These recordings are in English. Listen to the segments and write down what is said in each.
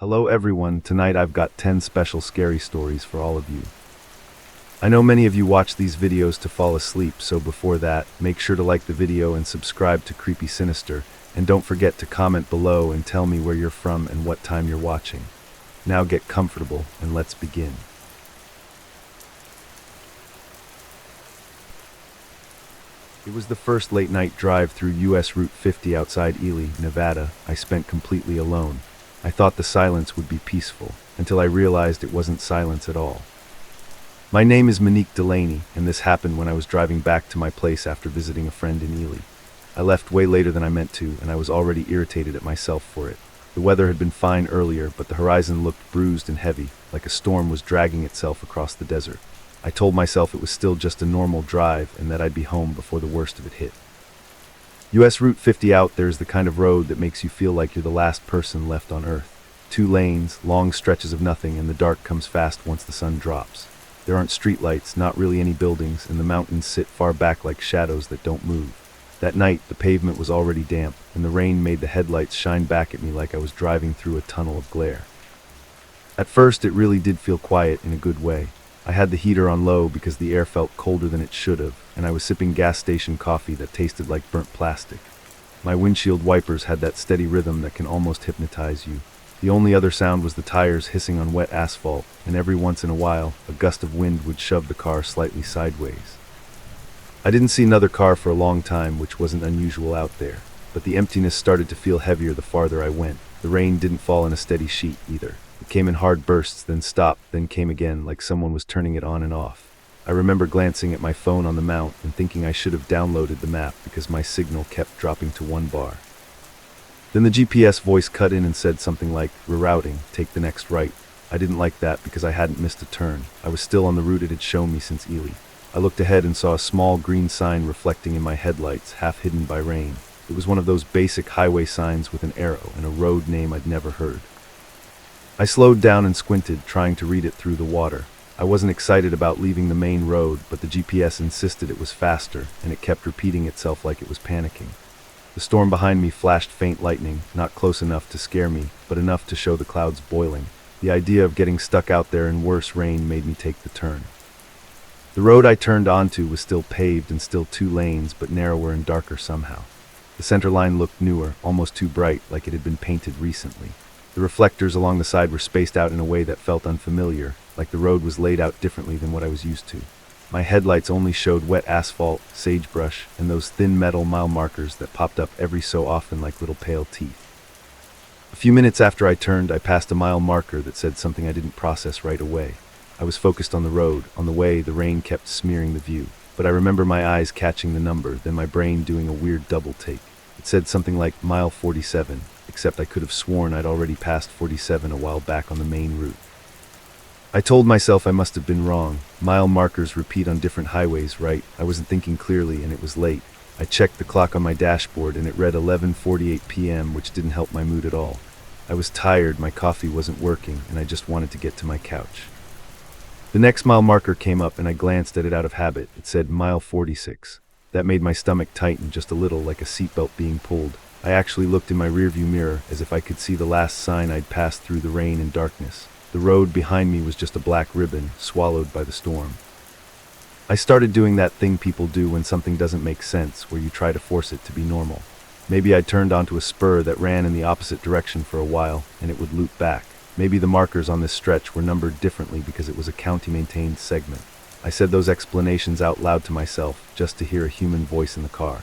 Hello everyone, tonight I've got 10 special scary stories for all of you. I know many of you watch these videos to fall asleep, so before that, make sure to like the video and subscribe to Creepy Sinister, and don't forget to comment below and tell me where you're from and what time you're watching. Now get comfortable and let's begin. It was the first late night drive through US Route 50 outside Ely, Nevada, I spent completely alone. I thought the silence would be peaceful, until I realized it wasn't silence at all. My name is Monique Delaney, and this happened when I was driving back to my place after visiting a friend in Ely. I left way later than I meant to, and I was already irritated at myself for it. The weather had been fine earlier, but the horizon looked bruised and heavy, like a storm was dragging itself across the desert. I told myself it was still just a normal drive, and that I'd be home before the worst of it hit. US Route 50 out there is the kind of road that makes you feel like you're the last person left on Earth. 2 lanes, long stretches of nothing, and the dark comes fast once the sun drops. There aren't streetlights, not really any buildings, and the mountains sit far back like shadows that don't move. That night, the pavement was already damp, and the rain made the headlights shine back at me like I was driving through a tunnel of glare. At first, it really did feel quiet in a good way. I had the heater on low because the air felt colder than it should have, and I was sipping gas station coffee that tasted like burnt plastic. My windshield wipers had that steady rhythm that can almost hypnotize you. The only other sound was the tires hissing on wet asphalt, and every once in a while, a gust of wind would shove the car slightly sideways. I didn't see another car for a long time, which wasn't unusual out there, but the emptiness started to feel heavier the farther I went. The rain didn't fall in a steady sheet either. It came in hard bursts, then stopped, then came again, like someone was turning it on and off. I remember glancing at my phone on the mount and thinking I should have downloaded the map because my signal kept dropping to 1 bar. Then the GPS voice cut in and said something like, "Rerouting, take the next right." I didn't like that because I hadn't missed a turn. I was still on the route it had shown me since Ely. I looked ahead and saw a small green sign reflecting in my headlights, half hidden by rain. It was one of those basic highway signs with an arrow and a road name I'd never heard. I slowed down and squinted, trying to read it through the water. I wasn't excited about leaving the main road, but the GPS insisted it was faster, and it kept repeating itself like it was panicking. The storm behind me flashed faint lightning, not close enough to scare me, but enough to show the clouds boiling. The idea of getting stuck out there in worse rain made me take the turn. The road I turned onto was still paved and still 2 lanes, but narrower and darker somehow. The center line looked newer, almost too bright, like it had been painted recently. The reflectors along the side were spaced out in a way that felt unfamiliar, like the road was laid out differently than what I was used to. My headlights only showed wet asphalt, sagebrush, and those thin metal mile markers that popped up every so often like little pale teeth. A few minutes after I turned, I passed a mile marker that said something I didn't process right away. I was focused on the road. On the way, the rain kept smearing the view. But I remember my eyes catching the number, then my brain doing a weird double take. It said something like mile 47, except I could have sworn I'd already passed 47 a while back on the main route. I told myself I must have been wrong. Mile markers repeat on different highways, right? I wasn't thinking clearly, and it was late. I checked the clock on my dashboard, and it read 11:48 p.m., which didn't help my mood at all. I was tired, my coffee wasn't working, and I just wanted to get to my couch. The next mile marker came up, and I glanced at it out of habit. It said mile 46. That made my stomach tighten just a little, like a seatbelt being pulled. I actually looked in my rearview mirror, as if I could see the last sign I'd passed through the rain and darkness. The road behind me was just a black ribbon, swallowed by the storm. I started doing that thing people do when something doesn't make sense, where you try to force it to be normal. Maybe I turned onto a spur that ran in the opposite direction for a while, and it would loop back. Maybe the markers on this stretch were numbered differently because it was a county-maintained segment. I said those explanations out loud to myself, just to hear a human voice in the car.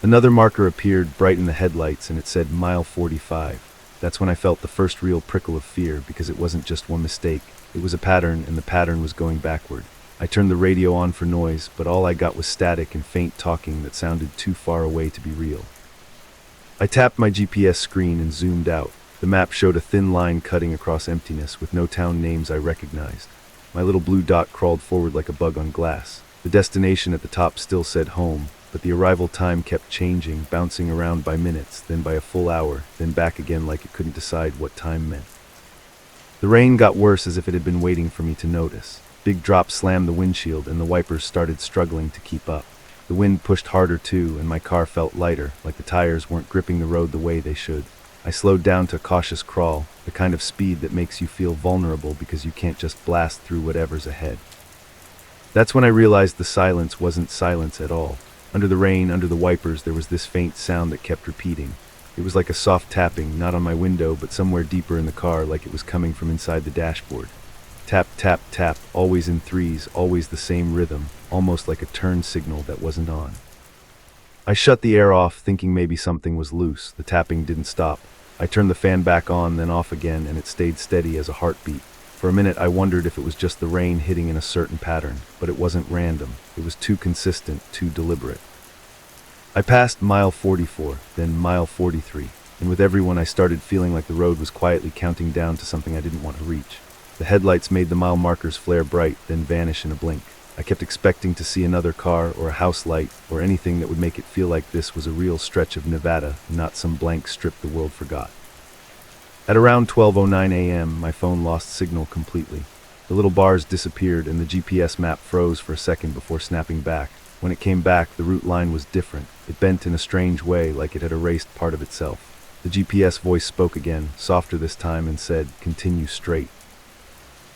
Another marker appeared, bright in the headlights, and it said mile 45. That's when I felt the first real prickle of fear, because it wasn't just one mistake. It was a pattern, and the pattern was going backward. I turned the radio on for noise, but all I got was static and faint talking that sounded too far away to be real. I tapped my GPS screen and zoomed out. The map showed a thin line cutting across emptiness, with no town names I recognized. My little blue dot crawled forward like a bug on glass. The destination at the top still said home, but the arrival time kept changing, bouncing around by minutes, then by a full hour, then back again like it couldn't decide what time meant. The rain got worse, as if it had been waiting for me to notice. Big drops slammed the windshield, and the wipers started struggling to keep up. The wind pushed harder too, and my car felt lighter, like the tires weren't gripping the road the way they should. I slowed down to a cautious crawl, the kind of speed that makes you feel vulnerable because you can't just blast through whatever's ahead. That's when I realized the silence wasn't silence at all. Under the rain, under the wipers, there was this faint sound that kept repeating. It was like a soft tapping, not on my window, but somewhere deeper in the car, like it was coming from inside the dashboard. Tap, tap, tap, always in threes, always the same rhythm, almost like a turn signal that wasn't on. I shut the air off, thinking maybe something was loose. The tapping didn't stop. I turned the fan back on, then off again, and it stayed steady as a heartbeat. For a minute, I wondered if it was just the rain hitting in a certain pattern, but it wasn't random. It was too consistent, too deliberate. I passed mile 44, then mile 43, and with every one I started feeling like the road was quietly counting down to something I didn't want to reach. The headlights made the mile markers flare bright, then vanish in a blink. I kept expecting to see another car or a house light or anything that would make it feel like this was a real stretch of Nevada, not some blank strip the world forgot. At around 12:09 a.m., my phone lost signal completely. The little bars disappeared and the GPS map froze for a second before snapping back. When it came back, the route line was different. It bent in a strange way, like it had erased part of itself. The GPS voice spoke again, softer this time, and said, "Continue straight."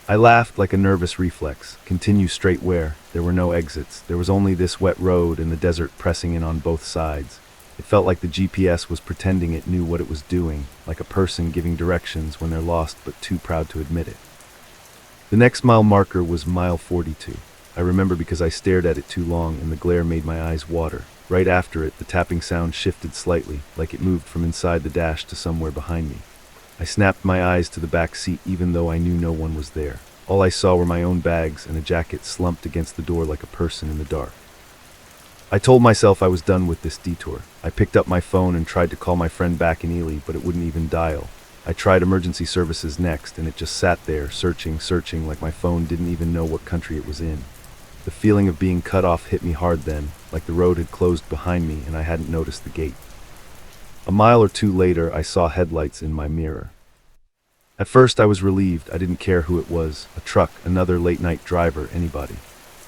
I laughed like a nervous reflex. Continue straight where? There were no exits. There was only this wet road and the desert pressing in on both sides. It felt like the GPS was pretending it knew what it was doing, like a person giving directions when they're lost but too proud to admit it. The next mile marker was mile 42. I remember because I stared at it too long and the glare made my eyes water. Right after it, the tapping sound shifted slightly, like it moved from inside the dash to somewhere behind me. I snapped my eyes to the back seat even though I knew no one was there. All I saw were my own bags and a jacket slumped against the door like a person in the dark. I told myself I was done with this detour. I picked up my phone and tried to call my friend back in Ely, but it wouldn't even dial. I tried emergency services next, and it just sat there, searching, like my phone didn't even know what country it was in. The feeling of being cut off hit me hard then, like the road had closed behind me and I hadn't noticed the gate. A mile or two later, I saw headlights in my mirror. At first I was relieved. I didn't care who it was, a truck, another late-night driver, anybody.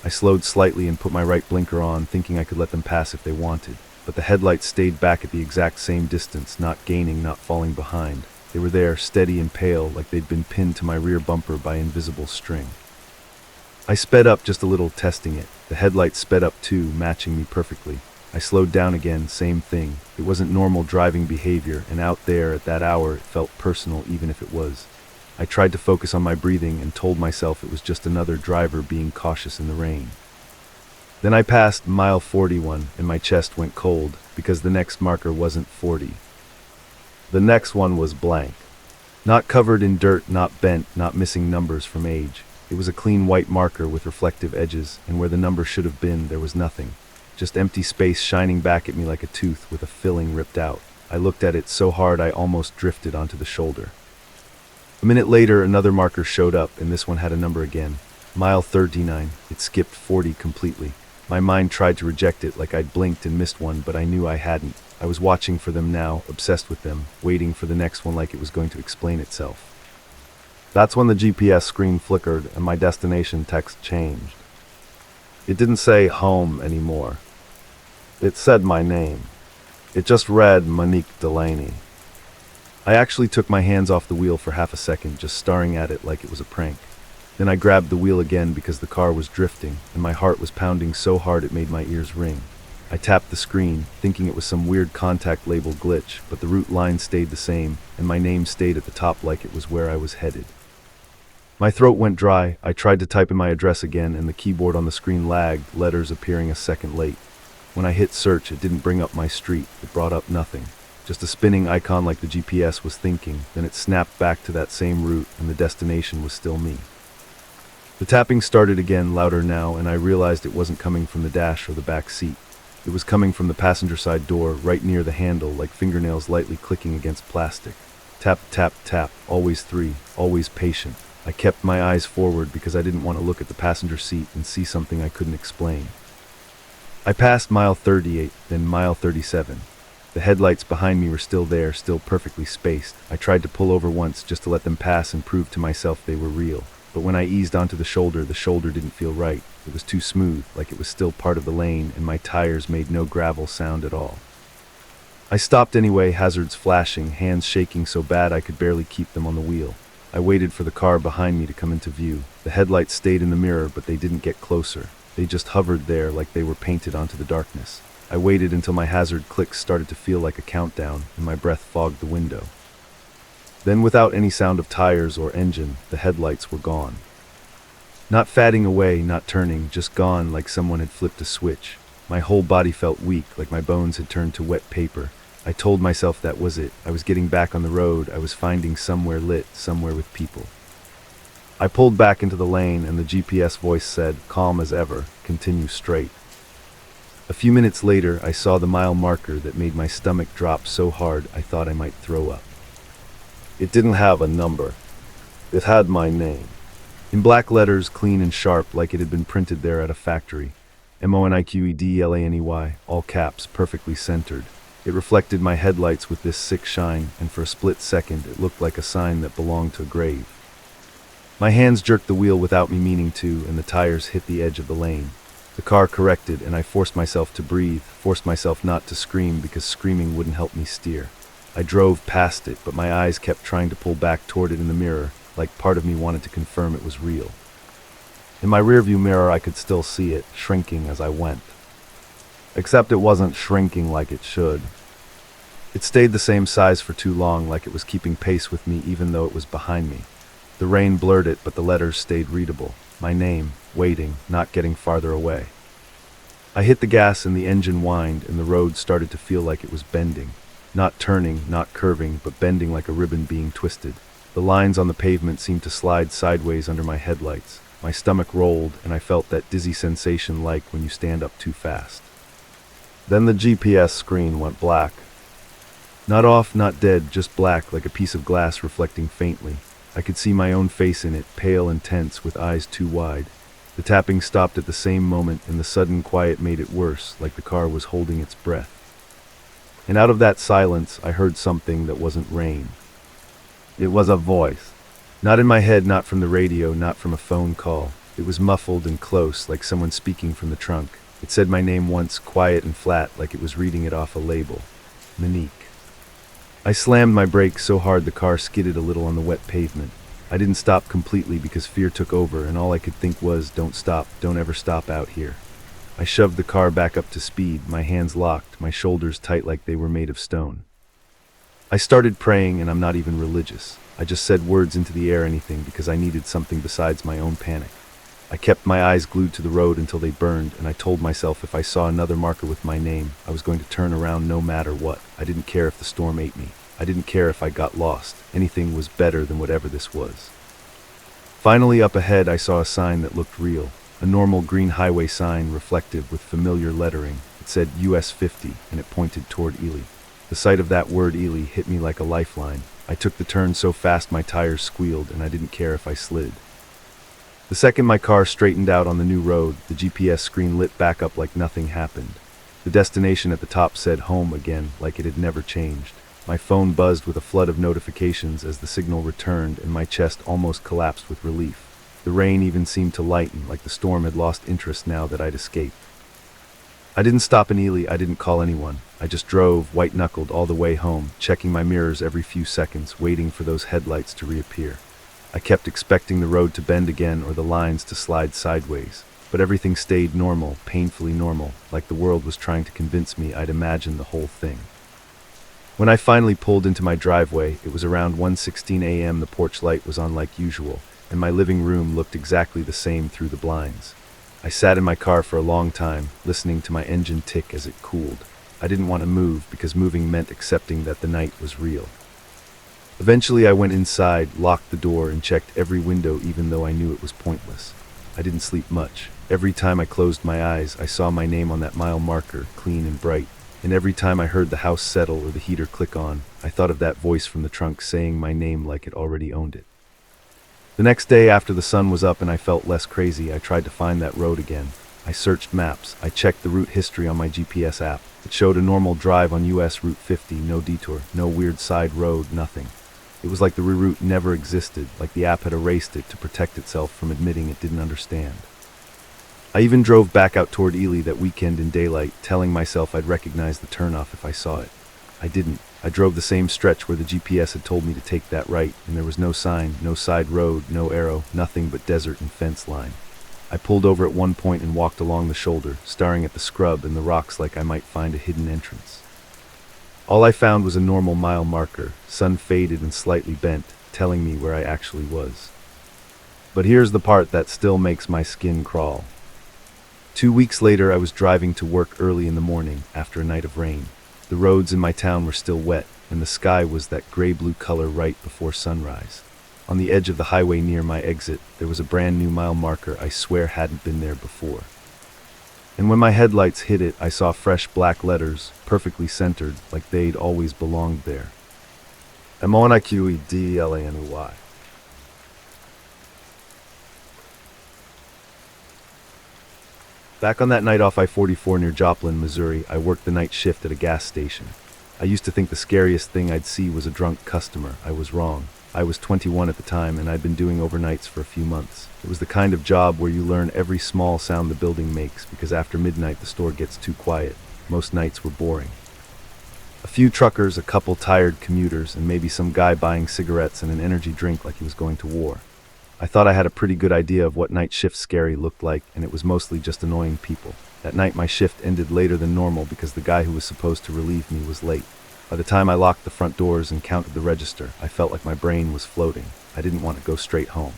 I slowed slightly and put my right blinker on, thinking I could let them pass if they wanted. But the headlights stayed back at the exact same distance, not gaining, not falling behind. They were there, steady and pale, like they'd been pinned to my rear bumper by invisible string. I sped up just a little, testing it. The headlights sped up too, matching me perfectly. I slowed down again, same thing. It wasn't normal driving behavior, and out there at that hour it felt personal even if it was. I tried to focus on my breathing and told myself it was just another driver being cautious in the rain. Then I passed mile 41 and my chest went cold because the next marker wasn't 40. The next one was blank. Not covered in dirt, not bent, not missing numbers from age. It was a clean white marker with reflective edges, and where the number should have been, there was nothing. Just empty space shining back at me like a tooth with a filling ripped out. I looked at it so hard I almost drifted onto the shoulder. A minute later, another marker showed up, and this one had a number again. Mile 39. It skipped 40 completely. My mind tried to reject it like I'd blinked and missed one, but I knew I hadn't. I was watching for them now, obsessed with them, waiting for the next one like it was going to explain itself. That's when the GPS screen flickered and my destination text changed. It didn't say home anymore. It said my name. It just read Monique Delaney. I actually took my hands off the wheel for half a second, just staring at it like it was a prank. Then I grabbed the wheel again because the car was drifting, and my heart was pounding so hard it made my ears ring. I tapped the screen, thinking it was some weird contact label glitch, but the route line stayed the same, and my name stayed at the top like it was where I was headed. My throat went dry. I tried to type in my address again, and the keyboard on the screen lagged, letters appearing a second late. When I hit search, it didn't bring up my street. It brought up nothing. Just a spinning icon like the GPS was thinking, then it snapped back to that same route, and the destination was still me. The tapping started again, louder now, and I realized it wasn't coming from the dash or the back seat. It was coming from the passenger side door, right near the handle, like fingernails lightly clicking against plastic. Tap, tap, tap, always three, always patient. I kept my eyes forward because I didn't want to look at the passenger seat and see something I couldn't explain. I passed mile 38, then mile 37. The headlights behind me were still there, still perfectly spaced. I tried to pull over once just to let them pass and prove to myself they were real. But when I eased onto the shoulder didn't feel right. It was too smooth, like it was still part of the lane, and my tires made no gravel sound at all. I stopped anyway, hazards flashing, hands shaking so bad I could barely keep them on the wheel. I waited for the car behind me to come into view. The headlights stayed in the mirror, but they didn't get closer. They just hovered there like they were painted onto the darkness. I waited until my hazard clicks started to feel like a countdown, and my breath fogged the window. Then, without any sound of tires or engine, the headlights were gone. Not fading away, not turning, just gone like someone had flipped a switch. My whole body felt weak, like my bones had turned to wet paper. I told myself that was it. I was getting back on the road. I was finding somewhere lit, somewhere with people. I pulled back into the lane, and the GPS voice said, calm as ever, continue straight. A few minutes later, I saw the mile marker that made my stomach drop so hard I thought I might throw up. It didn't have a number. It had my name. In black letters, clean and sharp, like it had been printed there at a factory. MONIQEDLANEY, all caps, perfectly centered. It reflected my headlights with this sick shine, and for a split second it looked like a sign that belonged to a grave. My hands jerked the wheel without me meaning to, and the tires hit the edge of the lane. The car corrected, and I forced myself to breathe, forced myself not to scream because screaming wouldn't help me steer. I drove past it, but my eyes kept trying to pull back toward it in the mirror, like part of me wanted to confirm it was real. In my rearview mirror I could still see it, shrinking as I went. Except it wasn't shrinking like it should. It stayed the same size for too long, like it was keeping pace with me even though it was behind me. The rain blurred it, but the letters stayed readable. My name, waiting, not getting farther away. I hit the gas and the engine whined, and the road started to feel like it was bending. Not turning, not curving, but bending like a ribbon being twisted. The lines on the pavement seemed to slide sideways under my headlights. My stomach rolled, and I felt that dizzy sensation like when you stand up too fast. Then the GPS screen went black. Not off, not dead, just black, like a piece of glass reflecting faintly. I could see my own face in it, pale and tense, with eyes too wide. The tapping stopped at the same moment, and the sudden quiet made it worse, like the car was holding its breath. And out of that silence, I heard something that wasn't rain. It was a voice. Not in my head, not from the radio, not from a phone call. It was muffled and close, like someone speaking from the trunk. It said my name once, quiet and flat, like it was reading it off a label. Monique. I slammed my brakes so hard the car skidded a little on the wet pavement. I didn't stop completely because fear took over, and all I could think was, don't stop, don't ever stop out here. I shoved the car back up to speed, my hands locked, my shoulders tight like they were made of stone. I started praying, and I'm not even religious. I just said words into the air, anything, because I needed something besides my own panic. I kept my eyes glued to the road until they burned, and I told myself if I saw another marker with my name, I was going to turn around no matter what. I didn't care if the storm ate me. I didn't care if I got lost. Anything was better than whatever this was. Finally, up ahead, I saw a sign that looked real. A normal green highway sign, reflective with familiar lettering. It said US 50, and it pointed toward Ely. The sight of that word Ely hit me like a lifeline. I took the turn so fast my tires squealed, and I didn't care if I slid. The second my car straightened out on the new road, the GPS screen lit back up like nothing happened. The destination at the top said home again, like it had never changed. My phone buzzed with a flood of notifications as the signal returned, and my chest almost collapsed with relief. The rain even seemed to lighten, like the storm had lost interest now that I'd escaped. I didn't stop in Ely, I didn't call anyone. I just drove, white-knuckled, all the way home, checking my mirrors every few seconds, waiting for those headlights to reappear. I kept expecting the road to bend again or the lines to slide sideways, but everything stayed normal, painfully normal, like the world was trying to convince me I'd imagined the whole thing. When I finally pulled into my driveway, it was around 1:16 a.m. The porch light was on like usual, and my living room looked exactly the same through the blinds. I sat in my car for a long time, listening to my engine tick as it cooled. I didn't want to move because moving meant accepting that the night was real. Eventually I went inside, locked the door, and checked every window even though I knew it was pointless. I didn't sleep much. Every time I closed my eyes, I saw my name on that mile marker, clean and bright. And every time I heard the house settle or the heater click on, I thought of that voice from the trunk saying my name like it already owned it. The next day after the sun was up and I felt less crazy, I tried to find that road again. I searched maps. I checked the route history on my GPS app. It showed a normal drive on US Route 50, no detour, no weird side road, nothing. It was like the reroute never existed, like the app had erased it to protect itself from admitting it didn't understand. I even drove back out toward Ely that weekend in daylight, telling myself I'd recognize the turnoff if I saw it. I didn't. I drove the same stretch where the GPS had told me to take that right, and there was no sign, no side road, no arrow, nothing but desert and fence line. I pulled over at one point and walked along the shoulder, staring at the scrub and the rocks like I might find a hidden entrance. All I found was a normal mile marker, sun-faded and slightly bent, telling me where I actually was. But here's the part that still makes my skin crawl. 2 weeks later, I was driving to work early in the morning after a night of rain. The roads in my town were still wet, and the sky was that gray-blue color right before sunrise. On the edge of the highway near my exit, there was a brand new mile marker I swear hadn't been there before. And when my headlights hit it, I saw fresh black letters, perfectly centered, like they'd always belonged there. MONIQEDLANY. Back on that night off I-44 near Joplin, Missouri, I worked the night shift at a gas station. I used to think the scariest thing I'd see was a drunk customer. I was wrong. I was 21 at the time, and I'd been doing overnights for a few months. It was the kind of job where you learn every small sound the building makes, because after midnight the store gets too quiet. Most nights were boring. A few truckers, a couple tired commuters, and maybe some guy buying cigarettes and an energy drink like he was going to war. I thought I had a pretty good idea of what night shift scary looked like, and it was mostly just annoying people. That night my shift ended later than normal because the guy who was supposed to relieve me was late. By the time I locked the front doors and counted the register, I felt like my brain was floating. I didn't want to go straight home.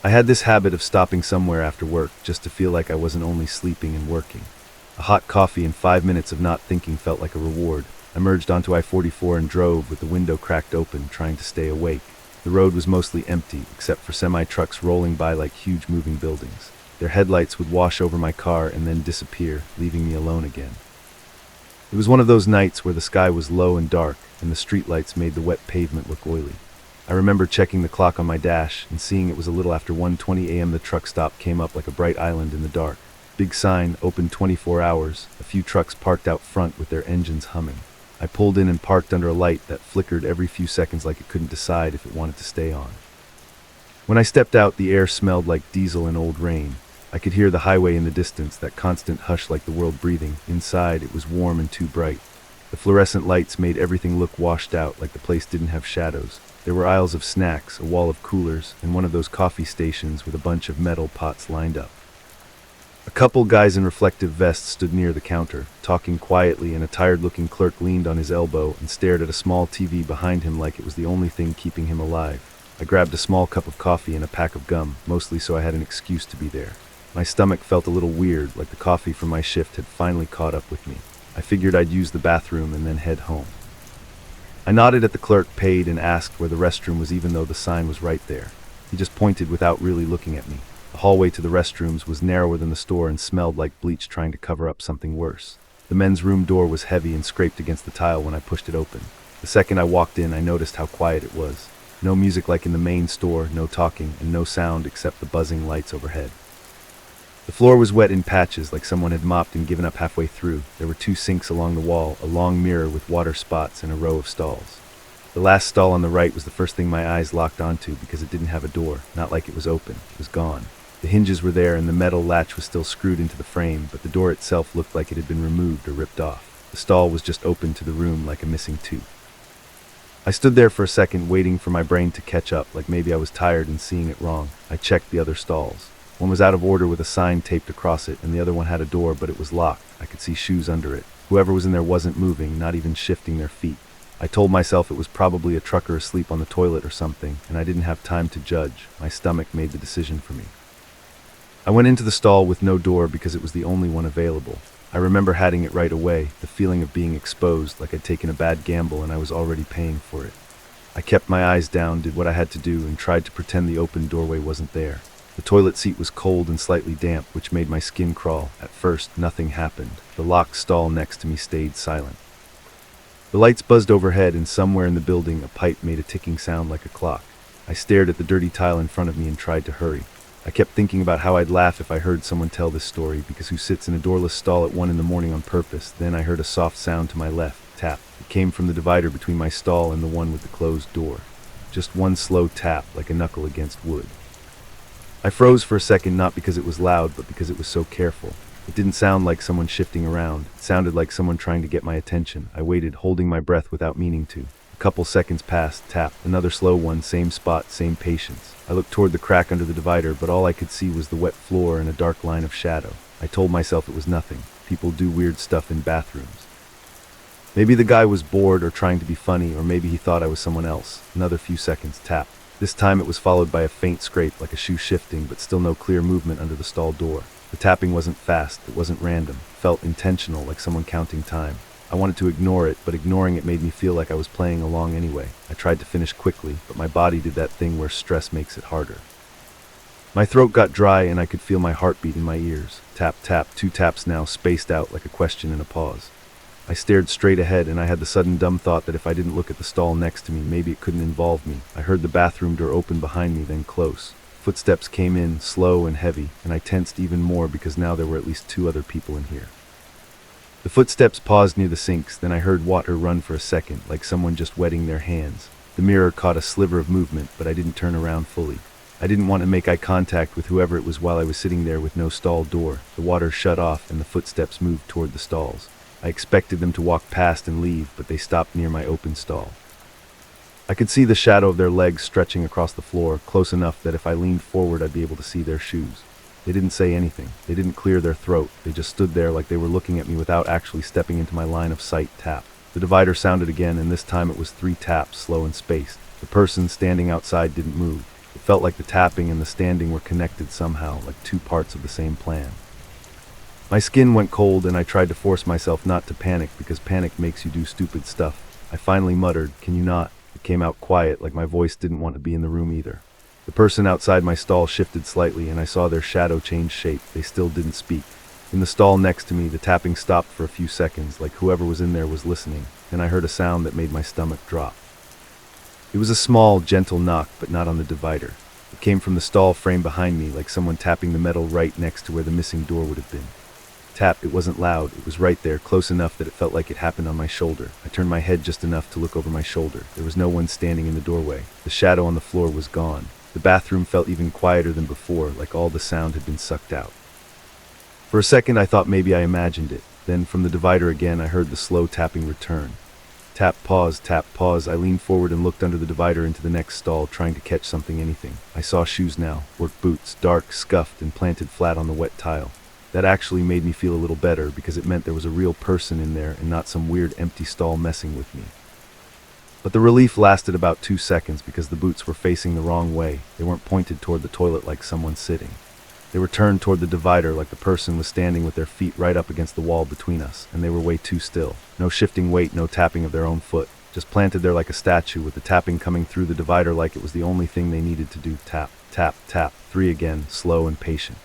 I had this habit of stopping somewhere after work just to feel like I wasn't only sleeping and working. A hot coffee and 5 minutes of not thinking felt like a reward. I merged onto I-44 and drove with the window cracked open, trying to stay awake. The road was mostly empty, except for semi-trucks rolling by like huge moving buildings. Their headlights would wash over my car and then disappear, leaving me alone again. It was one of those nights where the sky was low and dark, and the streetlights made the wet pavement look oily. I remember checking the clock on my dash and seeing it was a little after 1:20 a.m. The truck stop came up like a bright island in the dark. Big sign, open 24 hours, a few trucks parked out front with their engines humming. I pulled in and parked under a light that flickered every few seconds like it couldn't decide if it wanted to stay on. When I stepped out, the air smelled like diesel and old rain. I could hear the highway in the distance, that constant hush like the world breathing. Inside, it was warm and too bright. The fluorescent lights made everything look washed out, like the place didn't have shadows. There were aisles of snacks, a wall of coolers, and one of those coffee stations with a bunch of metal pots lined up. A couple guys in reflective vests stood near the counter, talking quietly, and a tired-looking clerk leaned on his elbow and stared at a small TV behind him like it was the only thing keeping him alive. I grabbed a small cup of coffee and a pack of gum, mostly so I had an excuse to be there. My stomach felt a little weird, like the coffee from my shift had finally caught up with me. I figured I'd use the bathroom and then head home. I nodded at the clerk, paid, and asked where the restroom was, even though the sign was right there. He just pointed without really looking at me. The hallway to the restrooms was narrower than the store and smelled like bleach trying to cover up something worse. The men's room door was heavy and scraped against the tile when I pushed it open. The second I walked in, I noticed how quiet it was. No music like in the main store, no talking, and no sound except the buzzing lights overhead. The floor was wet in patches, like someone had mopped and given up halfway through. There were 2 sinks along the wall, a long mirror with water spots, and a row of stalls. The last stall on the right was the first thing my eyes locked onto because it didn't have a door, not like it was open. It was gone. The hinges were there and the metal latch was still screwed into the frame, but the door itself looked like it had been removed or ripped off. The stall was just open to the room like a missing tooth. I stood there for a second, waiting for my brain to catch up, like maybe I was tired and seeing it wrong. I checked the other stalls. One was out of order with a sign taped across it, and the other one had a door, but it was locked. I could see shoes under it. Whoever was in there wasn't moving, not even shifting their feet. I told myself it was probably a trucker asleep on the toilet or something, and I didn't have time to judge. My stomach made the decision for me. I went into the stall with no door because it was the only one available. I remember having it right away, the feeling of being exposed, like I'd taken a bad gamble and I was already paying for it. I kept my eyes down, did what I had to do, and tried to pretend the open doorway wasn't there. The toilet seat was cold and slightly damp, which made my skin crawl. At first, nothing happened. The locked stall next to me stayed silent. The lights buzzed overhead, and somewhere in the building, a pipe made a ticking sound like a clock. I stared at the dirty tile in front of me and tried to hurry. I kept thinking about how I'd laugh if I heard someone tell this story, because who sits in a doorless stall at 1 a.m. on purpose? Then I heard a soft sound to my left, tap. It came from the divider between my stall and the one with the closed door. Just one slow tap, like a knuckle against wood. I froze for a second, not because it was loud, but because it was so careful. It didn't sound like someone shifting around. It sounded like someone trying to get my attention. I waited, holding my breath without meaning to. A couple seconds passed, tap, another slow one, same spot, same patience. I looked toward the crack under the divider, but all I could see was the wet floor and a dark line of shadow. I told myself it was nothing. People do weird stuff in bathrooms. Maybe the guy was bored or trying to be funny, or maybe he thought I was someone else. Another few seconds, tap. This time it was followed by a faint scrape, like a shoe shifting, but still no clear movement under the stall door. The tapping wasn't fast, it wasn't random. It felt intentional, like someone counting time. I wanted to ignore it, but ignoring it made me feel like I was playing along anyway. I tried to finish quickly, but my body did that thing where stress makes it harder. My throat got dry and I could feel my heartbeat in my ears. Tap, tap, 2 taps now, spaced out like a question and a pause. I stared straight ahead and I had the sudden dumb thought that if I didn't look at the stall next to me, maybe it couldn't involve me. I heard the bathroom door open behind me, then close. Footsteps came in, slow and heavy, and I tensed even more because now there were at least 2 other people in here. The footsteps paused near the sinks, then I heard water run for a second, like someone just wetting their hands. The mirror caught a sliver of movement, but I didn't turn around fully. I didn't want to make eye contact with whoever it was while I was sitting there with no stall door. The water shut off and the footsteps moved toward the stalls. I expected them to walk past and leave, but they stopped near my open stall. I could see the shadow of their legs stretching across the floor, close enough that if I leaned forward I'd be able to see their shoes. They didn't say anything. They didn't clear their throat. They just stood there like they were looking at me without actually stepping into my line of sight. Tap. The divider sounded again, and this time it was 3 taps, slow and spaced. The person standing outside didn't move. It felt like the tapping and the standing were connected somehow, like 2 parts of the same plan. My skin went cold and I tried to force myself not to panic because panic makes you do stupid stuff. I finally muttered, "Can you not?" It came out quiet, like my voice didn't want to be in the room either. The person outside my stall shifted slightly and I saw their shadow change shape. They still didn't speak. In the stall next to me, the tapping stopped for a few seconds, like whoever was in there was listening. Then I heard a sound that made my stomach drop. It was a small, gentle knock, but not on the divider. It came from the stall frame behind me, like someone tapping the metal right next to where the missing door would have been. Tap, it wasn't loud, it was right there, close enough that it felt like it happened on my shoulder. I turned my head just enough to look over my shoulder. There was no one standing in the doorway. The shadow on the floor was gone. The bathroom felt even quieter than before, like all the sound had been sucked out. For a second I thought maybe I imagined it. Then from the divider again I heard the slow tapping return. Tap, pause, tap, pause. I leaned forward and looked under the divider into the next stall, trying to catch something, anything. I saw shoes now, work boots, dark, scuffed, and planted flat on the wet tile. That actually made me feel a little better because it meant there was a real person in there and not some weird empty stall messing with me. But the relief lasted about 2 seconds because the boots were facing the wrong way. They weren't pointed toward the toilet like someone sitting. They were turned toward the divider like the person was standing with their feet right up against the wall between us, and they were way too still. No shifting weight, no tapping of their own foot. Just planted there like a statue with the tapping coming through the divider like it was the only thing they needed to do. Tap, tap, tap. 3 again, slow and patient.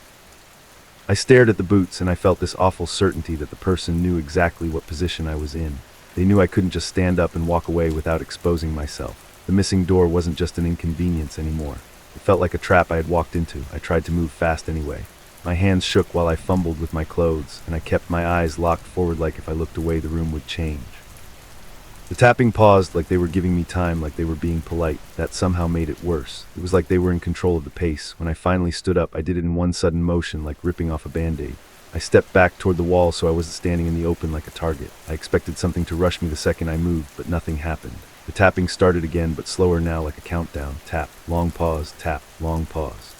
I stared at the boots and I felt this awful certainty that the person knew exactly what position I was in. They knew I couldn't just stand up and walk away without exposing myself. The missing door wasn't just an inconvenience anymore. It felt like a trap I had walked into. I tried to move fast anyway. My hands shook while I fumbled with my clothes, and I kept my eyes locked forward like if I looked away the room would change. The tapping paused like they were giving me time, like they were being polite. That somehow made it worse. It was like they were in control of the pace. When I finally stood up, I did it in one sudden motion, like ripping off a band-aid. I stepped back toward the wall so I wasn't standing in the open like a target. I expected something to rush me the second I moved, but nothing happened. The tapping started again, but slower now, like a countdown. Tap, long pause, tap, long pause.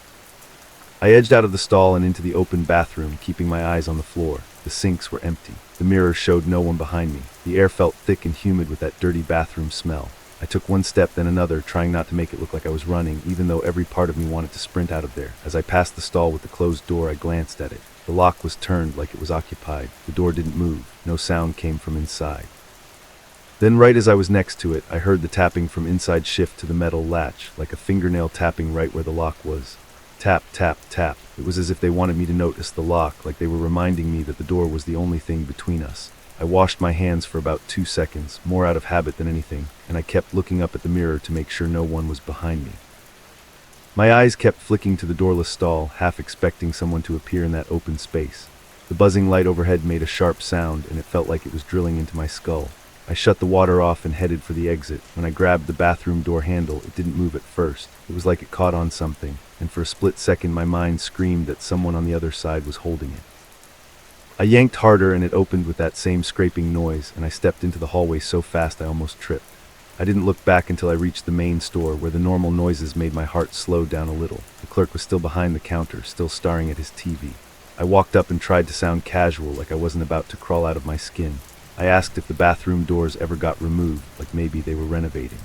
I edged out of the stall and into the open bathroom, keeping my eyes on the floor. The sinks were empty. The mirror showed no one behind me. The air felt thick and humid with that dirty bathroom smell. I took one step, then another, trying not to make it look like I was running, even though every part of me wanted to sprint out of there. As I passed the stall with the closed door, I glanced at it. The lock was turned like it was occupied. The door didn't move. No sound came from inside. Then right as I was next to it, I heard the tapping from inside shift to the metal latch, like a fingernail tapping right where the lock was. Tap, tap, tap. It was as if they wanted me to notice the lock, like they were reminding me that the door was the only thing between us. I washed my hands for about 2 seconds, more out of habit than anything, and I kept looking up at the mirror to make sure no one was behind me. My eyes kept flicking to the doorless stall, half expecting someone to appear in that open space. The buzzing light overhead made a sharp sound, and it felt like it was drilling into my skull. I shut the water off and headed for the exit. When I grabbed the bathroom door handle, it didn't move at first. It was like it caught on something, and for a split second my mind screamed that someone on the other side was holding it. I yanked harder and it opened with that same scraping noise, and I stepped into the hallway so fast I almost tripped. I didn't look back until I reached the main store, where the normal noises made my heart slow down a little. The clerk was still behind the counter, still staring at his TV. I walked up and tried to sound casual, like I wasn't about to crawl out of my skin. I asked if the bathroom doors ever got removed, like maybe they were renovating.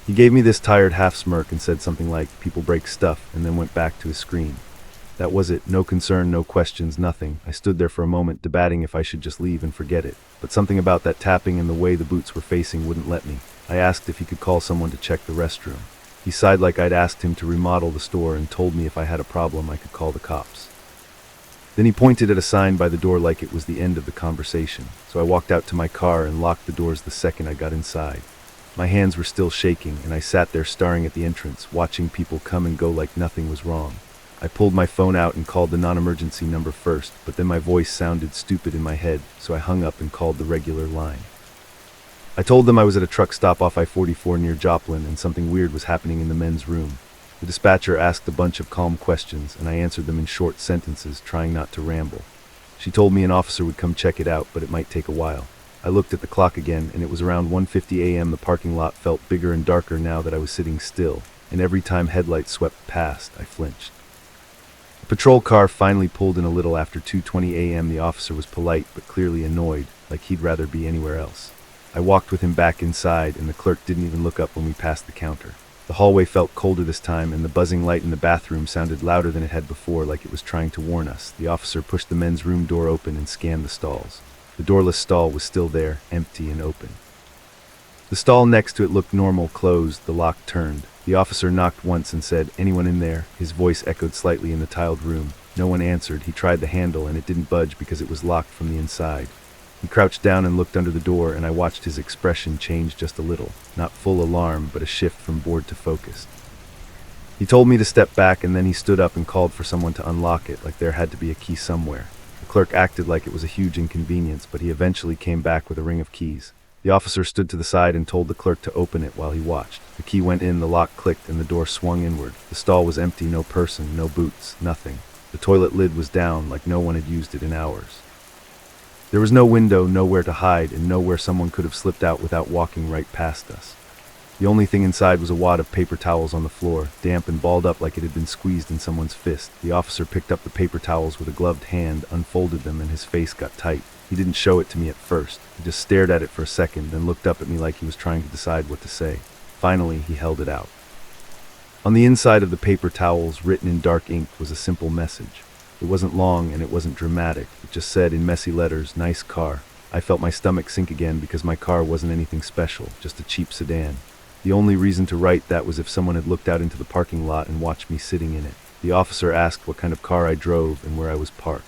He gave me this tired half smirk and said something like, "People break stuff," and then went back to his screen. That was it. No concern, no questions, nothing. I stood there for a moment, debating if I should just leave and forget it. But something about that tapping and the way the boots were facing wouldn't let me. I asked if he could call someone to check the restroom. He sighed like I'd asked him to remodel the store and told me if I had a problem I could call the cops. Then he pointed at a sign by the door like it was the end of the conversation. So I walked out to my car and locked the doors the second I got inside. My hands were still shaking, and I sat there staring at the entrance, watching people come and go like nothing was wrong. I pulled my phone out and called the non-emergency number first, but then my voice sounded stupid in my head, so I hung up and called the regular line. I told them I was at a truck stop off I-44 near Joplin, and something weird was happening in the men's room. The dispatcher asked a bunch of calm questions, and I answered them in short sentences, trying not to ramble. She told me an officer would come check it out, but it might take a while. I looked at the clock again, and it was around 1:50 a.m. The parking lot felt bigger and darker now that I was sitting still, and every time headlights swept past, I flinched. The patrol car finally pulled in a little after 2:20 a.m. The officer was polite, but clearly annoyed, like he'd rather be anywhere else. I walked with him back inside, and the clerk didn't even look up when we passed the counter. The hallway felt colder this time, and the buzzing light in the bathroom sounded louder than it had before, like it was trying to warn us. The officer pushed the men's room door open and scanned the stalls. The doorless stall was still there, empty and open. The stall next to it looked normal, closed, the lock turned. The officer knocked once and said, "Anyone in there?" His voice echoed slightly in the tiled room. No one answered. He tried the handle, and it didn't budge because it was locked from the inside. He crouched down and looked under the door, and I watched his expression change just a little. Not full alarm, but a shift from bored to focused. He told me to step back, and then he stood up and called for someone to unlock it, like there had to be a key somewhere. The clerk acted like it was a huge inconvenience, but he eventually came back with a ring of keys. The officer stood to the side and told the clerk to open it while he watched. The key went in, the lock clicked, and the door swung inward. The stall was empty, no person, no boots, nothing. The toilet lid was down, like no one had used it in hours. There was no window, nowhere to hide, and nowhere someone could have slipped out without walking right past us. The only thing inside was a wad of paper towels on the floor, damp and balled up like it had been squeezed in someone's fist. The officer picked up the paper towels with a gloved hand, unfolded them, and his face got tight. He didn't show it to me at first. He just stared at it for a second, then looked up at me like he was trying to decide what to say. Finally, he held it out. On the inside of the paper towels, written in dark ink, was a simple message. It wasn't long and it wasn't dramatic. It just said in messy letters, "Nice car." I felt my stomach sink again because my car wasn't anything special, just a cheap sedan. The only reason to write that was if someone had looked out into the parking lot and watched me sitting in it. The officer asked what kind of car I drove and where I was parked.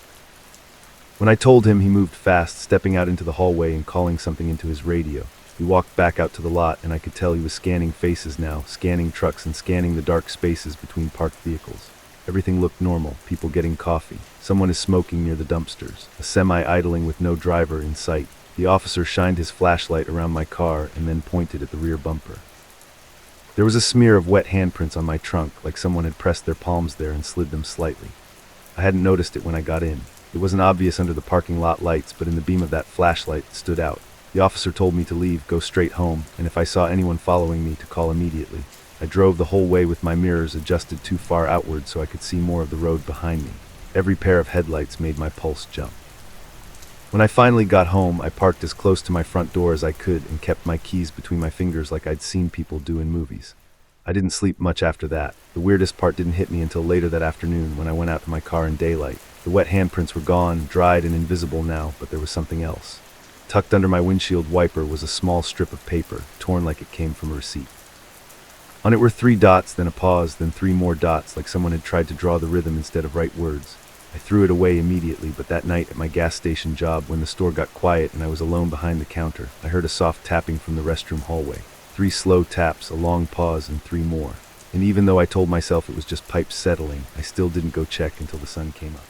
When I told him, he moved fast, stepping out into the hallway and calling something into his radio. He walked back out to the lot, and I could tell he was scanning faces now, scanning trucks and scanning the dark spaces between parked vehicles. Everything looked normal, people getting coffee. Someone is smoking near the dumpsters. A semi idling with no driver in sight. The officer shined his flashlight around my car and then pointed at the rear bumper. There was a smear of wet handprints on my trunk, like someone had pressed their palms there and slid them slightly. I hadn't noticed it when I got in. It wasn't obvious under the parking lot lights, but in the beam of that flashlight it stood out. The officer told me to leave, go straight home, and if I saw anyone following me, to call immediately. I drove the whole way with my mirrors adjusted too far outward so I could see more of the road behind me. Every pair of headlights made my pulse jump. When I finally got home, I parked as close to my front door as I could and kept my keys between my fingers like I'd seen people do in movies. I didn't sleep much after that. The weirdest part didn't hit me until later that afternoon when I went out to my car in daylight. The wet handprints were gone, dried and invisible now, but there was something else. Tucked under my windshield wiper was a small strip of paper, torn like it came from a receipt. On it were 3 dots, then a pause, then 3 more dots, like someone had tried to draw the rhythm instead of write words. I threw it away immediately, but that night at my gas station job, when the store got quiet and I was alone behind the counter, I heard a soft tapping from the restroom hallway. 3 slow taps, a long pause, and 3 more. And even though I told myself it was just pipes settling, I still didn't go check until the sun came up.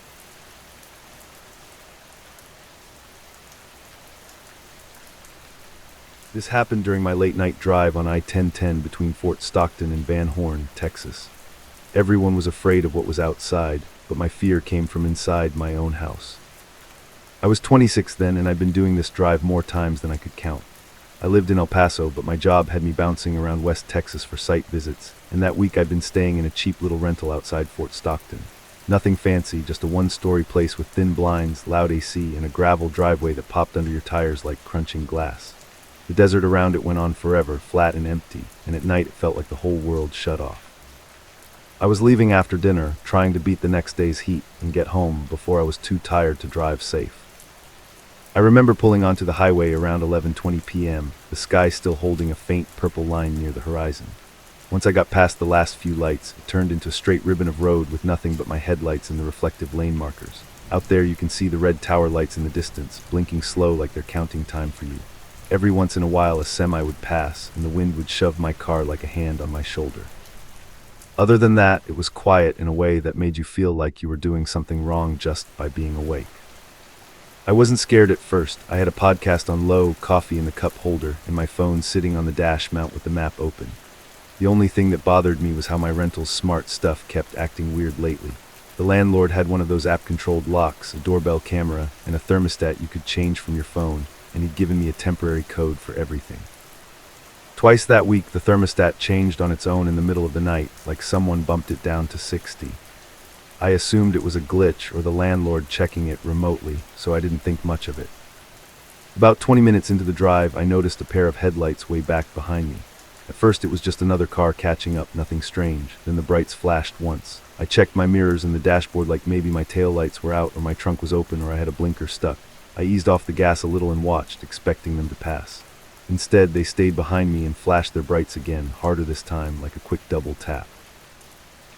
This happened during my late-night drive on I-1010 between Fort Stockton and Van Horn, Texas. Everyone was afraid of what was outside, but my fear came from inside my own house. I was 26 then, and I'd been doing this drive more times than I could count. I lived in El Paso, but my job had me bouncing around West Texas for site visits, and that week I'd been staying in a cheap little rental outside Fort Stockton. Nothing fancy, just a one-story place with thin blinds, loud AC, and a gravel driveway that popped under your tires like crunching glass. The desert around it went on forever, flat and empty, and at night it felt like the whole world shut off. I was leaving after dinner, trying to beat the next day's heat and get home before I was too tired to drive safe. I remember pulling onto the highway around 11:20 p.m., the sky still holding a faint purple line near the horizon. Once I got past the last few lights, it turned into a straight ribbon of road with nothing but my headlights and the reflective lane markers. Out there you can see the red tower lights in the distance, blinking slow like they're counting time for you. Every once in a while a semi would pass, and the wind would shove my car like a hand on my shoulder. Other than that, it was quiet in a way that made you feel like you were doing something wrong just by being awake. I wasn't scared at first. I had a podcast on low, coffee in the cup holder, and my phone sitting on the dash mount with the map open. The only thing that bothered me was how my rental's smart stuff kept acting weird lately. The landlord had one of those app-controlled locks, a doorbell camera, and a thermostat you could change from your phone, and he'd given me a temporary code for everything. Twice that week, the thermostat changed on its own in the middle of the night, like someone bumped it down to 60. I assumed it was a glitch or the landlord checking it remotely, so I didn't think much of it. About 20 minutes into the drive, I noticed a pair of headlights way back behind me. At first it was just another car catching up, nothing strange. Then the brights flashed once. I checked my mirrors and the dashboard like maybe my tail lights were out or my trunk was open or I had a blinker stuck. I eased off the gas a little and watched, expecting them to pass. Instead, they stayed behind me and flashed their brights again, harder this time, like a quick double tap.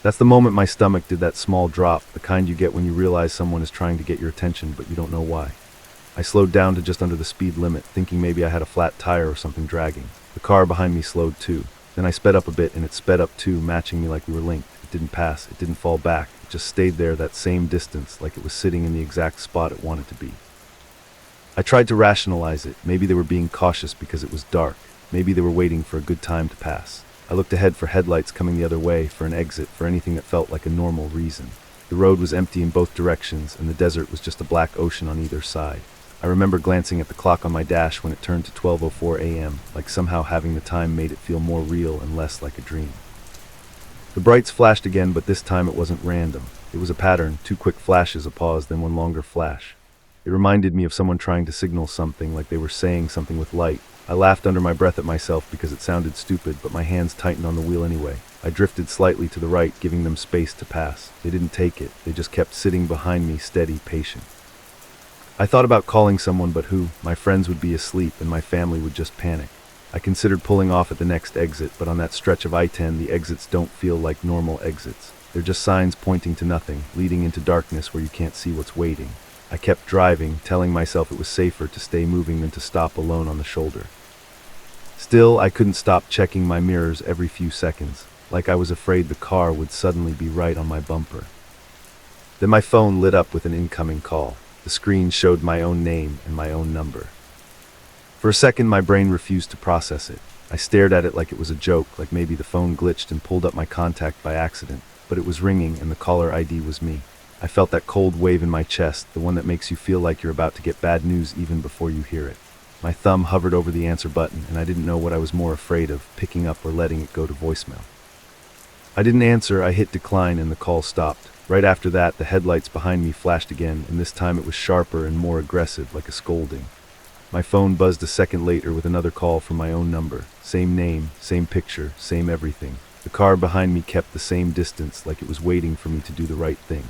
That's the moment my stomach did that small drop, the kind you get when you realize someone is trying to get your attention but you don't know why. I slowed down to just under the speed limit, thinking maybe I had a flat tire or something dragging. The car behind me slowed too. Then I sped up a bit and it sped up too, matching me like we were linked. It didn't pass, it didn't fall back, it just stayed there that same distance, like it was sitting in the exact spot it wanted to be. I tried to rationalize it. Maybe they were being cautious because it was dark. Maybe they were waiting for a good time to pass. I looked ahead for headlights coming the other way, for an exit, for anything that felt like a normal reason. The road was empty in both directions, and the desert was just a black ocean on either side. I remember glancing at the clock on my dash when it turned to 12:04 a.m., like somehow having the time made it feel more real and less like a dream. The brights flashed again, but this time it wasn't random. It was a pattern, 2 quick flashes, a pause, then one longer flash. It reminded me of someone trying to signal something, like they were saying something with light. I laughed under my breath at myself because it sounded stupid, but my hands tightened on the wheel anyway. I drifted slightly to the right, giving them space to pass. They didn't take it. They just kept sitting behind me, steady, patient. I thought about calling someone, but who? My friends would be asleep and my family would just panic. I considered pulling off at the next exit, but on that stretch of I-10, the exits don't feel like normal exits. They're just signs pointing to nothing, leading into darkness where you can't see what's waiting. I kept driving, telling myself it was safer to stay moving than to stop alone on the shoulder. Still, I couldn't stop checking my mirrors every few seconds, like I was afraid the car would suddenly be right on my bumper. Then my phone lit up with an incoming call. The screen showed my own name and my own number. For a second, my brain refused to process it. I stared at it like it was a joke, like maybe the phone glitched and pulled up my contact by accident, but it was ringing and the caller ID was me. I felt that cold wave in my chest, the one that makes you feel like you're about to get bad news even before you hear it. My thumb hovered over the answer button, and I didn't know what I was more afraid of, picking up or letting it go to voicemail. I didn't answer. I hit decline and the call stopped. Right after that, the headlights behind me flashed again, and this time it was sharper and more aggressive, like a scolding. My phone buzzed a second later with another call from my own number. Same name, same picture, same everything. The car behind me kept the same distance, like it was waiting for me to do the right thing.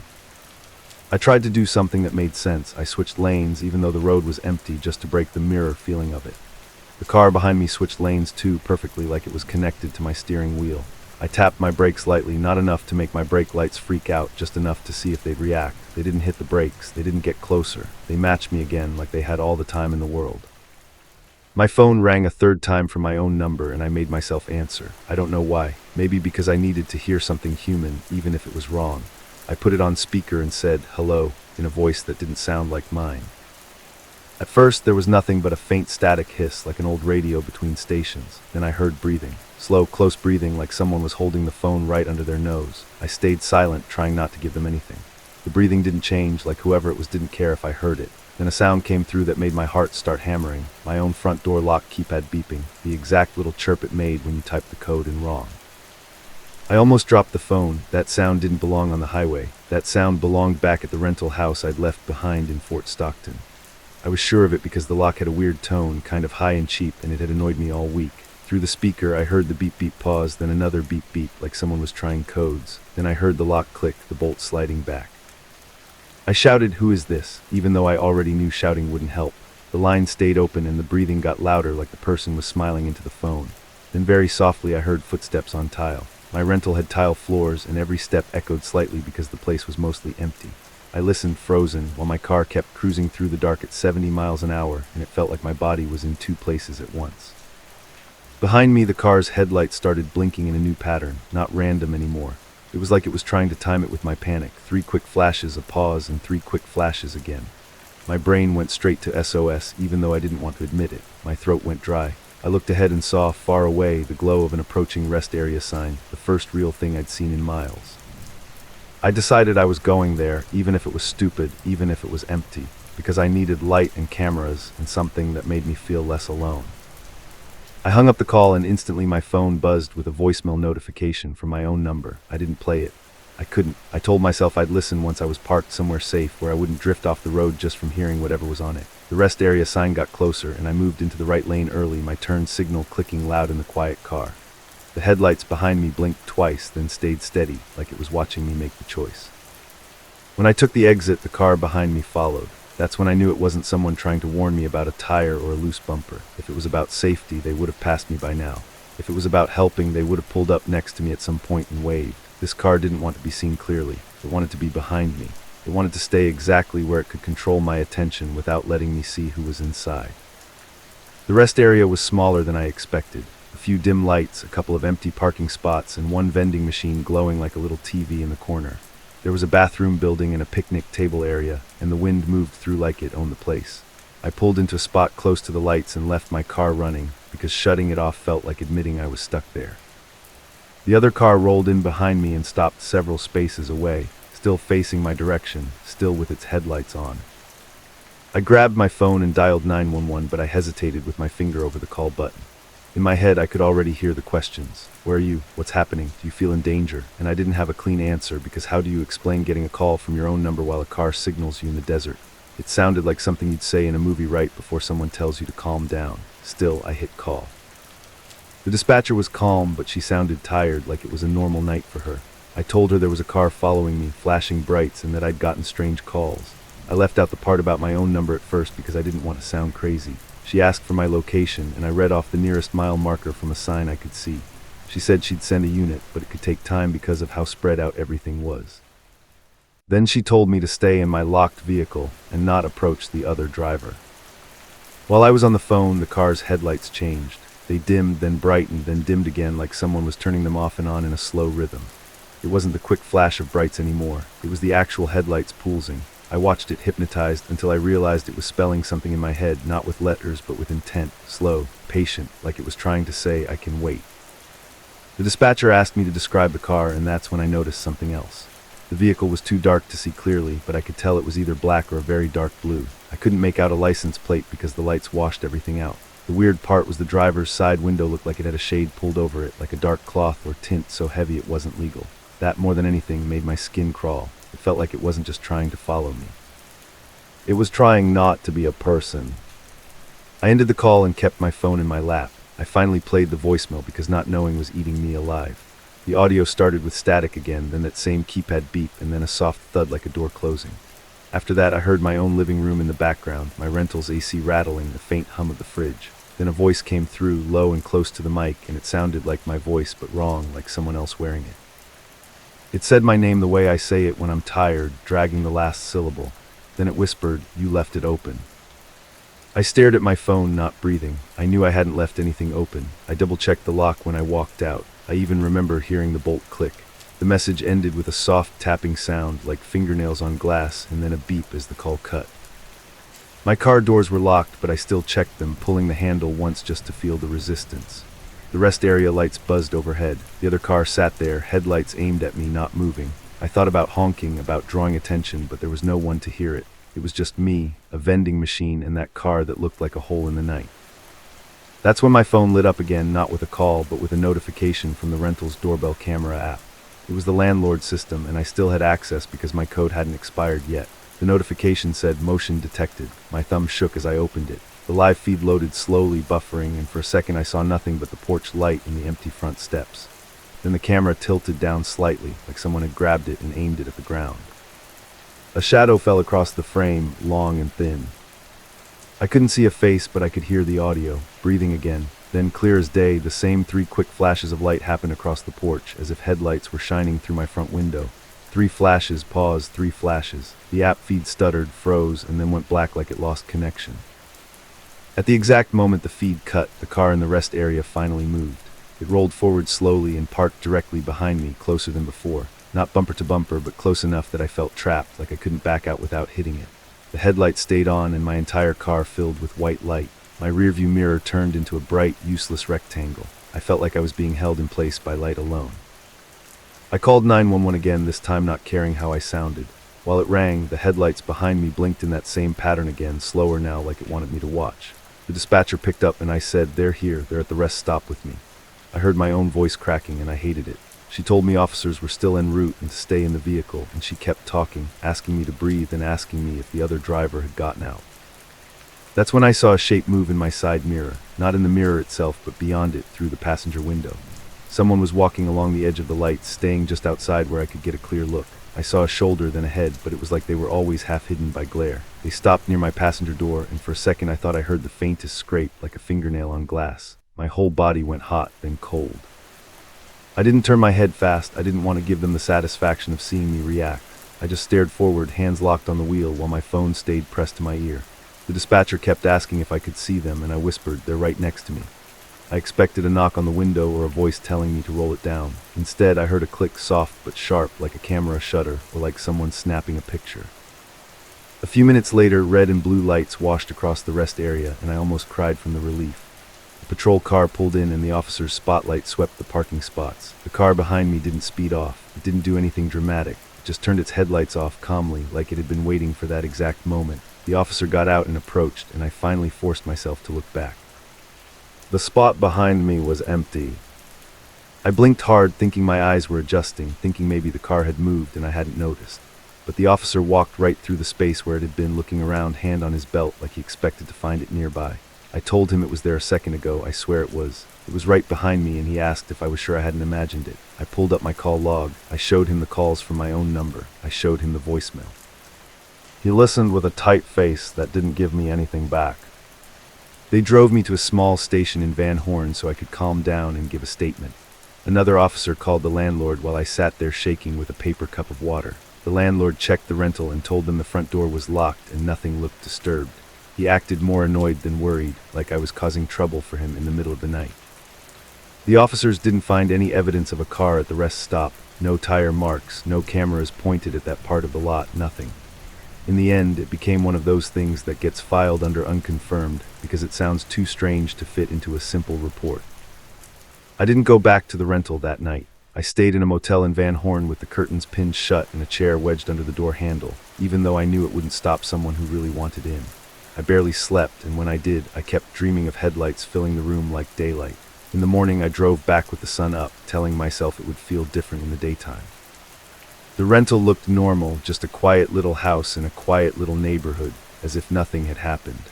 I tried to do something that made sense. I switched lanes, even though the road was empty, just to break the mirror feeling of it. The car behind me switched lanes too, perfectly, like it was connected to my steering wheel. I tapped my brakes lightly, not enough to make my brake lights freak out, just enough to see if they'd react. They didn't hit the brakes. They didn't get closer. They matched me again, like they had all the time in the world. My phone rang a third time from my own number, and I made myself answer. I don't know why. Maybe because I needed to hear something human, even if it was wrong. I put it on speaker and said, "Hello," in a voice that didn't sound like mine. At first, there was nothing but a faint static hiss, like an old radio between stations. Then I heard breathing. Slow, close breathing, like someone was holding the phone right under their nose. I stayed silent, trying not to give them anything. The breathing didn't change, like whoever it was didn't care if I heard it. Then a sound came through that made my heart start hammering. My own front door lock keypad beeping, the exact little chirp it made when you typed the code in wrong. I almost dropped the phone. That sound didn't belong on the highway. That sound belonged back at the rental house I'd left behind in Fort Stockton. I was sure of it because the lock had a weird tone, kind of high and cheap, and it had annoyed me all week. Through the speaker, I heard the beep beep pause, then another beep beep like someone was trying codes. Then I heard the lock click, the bolt sliding back. I shouted, "Who is this?" even though I already knew shouting wouldn't help. The line stayed open and the breathing got louder like the person was smiling into the phone. Then very softly I heard footsteps on tile. My rental had tile floors and every step echoed slightly because the place was mostly empty. I listened, frozen, while my car kept cruising through the dark at 70 miles an hour, and it felt like my body was in two places at once. Behind me, the car's headlights started blinking in a new pattern, not random anymore. It was like it was trying to time it with my panic. 3 quick flashes, a pause, and 3 quick flashes again. My brain went straight to SOS, even though I didn't want to admit it. My throat went dry. I looked ahead and saw, far away, the glow of an approaching rest area sign, the first real thing I'd seen in miles. I decided I was going there, even if it was stupid, even if it was empty, because I needed light and cameras and something that made me feel less alone. I hung up the call and instantly my phone buzzed with a voicemail notification from my own number. I didn't play it. I couldn't. I told myself I'd listen once I was parked somewhere safe where I wouldn't drift off the road just from hearing whatever was on it. The rest area sign got closer and I moved into the right lane early, my turn signal clicking loud in the quiet car. The headlights behind me blinked twice, then stayed steady, like it was watching me make the choice. When I took the exit, the car behind me followed. That's when I knew it wasn't someone trying to warn me about a tire or a loose bumper. If it was about safety, they would have passed me by now. If it was about helping, they would have pulled up next to me at some point and waved. This car didn't want to be seen clearly. It wanted to be behind me. It wanted to stay exactly where it could control my attention without letting me see who was inside. The rest area was smaller than I expected. A few dim lights, a couple of empty parking spots, and one vending machine glowing like a little TV in the corner. There was a bathroom building and a picnic table area, and the wind moved through like it owned the place. I pulled into a spot close to the lights and left my car running, because shutting it off felt like admitting I was stuck there. The other car rolled in behind me and stopped several spaces away, still facing my direction, still with its headlights on. I grabbed my phone and dialed 911, but I hesitated with my finger over the call button. In my head, I could already hear the questions. Where are you? What's happening? Do you feel in danger? And I didn't have a clean answer, because how do you explain getting a call from your own number while a car signals you in the desert? It sounded like something you'd say in a movie right before someone tells you to calm down. Still, I hit call. The dispatcher was calm, but she sounded tired, like it was a normal night for her. I told her there was a car following me, flashing brights, and that I'd gotten strange calls. I left out the part about my own number at first because I didn't want to sound crazy. She asked for my location, and I read off the nearest mile marker from a sign I could see. She said she'd send a unit, but it could take time because of how spread out everything was. Then she told me to stay in my locked vehicle and not approach the other driver. While I was on the phone, the car's headlights changed. They dimmed, then brightened, then dimmed again, like someone was turning them off and on in a slow rhythm. It wasn't the quick flash of brights anymore. It was the actual headlights pulsing. I watched it hypnotized until I realized it was spelling something in my head, not with letters but with intent, slow, patient, like it was trying to say, I can wait. The dispatcher asked me to describe the car, and that's when I noticed something else. The vehicle was too dark to see clearly, but I could tell it was either black or a very dark blue. I couldn't make out a license plate because the lights washed everything out. The weird part was the driver's side window looked like it had a shade pulled over it, like a dark cloth or tint so heavy it wasn't legal. That, more than anything, made my skin crawl. It felt like it wasn't just trying to follow me. It was trying not to be a person. I ended the call and kept my phone in my lap. I finally played the voicemail because not knowing was eating me alive. The audio started with static again, then that same keypad beep, and then a soft thud like a door closing. After that, I heard my own living room in the background, my rental's AC rattling, the faint hum of the fridge. Then a voice came through, low and close to the mic, and it sounded like my voice, but wrong, like someone else wearing it. It said my name the way I say it when I'm tired, dragging the last syllable. Then it whispered, "You left it open." I stared at my phone, not breathing. I knew I hadn't left anything open. I double-checked the lock when I walked out. I even remember hearing the bolt click. The message ended with a soft tapping sound, like fingernails on glass, and then a beep as the call cut. My car doors were locked, but I still checked them, pulling the handle once just to feel the resistance. The rest area lights buzzed overhead. The other car sat there, headlights aimed at me, not moving. I thought about honking, about drawing attention, but there was no one to hear it. It was just me, a vending machine, and that car that looked like a hole in the night. That's when my phone lit up again, not with a call, but with a notification from the rental's doorbell camera app. It was the landlord system, and I still had access because my code hadn't expired yet. The notification said, "Motion detected." My thumb shook as I opened it. The live feed loaded slowly, buffering, and for a second I saw nothing but the porch light and the empty front steps. Then the camera tilted down slightly, like someone had grabbed it and aimed it at the ground. A shadow fell across the frame, long and thin. I couldn't see a face, but I could hear the audio, breathing again. Then, clear as day, the same 3 quick flashes of light happened across the porch, as if headlights were shining through my front window. 3 flashes, paused, 3 flashes. The app feed stuttered, froze, and then went black like it lost connection. At the exact moment the feed cut, the car in the rest area finally moved. It rolled forward slowly and parked directly behind me, closer than before. Not bumper to bumper, but close enough that I felt trapped, like I couldn't back out without hitting it. The headlights stayed on and my entire car filled with white light. My rearview mirror turned into a bright, useless rectangle. I felt like I was being held in place by light alone. I called 911 again, this time not caring how I sounded. While it rang, the headlights behind me blinked in that same pattern again, slower now, like it wanted me to watch. The dispatcher picked up and I said, "They're here, they're at the rest stop with me." I heard my own voice cracking and I hated it. She told me officers were still en route and to stay in the vehicle, and she kept talking, asking me to breathe and asking me if the other driver had gotten out. That's when I saw a shape move in my side mirror, not in the mirror itself, but beyond it, through the passenger window. Someone was walking along the edge of the lights, staying just outside where I could get a clear look. I saw a shoulder, then a head, but it was like they were always half hidden by glare. They stopped near my passenger door, and for a second I thought I heard the faintest scrape, like a fingernail on glass. My whole body went hot, then cold. I didn't turn my head fast. I didn't want to give them the satisfaction of seeing me react. I just stared forward, hands locked on the wheel, while my phone stayed pressed to my ear. The dispatcher kept asking if I could see them, and I whispered, "They're right next to me." I expected a knock on the window or a voice telling me to roll it down. Instead, I heard a click, soft but sharp, like a camera shutter, or like someone snapping a picture. A few minutes later, red and blue lights washed across the rest area, and I almost cried from the relief. A patrol car pulled in and the officer's spotlight swept the parking spots. The car behind me didn't speed off. It didn't do anything dramatic. It just turned its headlights off calmly, like it had been waiting for that exact moment. The officer got out and approached, and I finally forced myself to look back. The spot behind me was empty. I blinked hard, thinking my eyes were adjusting, thinking maybe the car had moved and I hadn't noticed. But the officer walked right through the space where it had been, looking around, hand on his belt, like he expected to find it nearby. I told him it was there a second ago. I swear it was. It was right behind me, and he asked if I was sure I hadn't imagined it. I pulled up my call log. I showed him the calls from my own number. I showed him the voicemail. He listened with a tight face that didn't give me anything back. They drove me to a small station in Van Horn so I could calm down and give a statement. Another officer called the landlord while I sat there shaking with a paper cup of water. The landlord checked the rental and told them the front door was locked and nothing looked disturbed. He acted more annoyed than worried, like I was causing trouble for him in the middle of the night. The officers didn't find any evidence of a car at the rest stop. No tire marks, no cameras pointed at that part of the lot, nothing. In the end, it became one of those things that gets filed under unconfirmed because it sounds too strange to fit into a simple report. I didn't go back to the rental that night. I stayed in a motel in Van Horn with the curtains pinned shut and a chair wedged under the door handle, even though I knew it wouldn't stop someone who really wanted in. I barely slept, and when I did, I kept dreaming of headlights filling the room like daylight. In the morning, I drove back with the sun up, telling myself it would feel different in the daytime. The rental looked normal, just a quiet little house in a quiet little neighborhood, as if nothing had happened.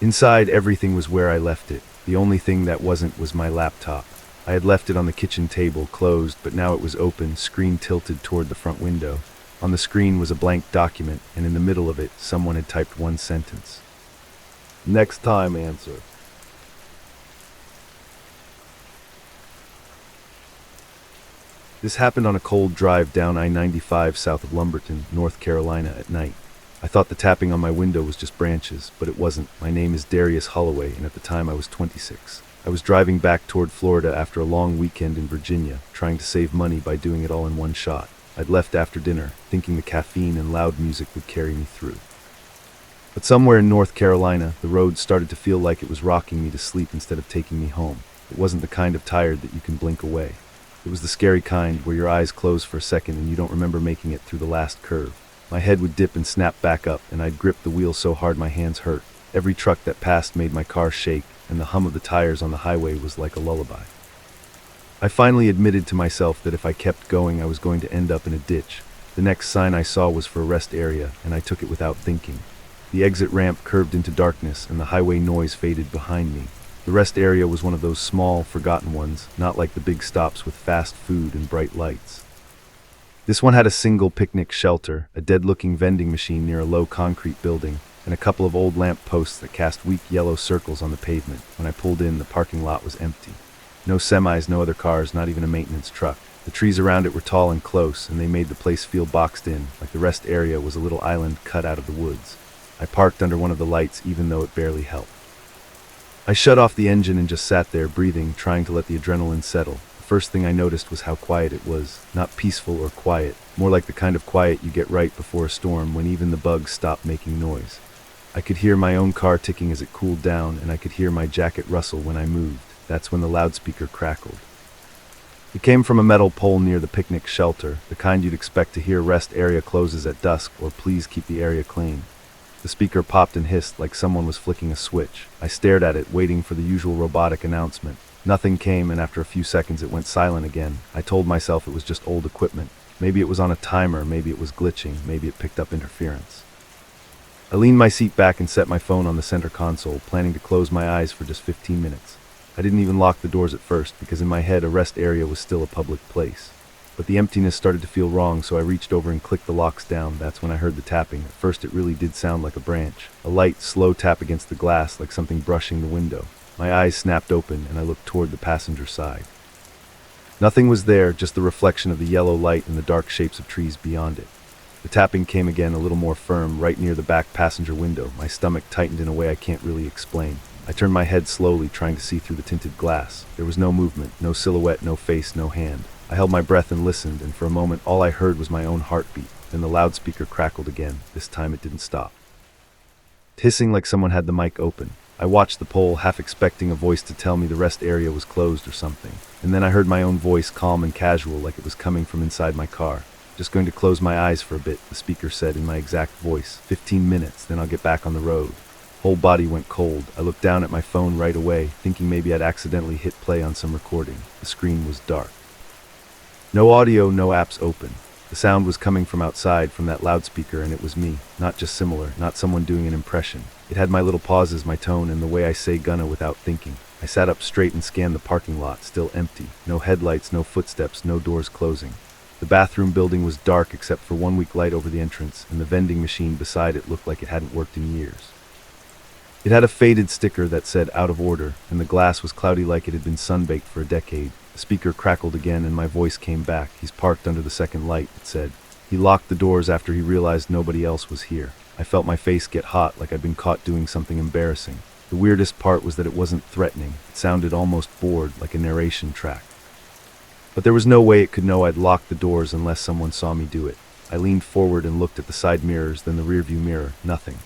Inside, everything was where I left it. The only thing that wasn't was my laptop. I had left it on the kitchen table, closed, but now it was open, screen tilted toward the front window. On the screen was a blank document, and in the middle of it, someone had typed one sentence. "Next time, answer." This happened on a cold drive down I-95 south of Lumberton, North Carolina at night. I thought the tapping on my window was just branches, but it wasn't. My name is Darius Holloway, and at the time I was 26. I was driving back toward Florida after a long weekend in Virginia, trying to save money by doing it all in one shot. I'd left after dinner, thinking the caffeine and loud music would carry me through. But somewhere in North Carolina, the road started to feel like it was rocking me to sleep instead of taking me home. It wasn't the kind of tired that you can blink away. It was the scary kind where your eyes close for a second and you don't remember making it through the last curve. My head would dip and snap back up, and I'd grip the wheel so hard my hands hurt. Every truck that passed made my car shake, and the hum of the tires on the highway was like a lullaby. I finally admitted to myself that if I kept going, I was going to end up in a ditch. The next sign I saw was for a rest area, and I took it without thinking. The exit ramp curved into darkness, and the highway noise faded behind me. The rest area was one of those small, forgotten ones, not like the big stops with fast food and bright lights. This one had a single picnic shelter, a dead-looking vending machine near a low concrete building, and a couple of old lamp posts that cast weak yellow circles on the pavement. When I pulled in, the parking lot was empty. No semis, no other cars, not even a maintenance truck. The trees around it were tall and close, and they made the place feel boxed in, like the rest area was a little island cut out of the woods. I parked under one of the lights, even though it barely helped. I shut off the engine and just sat there, breathing, trying to let the adrenaline settle. The first thing I noticed was how quiet it was. Not peaceful or quiet, more like the kind of quiet you get right before a storm, when even the bugs stop making noise. I could hear my own car ticking as it cooled down, and I could hear my jacket rustle when I moved. That's when the loudspeaker crackled. It came from a metal pole near the picnic shelter, the kind you'd expect to hear rest area closes at dusk, or please keep the area clean. The speaker popped and hissed like someone was flicking a switch. I stared at it, waiting for the usual robotic announcement. Nothing came, and after a few seconds it went silent again. I told myself it was just old equipment. Maybe it was on a timer, maybe it was glitching, maybe it picked up interference. I leaned my seat back and set my phone on the center console, planning to close my eyes for just 15 minutes. I didn't even lock the doors at first, because in my head a rest area was still a public place. But the emptiness started to feel wrong, so I reached over and clicked the locks down. That's when I heard the tapping. At first it really did sound like a branch. A light, slow tap against the glass, like something brushing the window. My eyes snapped open, and I looked toward the passenger side. Nothing was there, just the reflection of the yellow light and the dark shapes of trees beyond it. The tapping came again, a little more firm, right near the back passenger window. My stomach tightened in a way I can't really explain. I turned my head slowly, trying to see through the tinted glass. There was no movement, no silhouette, no face, no hand. I held my breath and listened, and for a moment all I heard was my own heartbeat. Then the loudspeaker crackled again. This time it didn't stop, hissing like someone had the mic open. I watched the pole, half expecting a voice to tell me the rest area was closed or something. And then I heard my own voice, calm and casual, like it was coming from inside my car. "Just going to close my eyes for a bit," the speaker said in my exact voice. 15 minutes, then I'll get back on the road." Whole body went cold. I looked down at my phone right away, thinking maybe I'd accidentally hit play on some recording. The screen was dark. No audio, no apps open. The sound was coming from outside, from that loudspeaker, and it was me. Not just similar, not someone doing an impression. It had my little pauses, my tone, and the way I say "gonna" without thinking. I sat up straight and scanned the parking lot, still empty. No headlights, no footsteps, no doors closing. The bathroom building was dark except for one weak light over the entrance, and the vending machine beside it looked like it hadn't worked in years. It had a faded sticker that said "out of order," and the glass was cloudy like it had been sunbaked for a decade. The speaker crackled again, and my voice came back. "He's parked under the second light," it said. "He locked the doors after he realized nobody else was here." I felt my face get hot, like I'd been caught doing something embarrassing. The weirdest part was that it wasn't threatening. It sounded almost bored, like a narration track. But there was no way it could know I'd locked the doors unless someone saw me do it. I leaned forward and looked at the side mirrors, then the rearview mirror. Nothing.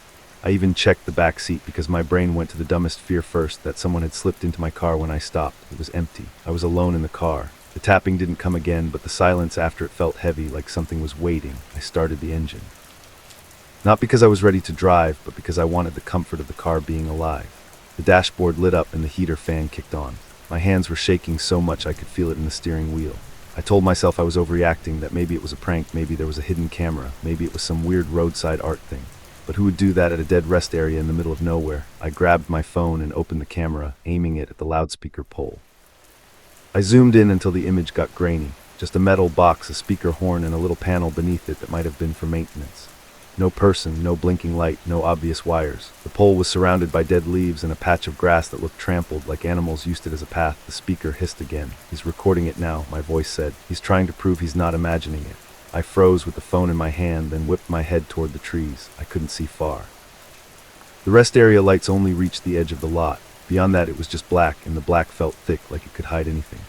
I even checked the back seat because my brain went to the dumbest fear first, that someone had slipped into my car when I stopped. It was empty. I was alone in the car. The tapping didn't come again, but the silence after it felt heavy, like something was waiting. I started the engine. Not because I was ready to drive, but because I wanted the comfort of the car being alive. The dashboard lit up and the heater fan kicked on. My hands were shaking so much I could feel it in the steering wheel. I told myself I was overreacting, that maybe it was a prank, maybe there was a hidden camera, maybe it was some weird roadside art thing. But who would do that at a dead rest area in the middle of nowhere? I grabbed my phone and opened the camera, aiming it at the loudspeaker pole. I zoomed in until the image got grainy. Just a metal box, a speaker horn, and a little panel beneath it that might have been for maintenance. No person, no blinking light, no obvious wires. The pole was surrounded by dead leaves and a patch of grass that looked trampled, like animals used it as a path. The speaker hissed again. "He's recording it now," my voice said. "He's trying to prove he's not imagining it." I froze with the phone in my hand, then whipped my head toward the trees. I couldn't see far. The rest area lights only reached the edge of the lot. Beyond that it was just black, and the black felt thick, like it could hide anything.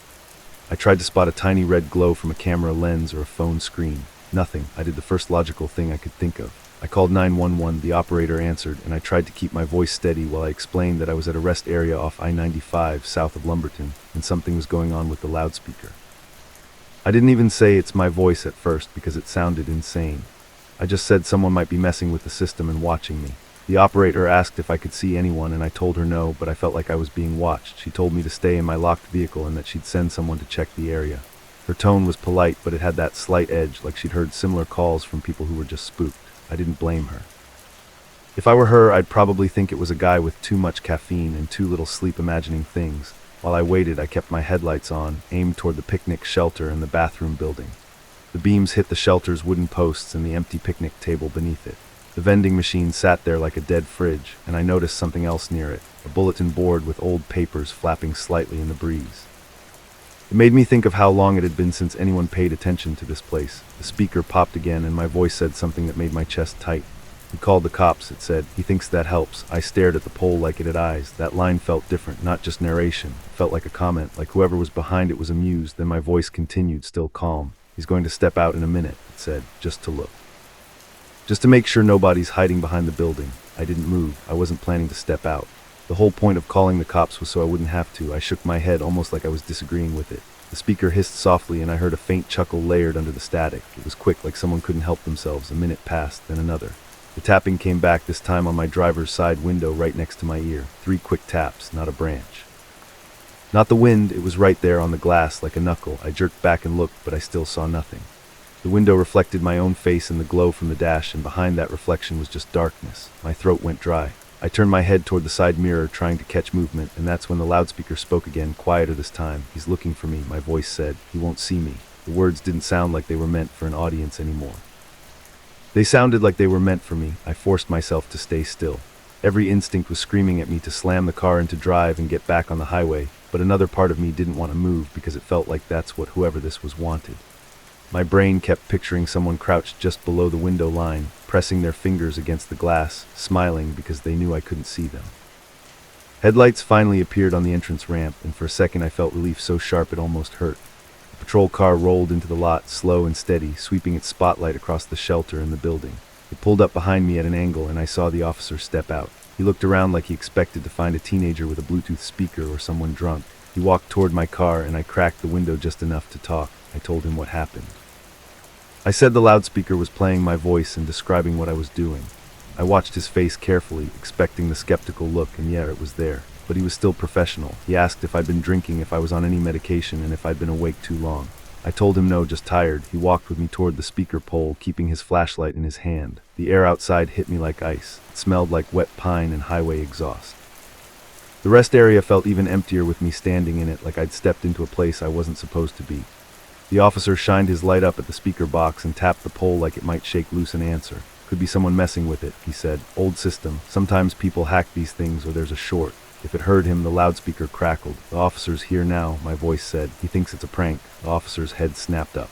I tried to spot a tiny red glow from a camera lens or a phone screen. Nothing. I did the first logical thing I could think of. I called 911, the operator answered, and I tried to keep my voice steady while I explained that I was at a rest area off I-95 south of Lumberton, and something was going on with the loudspeaker. I didn't even say "it's my voice" at first because it sounded insane. I just said someone might be messing with the system and watching me. The operator asked if I could see anyone, and I told her no, but I felt like I was being watched. She told me to stay in my locked vehicle and that she'd send someone to check the area. Her tone was polite, but it had that slight edge, like she'd heard similar calls from people who were just spooked. I didn't blame her. If I were her, I'd probably think it was a guy with too much caffeine and too little sleep imagining things. While I waited, I kept my headlights on, aimed toward the picnic shelter and the bathroom building. The beams hit the shelter's wooden posts and the empty picnic table beneath it. The vending machine sat there like a dead fridge, and I noticed something else near it, a bulletin board with old papers flapping slightly in the breeze. It made me think of how long it had been since anyone paid attention to this place. The speaker popped again, and my voice said something that made my chest tight. "He called the cops," it said. "He thinks that helps." I stared at the pole like it had eyes. That line felt different, not just narration. It felt like a comment, like whoever was behind it was amused. Then my voice continued, still calm. "He's going to step out in a minute," it said, "just to look. Just to make sure nobody's hiding behind the building." I didn't move. I wasn't planning to step out. The whole point of calling the cops was so I wouldn't have to. I shook my head, almost like I was disagreeing with it. The speaker hissed softly, and I heard a faint chuckle layered under the static. It was quick, like someone couldn't help themselves. A minute passed, then another. The tapping came back, this time on my driver's side window right next to my ear. 3 quick taps, not a branch. Not the wind, it was right there on the glass like a knuckle. I jerked back and looked, but I still saw nothing. The window reflected my own face in the glow from the dash, and behind that reflection was just darkness. My throat went dry. I turned my head toward the side mirror, trying to catch movement, and that's when the loudspeaker spoke again, quieter this time. "He's looking for me," my voice said. "He won't see me." The words didn't sound like they were meant for an audience anymore. They sounded like they were meant for me. I forced myself to stay still. Every instinct was screaming at me to slam the car into drive and get back on the highway, but another part of me didn't want to move because it felt like that's what whoever this was wanted. My brain kept picturing someone crouched just below the window line, pressing their fingers against the glass, smiling because they knew I couldn't see them. Headlights finally appeared on the entrance ramp, and for a second I felt relief so sharp it almost hurt. The patrol car rolled into the lot, slow and steady, sweeping its spotlight across the shelter and the building. It pulled up behind me at an angle, and I saw the officer step out. He looked around like he expected to find a teenager with a Bluetooth speaker or someone drunk. He walked toward my car, and I cracked the window just enough to talk. I told him what happened. I said the loudspeaker was playing my voice and describing what I was doing. I watched his face carefully, expecting the skeptical look, and yeah, it was there. But he was still professional. He asked if I'd been drinking, if I was on any medication, and if I'd been awake too long. I told him no, just tired. He walked with me toward the speaker pole, keeping his flashlight in his hand. The air outside hit me like ice. It smelled like wet pine and highway exhaust. The rest area felt even emptier with me standing in it, like I'd stepped into a place I wasn't supposed to be. The officer shined his light up at the speaker box and tapped the pole like it might shake loose an answer. "Could be someone messing with it," he said. "Old system. Sometimes people hack these things or there's a short." If it heard him, the loudspeaker crackled. "The officer's here now," my voice said. "He thinks it's a prank." The officer's head snapped up.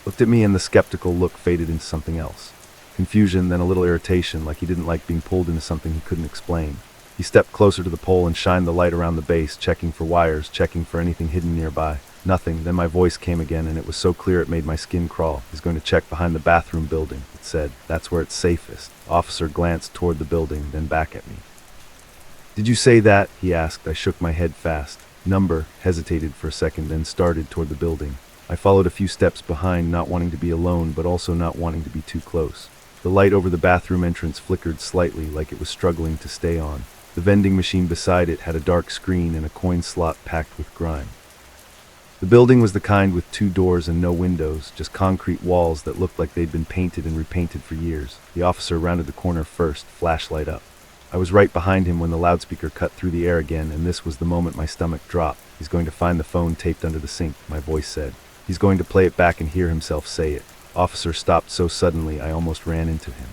Looked at me, and the skeptical look faded into something else. Confusion, then a little irritation, like he didn't like being pulled into something he couldn't explain. He stepped closer to the pole and shined the light around the base, checking for wires, checking for anything hidden nearby. Nothing. Then my voice came again, and it was so clear it made my skin crawl. "He's going to check behind the bathroom building," it said. "That's where it's safest." The officer glanced toward the building, then back at me. "Did you say that?" he asked. I shook my head fast. Number, hesitated for a second, then started toward the building. I followed a few steps behind, not wanting to be alone, but also not wanting to be too close. The light over the bathroom entrance flickered slightly, like it was struggling to stay on. The vending machine beside it had a dark screen and a coin slot packed with grime. The building was the kind with 2 doors and no windows, just concrete walls that looked like they'd been painted and repainted for years. The officer rounded the corner first, flashlight up. I was right behind him when the loudspeaker cut through the air again, and this was the moment my stomach dropped. "He's going to find the phone taped under the sink," my voice said. "He's going to play it back and hear himself say it." Officer stopped so suddenly I almost ran into him.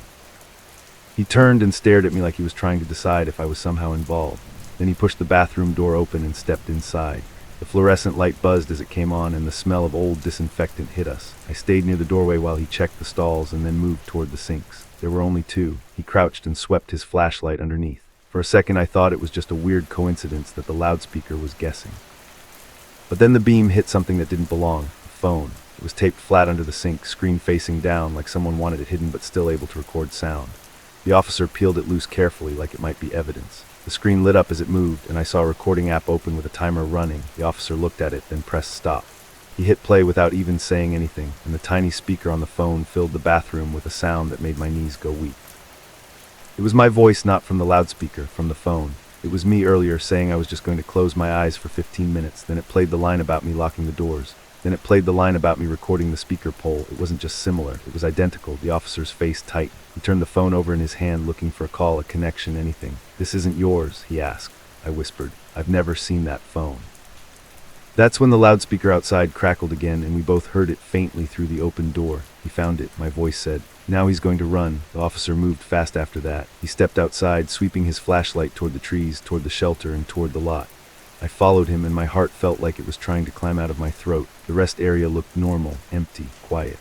He turned and stared at me like he was trying to decide if I was somehow involved. Then he pushed the bathroom door open and stepped inside. The fluorescent light buzzed as it came on, and the smell of old disinfectant hit us. I stayed near the doorway while he checked the stalls and then moved toward the sinks. There were only 2. He crouched and swept his flashlight underneath. For a second I thought it was just a weird coincidence that the loudspeaker was guessing. But then the beam hit something that didn't belong, a phone. It was taped flat under the sink, screen facing down, like someone wanted it hidden but still able to record sound. The officer peeled it loose carefully, like it might be evidence. The screen lit up as it moved, and I saw a recording app open with a timer running. The officer looked at it, then pressed stop. He hit play without even saying anything, and the tiny speaker on the phone filled the bathroom with a sound that made my knees go weak. It was my voice, not from the loudspeaker, from the phone. It was me earlier saying I was just going to close my eyes for 15 minutes. Then it played the line about me locking the doors. Then it played the line about me recording the speaker pole. It wasn't just similar, it was identical. The officer's face tightened. He turned the phone over in his hand, looking for a call, a connection, anything. "This isn't yours," he asked. I whispered. "I've never seen that phone." That's when the loudspeaker outside crackled again, and we both heard it faintly through the open door. "He found it," my voice said. "Now he's going to run." The officer moved fast after that. He stepped outside, sweeping his flashlight toward the trees, toward the shelter, and toward the lot. I followed him, and my heart felt like it was trying to climb out of my throat. The rest area looked normal, empty, quiet.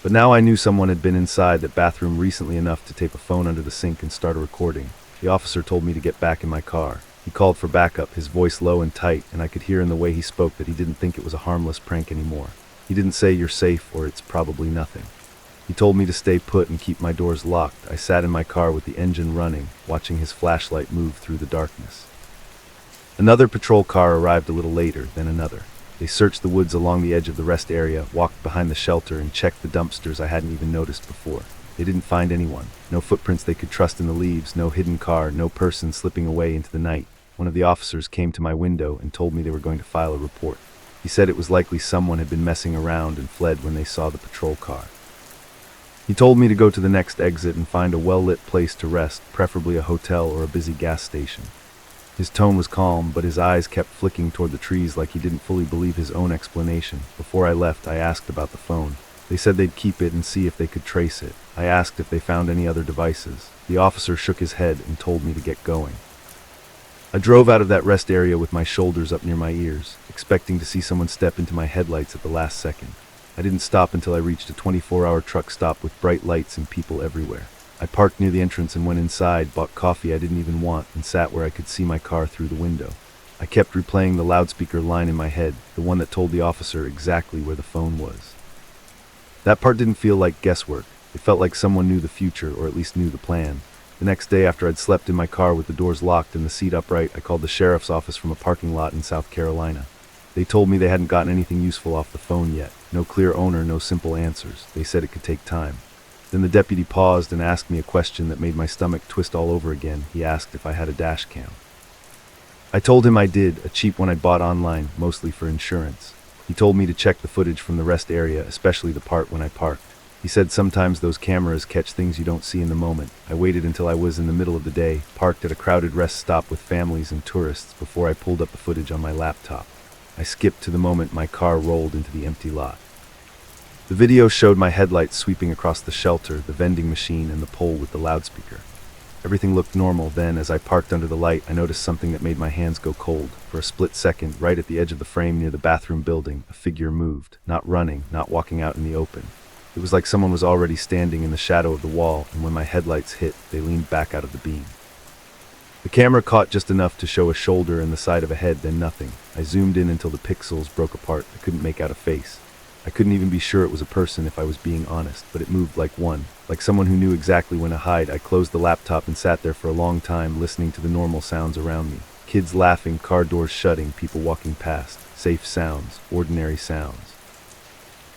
But now I knew someone had been inside that bathroom recently enough to tape a phone under the sink and start a recording. The officer told me to get back in my car. He called for backup, his voice low and tight, and I could hear in the way he spoke that he didn't think it was a harmless prank anymore. He didn't say "you're safe" or "it's probably nothing." He told me to stay put and keep my doors locked. I sat in my car with the engine running, watching his flashlight move through the darkness. Another patrol car arrived a little later, then another. They searched the woods along the edge of the rest area, walked behind the shelter, and checked the dumpsters I hadn't even noticed before. They didn't find anyone. No footprints they could trust in the leaves, no hidden car, no person slipping away into the night. One of the officers came to my window and told me they were going to file a report. He said it was likely someone had been messing around and fled when they saw the patrol car. He told me to go to the next exit and find a well-lit place to rest, preferably a hotel or a busy gas station. His tone was calm, but his eyes kept flicking toward the trees like he didn't fully believe his own explanation. Before I left, I asked about the phone. They said they'd keep it and see if they could trace it. I asked if they found any other devices. The officer shook his head and told me to get going. I drove out of that rest area with my shoulders up near my ears, expecting to see someone step into my headlights at the last second. I didn't stop until I reached a 24-hour truck stop with bright lights and people everywhere. I parked near the entrance and went inside, bought coffee I didn't even want, and sat where I could see my car through the window. I kept replaying the loudspeaker line in my head, the one that told the officer exactly where the phone was. That part didn't feel like guesswork. It felt like someone knew the future, or at least knew the plan. The next day, after I'd slept in my car with the doors locked and the seat upright, I called the sheriff's office from a parking lot in South Carolina. They told me they hadn't gotten anything useful off the phone yet. No clear owner, no simple answers. They said it could take time. Then the deputy paused and asked me a question that made my stomach twist all over again. He asked if I had a dash cam. I told him I did, a cheap one I'd bought online, mostly for insurance. He told me to check the footage from the rest area, especially the part when I parked. He said sometimes those cameras catch things you don't see in the moment. I waited until I was in the middle of the day, parked at a crowded rest stop with families and tourists before I pulled up the footage on my laptop. I skipped to the moment my car rolled into the empty lot. The video showed my headlights sweeping across the shelter, the vending machine, and the pole with the loudspeaker. Everything looked normal. Then, as I parked under the light, I noticed something that made my hands go cold. For a split second, right at the edge of the frame near the bathroom building, a figure moved, not running, not walking out in the open. It was like someone was already standing in the shadow of the wall, and when my headlights hit, they leaned back out of the beam. The camera caught just enough to show a shoulder and the side of a head, then nothing. I zoomed in until the pixels broke apart. I couldn't make out a face. I couldn't even be sure it was a person if I was being honest, but it moved like one, like someone who knew exactly when to hide. I closed the laptop and sat there for a long time, listening to the normal sounds around me. Kids laughing, car doors shutting, people walking past. Safe sounds, ordinary sounds.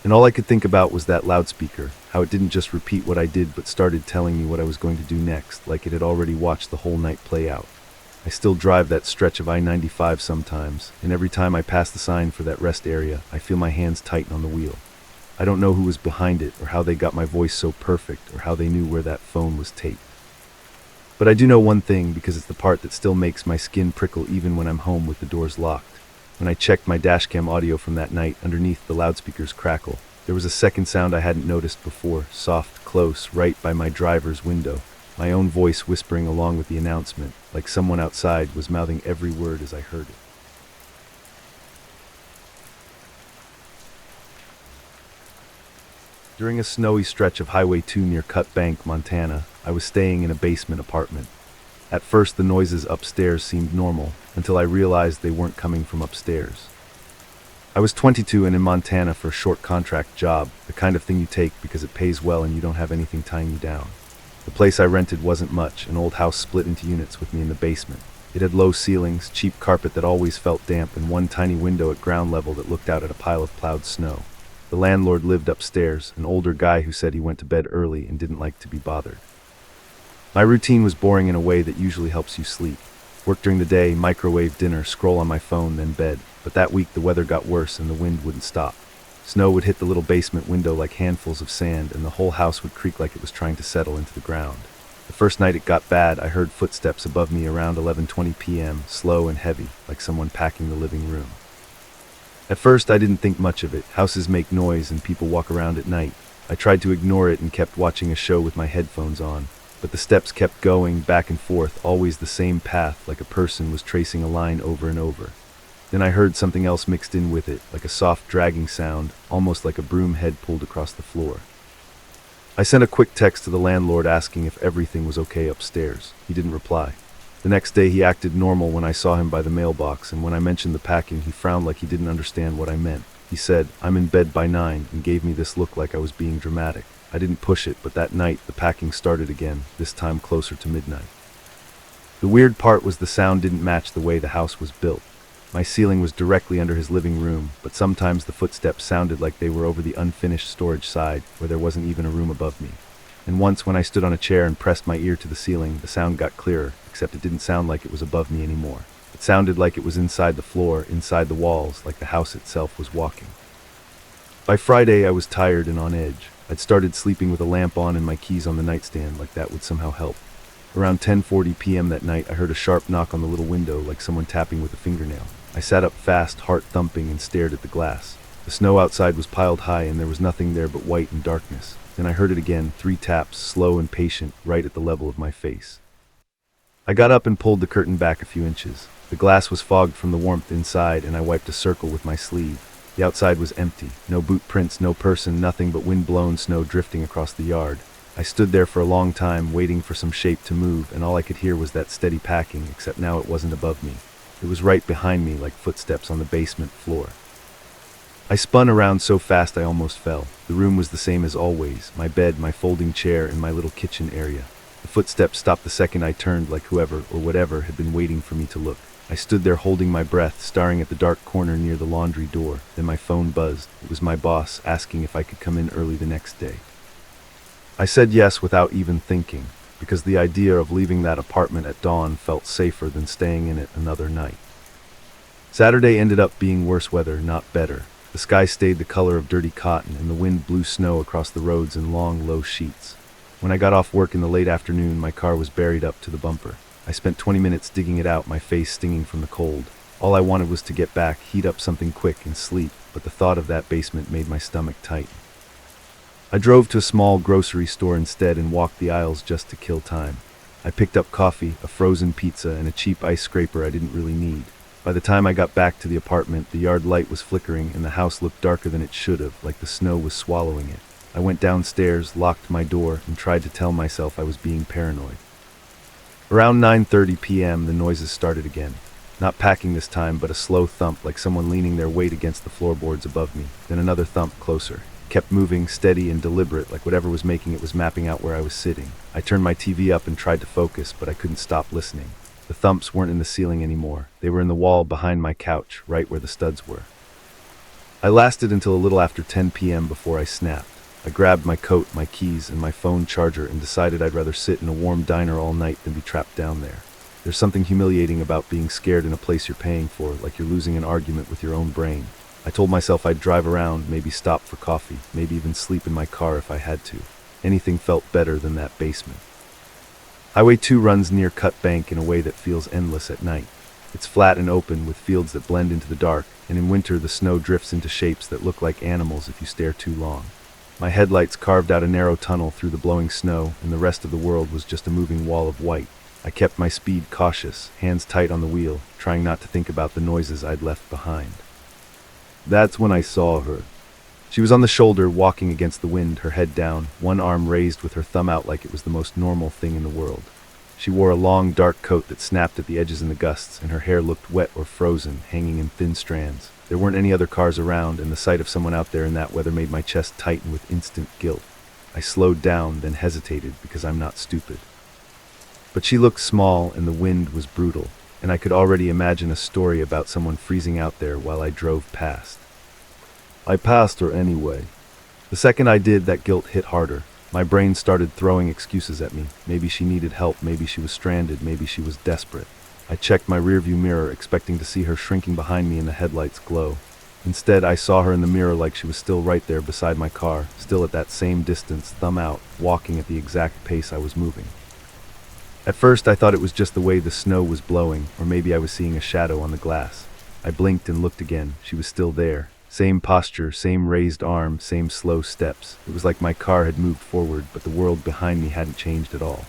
And all I could think about was that loudspeaker, how it didn't just repeat what I did but started telling me what I was going to do next, like it had already watched the whole night play out. I still drive that stretch of I-95 sometimes, and every time I pass the sign for that rest area, I feel my hands tighten on the wheel. I don't know who was behind it, or how they got my voice so perfect, or how they knew where that phone was taped. But I do know one thing, because it's the part that still makes my skin prickle even when I'm home with the doors locked. When I checked my dashcam audio from that night, underneath the loudspeaker's crackle, there was a second sound I hadn't noticed before, soft, close, right by my driver's window. My own voice whispering along with the announcement, like someone outside was mouthing every word as I heard it. During a snowy stretch of Highway 2 near Cut Bank, Montana, I was staying in a basement apartment. At first, the noises upstairs seemed normal, until I realized they weren't coming from upstairs. I was 22 and in Montana for a short contract job, the kind of thing you take because it pays well and you don't have anything tying you down. The place I rented wasn't much, an old house split into units with me in the basement. It had low ceilings, cheap carpet that always felt damp, and one tiny window at ground level that looked out at a pile of plowed snow. The landlord lived upstairs, an older guy who said he went to bed early and didn't like to be bothered. My routine was boring in a way that usually helps you sleep. Work during the day, microwave dinner, scroll on my phone, then bed. But that week the weather got worse and the wind wouldn't stop. Snow would hit the little basement window like handfuls of sand, and the whole house would creak like it was trying to settle into the ground. The first night it got bad, I heard footsteps above me around 11:20 p.m., slow and heavy, like someone packing the living room. At first I didn't think much of it. Houses make noise and people walk around at night. I tried to ignore it and kept watching a show with my headphones on. But the steps kept going back and forth, always the same path, like a person was tracing a line over and over. Then I heard something else mixed in with it, like a soft dragging sound, almost like a broom head pulled across the floor. I sent a quick text to the landlord asking if everything was okay upstairs. He didn't reply. The next day he acted normal when I saw him by the mailbox, and when I mentioned the packing he frowned like he didn't understand what I meant. He said, "I'm in bed by 9," and gave me this look like I was being dramatic. I didn't push it, but that night the packing started again, this time closer to midnight. The weird part was the sound didn't match the way the house was built. My ceiling was directly under his living room, but sometimes the footsteps sounded like they were over the unfinished storage side, where there wasn't even a room above me. And once when I stood on a chair and pressed my ear to the ceiling, the sound got clearer, except it didn't sound like it was above me anymore. It sounded like it was inside the floor, inside the walls, like the house itself was walking. By Friday I was tired and on edge. I'd started sleeping with a lamp on and my keys on the nightstand, like that would somehow help. Around 10:40 p.m. that night I heard a sharp knock on the little window, like someone tapping with a fingernail. I sat up fast, heart thumping, and stared at the glass. The snow outside was piled high and there was nothing there but white and darkness. Then I heard it again, 3 taps, slow and patient, right at the level of my face. I got up and pulled the curtain back a few inches. The glass was fogged from the warmth inside, and I wiped a circle with my sleeve. The outside was empty. No boot prints, no person, nothing but wind-blown snow drifting across the yard. I stood there for a long time, waiting for some shape to move, and all I could hear was that steady packing, except now it wasn't above me. It was right behind me, like footsteps on the basement floor. I spun around so fast I almost fell. The room was the same as always, my bed, my folding chair, and my little kitchen area. The footsteps stopped the second I turned, like whoever, or whatever, had been waiting for me to look. I stood there holding my breath, staring at the dark corner near the laundry door. Then my phone buzzed. It was my boss, asking if I could come in early the next day. I said yes without even thinking, because the idea of leaving that apartment at dawn felt safer than staying in it another night. Saturday ended up being worse weather, not better. The sky stayed the color of dirty cotton, and the wind blew snow across the roads in long, low sheets. When I got off work in the late afternoon, my car was buried up to the bumper. I spent 20 minutes digging it out, my face stinging from the cold. All I wanted was to get back, heat up something quick, and sleep, but the thought of that basement made my stomach tighten. I drove to a small grocery store instead and walked the aisles just to kill time. I picked up coffee, a frozen pizza, and a cheap ice scraper I didn't really need. By the time I got back to the apartment, the yard light was flickering and the house looked darker than it should have, like the snow was swallowing it. I went downstairs, locked my door, and tried to tell myself I was being paranoid. Around 9:30 p.m., the noises started again. Not packing this time, but a slow thump, like someone leaning their weight against the floorboards above me. Then another thump closer. Kept moving, steady and deliberate, like whatever was making it was mapping out where I was sitting. I turned my TV up and tried to focus, but I couldn't stop listening. The thumps weren't in the ceiling anymore. They were in the wall behind my couch, right where the studs were. I lasted until a little after 10 p.m. before I snapped. I grabbed my coat, my keys, and my phone charger and decided I'd rather sit in a warm diner all night than be trapped down there. There's something humiliating about being scared in a place you're paying for, like you're losing an argument with your own brain. I told myself I'd drive around, maybe stop for coffee, maybe even sleep in my car if I had to. Anything felt better than that basement. Highway 2 runs near Cut Bank in a way that feels endless at night. It's flat and open with fields that blend into the dark, and in winter the snow drifts into shapes that look like animals if you stare too long. My headlights carved out a narrow tunnel through the blowing snow, and the rest of the world was just a moving wall of white. I kept my speed cautious, hands tight on the wheel, trying not to think about the noises I'd left behind. That's when I saw her. She was on the shoulder, walking against the wind, her head down, one arm raised with her thumb out like it was the most normal thing in the world. She wore a long, dark coat that snapped at the edges in the gusts, and her hair looked wet or frozen, hanging in thin strands. There weren't any other cars around, and the sight of someone out there in that weather made my chest tighten with instant guilt. I slowed down, then hesitated, because I'm not stupid. But she looked small, and the wind was brutal. and I could already imagine a story about someone freezing out there while I drove past. I passed her anyway. The second I did, that guilt hit harder. My brain started throwing excuses at me. Maybe she needed help, maybe she was stranded, maybe she was desperate. I checked my rearview mirror, expecting to see her shrinking behind me in the headlights' glow. Instead, I saw her in the mirror like she was still right there beside my car, still at that same distance, thumb out, walking at the exact pace I was moving. At first, I thought it was just the way the snow was blowing, or maybe I was seeing a shadow on the glass. I blinked and looked again. She was still there. Same posture, same raised arm, same slow steps. It was like my car had moved forward, but the world behind me hadn't changed at all.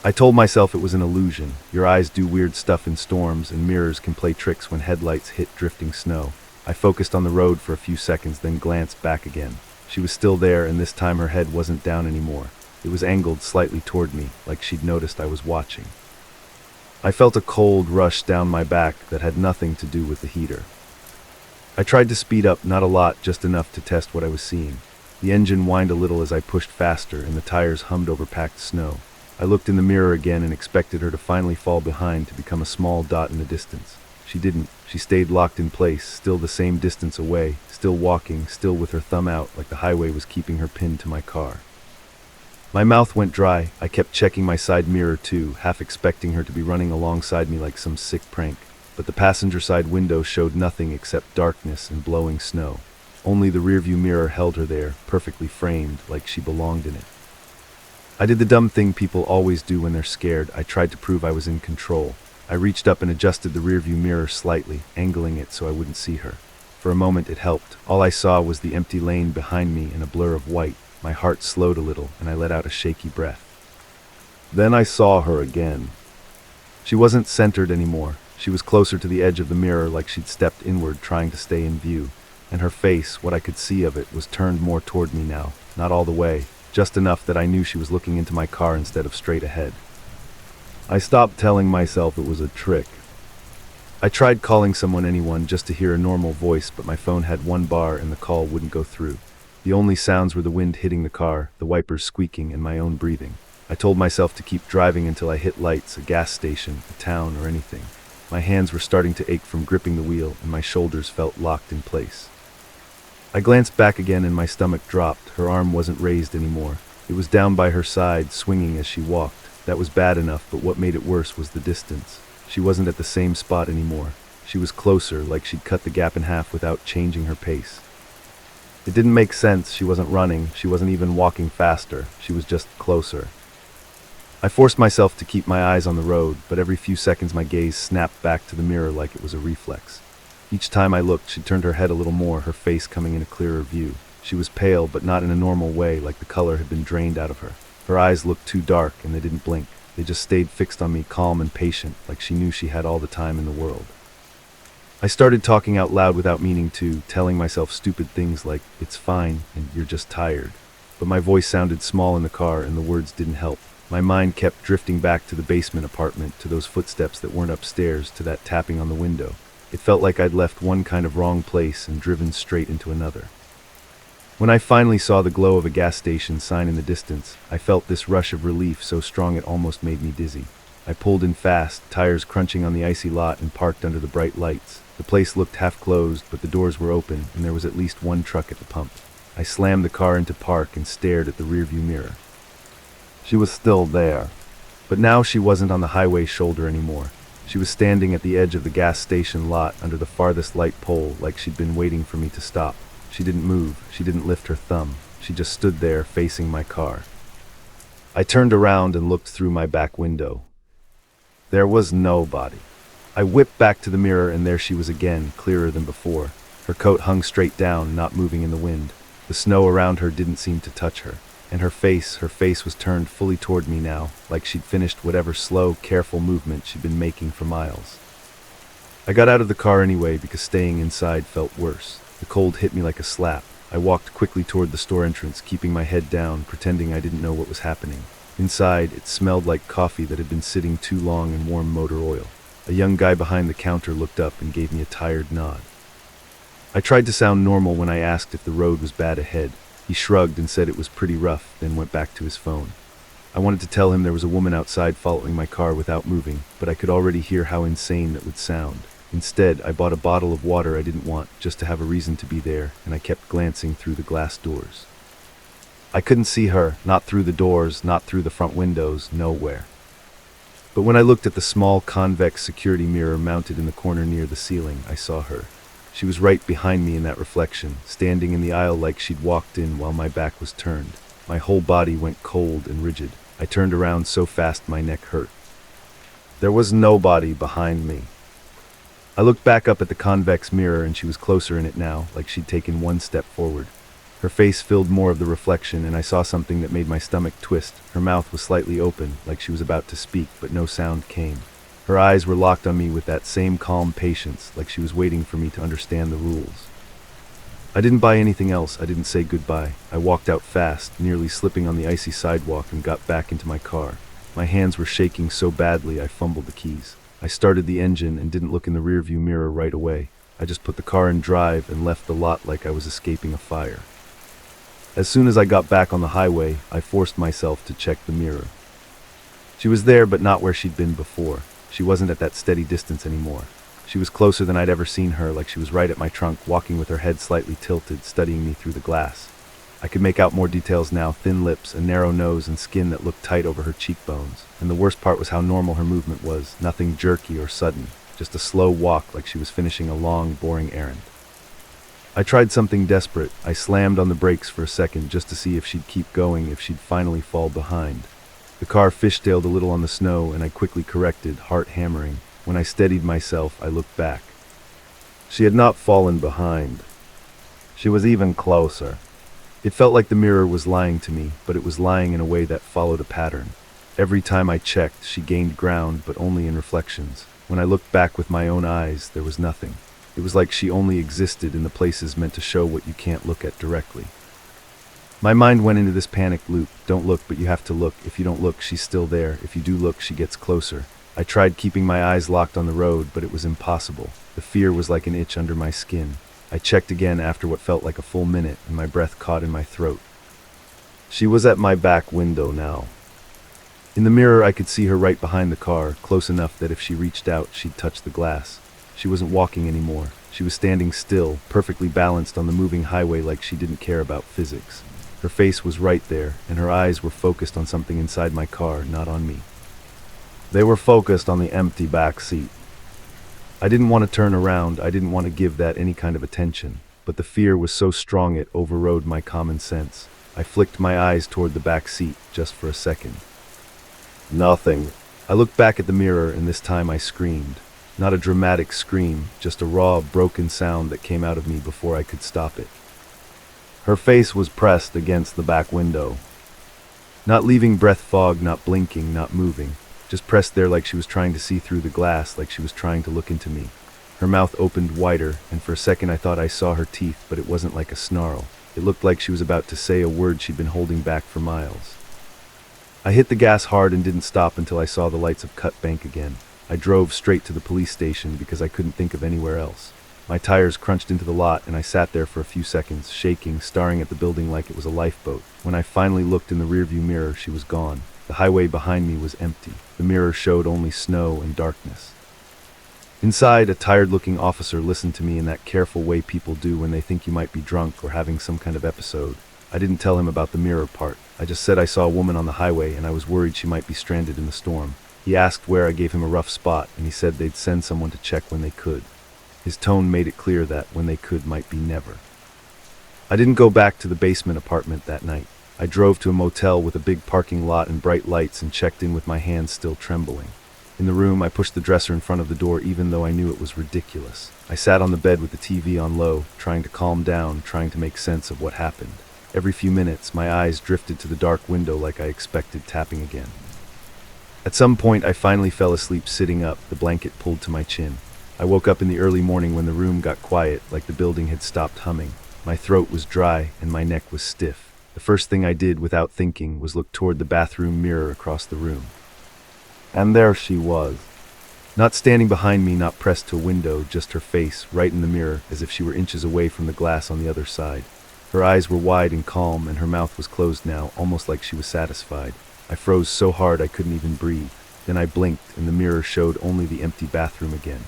I told myself it was an illusion. Your eyes do weird stuff in storms, and mirrors can play tricks when headlights hit drifting snow. I focused on the road for a few seconds, then glanced back again. She was still there, and this time her head wasn't down anymore. It was angled slightly toward me, like she'd noticed I was watching. I felt a cold rush down my back that had nothing to do with the heater. I tried to speed up, not a lot, just enough to test what I was seeing. The engine whined a little as I pushed faster, and the tires hummed over packed snow. I looked in the mirror again and expected her to finally fall behind to become a small dot in the distance. She didn't. She stayed locked in place, still the same distance away, still walking, still with her thumb out, like the highway was keeping her pinned to my car. My mouth went dry. I kept checking my side mirror too, half expecting her to be running alongside me like some sick prank. But the passenger side window showed nothing except darkness and blowing snow. Only the rearview mirror held her there, perfectly framed, like she belonged in it. I did the dumb thing people always do when they're scared. I tried to prove I was in control. I reached up and adjusted the rearview mirror slightly, angling it so I wouldn't see her. For a moment it helped. All I saw was the empty lane behind me in a blur of white. My heart slowed a little, and I let out a shaky breath. Then I saw her again. She wasn't centered anymore. She was closer to the edge of the mirror, like she'd stepped inward, trying to stay in view. And her face, what I could see of it, was turned more toward me now. Not all the way, just enough that I knew she was looking into my car instead of straight ahead. I stopped telling myself it was a trick. I tried calling anyone, just to hear a normal voice, but my phone had one bar and the call wouldn't go through. The only sounds were the wind hitting the car, the wipers squeaking, and my own breathing. I told myself to keep driving until I hit lights, a gas station, a town, or anything. My hands were starting to ache from gripping the wheel, and my shoulders felt locked in place. I glanced back again and my stomach dropped. Her arm wasn't raised anymore. It was down by her side, swinging as she walked. That was bad enough, but what made it worse was the distance. She wasn't at the same spot anymore. She was closer, like she'd cut the gap in half without changing her pace. It didn't make sense. She wasn't running. She wasn't even walking faster. She was just closer. I forced myself to keep my eyes on the road, but every few seconds my gaze snapped back to the mirror like it was a reflex. Each time I looked, she turned her head a little more, her face coming in a clearer view. She was pale, but not in a normal way, like the color had been drained out of her. Her eyes looked too dark, and they didn't blink. They just stayed fixed on me, calm and patient, like she knew she had all the time in the world. I started talking out loud without meaning to, telling myself stupid things like, "It's fine," and "You're just tired." But my voice sounded small in the car, and the words didn't help. My mind kept drifting back to the basement apartment, to those footsteps that weren't upstairs, to that tapping on the window. It felt like I'd left one kind of wrong place and driven straight into another. When I finally saw the glow of a gas station sign in the distance, I felt this rush of relief so strong it almost made me dizzy. I pulled in fast, tires crunching on the icy lot, and parked under the bright lights. The place looked half closed, but the doors were open, and there was at least one truck at the pump. I slammed the car into park and stared at the rearview mirror. She was still there. But now she wasn't on the highway shoulder anymore. She was standing at the edge of the gas station lot under the farthest light pole, like she'd been waiting for me to stop. She didn't move. She didn't lift her thumb. She just stood there, facing my car. I turned around and looked through my back window. There was nobody. I whipped back to the mirror, and there she was again, clearer than before. Her coat hung straight down, not moving in the wind. The snow around her didn't seem to touch her. And her face was turned fully toward me now, like she'd finished whatever slow, careful movement she'd been making for miles. I got out of the car anyway because staying inside felt worse. The cold hit me like a slap. I walked quickly toward the store entrance, keeping my head down, pretending I didn't know what was happening. Inside, it smelled like coffee that had been sitting too long in warm motor oil. A young guy behind the counter looked up and gave me a tired nod. I tried to sound normal when I asked if the road was bad ahead. He shrugged and said it was pretty rough, then went back to his phone. I wanted to tell him there was a woman outside following my car without moving, but I could already hear how insane that would sound. Instead, I bought a bottle of water I didn't want, just to have a reason to be there, and I kept glancing through the glass doors. I couldn't see her, not through the doors, not through the front windows, nowhere. But when I looked at the small convex security mirror mounted in the corner near the ceiling, I saw her. She was right behind me in that reflection, standing in the aisle like she'd walked in while my back was turned. My whole body went cold and rigid. I turned around so fast my neck hurt. There was nobody behind me. I looked back up at the convex mirror and she was closer in it now, like she'd taken one step forward. Her face filled more of the reflection and I saw something that made my stomach twist. Her mouth was slightly open, like she was about to speak, but no sound came. Her eyes were locked on me with that same calm patience, like she was waiting for me to understand the rules. I didn't buy anything else. I didn't say goodbye. I walked out fast, nearly slipping on the icy sidewalk, and got back into my car. My hands were shaking so badly I fumbled the keys. I started the engine and didn't look in the rearview mirror right away. I just put the car in drive and left the lot like I was escaping a fire. As soon as I got back on the highway, I forced myself to check the mirror. She was there, but not where she'd been before. She wasn't at that steady distance anymore. She was closer than I'd ever seen her, like she was right at my trunk, walking with her head slightly tilted, studying me through the glass. I could make out more details now: thin lips, a narrow nose, and skin that looked tight over her cheekbones. And the worst part was how normal her movement was, nothing jerky or sudden, just a slow walk like she was finishing a long, boring errand. I tried something desperate. I slammed on the brakes for a second just to see if she'd keep going, if she'd finally fall behind. The car fishtailed a little on the snow, and I quickly corrected, heart hammering. When I steadied myself, I looked back. She had not fallen behind. She was even closer. It felt like the mirror was lying to me, but it was lying in a way that followed a pattern. Every time I checked, she gained ground, but only in reflections. When I looked back with my own eyes, there was nothing. It was like she only existed in the places meant to show what you can't look at directly. My mind went into this panicked loop. Don't look, but you have to look. If you don't look, she's still there. If you do look, she gets closer. I tried keeping my eyes locked on the road, but it was impossible. The fear was like an itch under my skin. I checked again after what felt like a full minute, and my breath caught in my throat. She was at my back window now. In the mirror, I could see her right behind the car, close enough that if she reached out, she'd touch the glass. She wasn't walking anymore. She was standing still, perfectly balanced on the moving highway like she didn't care about physics. Her face was right there, and her eyes were focused on something inside my car, not on me. They were focused on the empty back seat. I didn't want to turn around. I didn't want to give that any kind of attention, but the fear was so strong it overrode my common sense. I flicked my eyes toward the back seat just for a second. Nothing. I looked back at the mirror, and this time I screamed. Not a dramatic scream, just a raw, broken sound that came out of me before I could stop it. Her face was pressed against the back window. Not leaving breath fog, not blinking, not moving. Just pressed there like she was trying to see through the glass, like she was trying to look into me. Her mouth opened wider, and for a second I thought I saw her teeth, but it wasn't like a snarl. It looked like she was about to say a word she'd been holding back for miles. I hit the gas hard and didn't stop until I saw the lights of Cut Bank again. I drove straight to the police station because I couldn't think of anywhere else. My tires crunched into the lot, and I sat there for a few seconds, shaking, staring at the building like it was a lifeboat. When I finally looked in the rearview mirror, she was gone. The highway behind me was empty. The mirror showed only snow and darkness. Inside, a tired-looking officer listened to me in that careful way people do when they think you might be drunk or having some kind of episode. I didn't tell him about the mirror part. I just said I saw a woman on the highway and I was worried she might be stranded in the storm. He asked where. I gave him a rough spot, and he said they'd send someone to check when they could. His tone made it clear that when they could might be never. I didn't go back to the basement apartment that night. I drove to a motel with a big parking lot and bright lights and checked in with my hands still trembling. In the room, I pushed the dresser in front of the door even though I knew it was ridiculous. I sat on the bed with the TV on low, trying to calm down, trying to make sense of what happened. Every few minutes, my eyes drifted to the dark window like I expected tapping again. At some point, I finally fell asleep sitting up, the blanket pulled to my chin. I woke up in the early morning when the room got quiet, like the building had stopped humming. My throat was dry and my neck was stiff. The first thing I did without thinking was look toward the bathroom mirror across the room. And there she was. Not standing behind me, not pressed to a window, just her face, right in the mirror, as if she were inches away from the glass on the other side. Her eyes were wide and calm, and her mouth was closed now, almost like she was satisfied. I froze so hard I couldn't even breathe. Then I blinked, and the mirror showed only the empty bathroom again.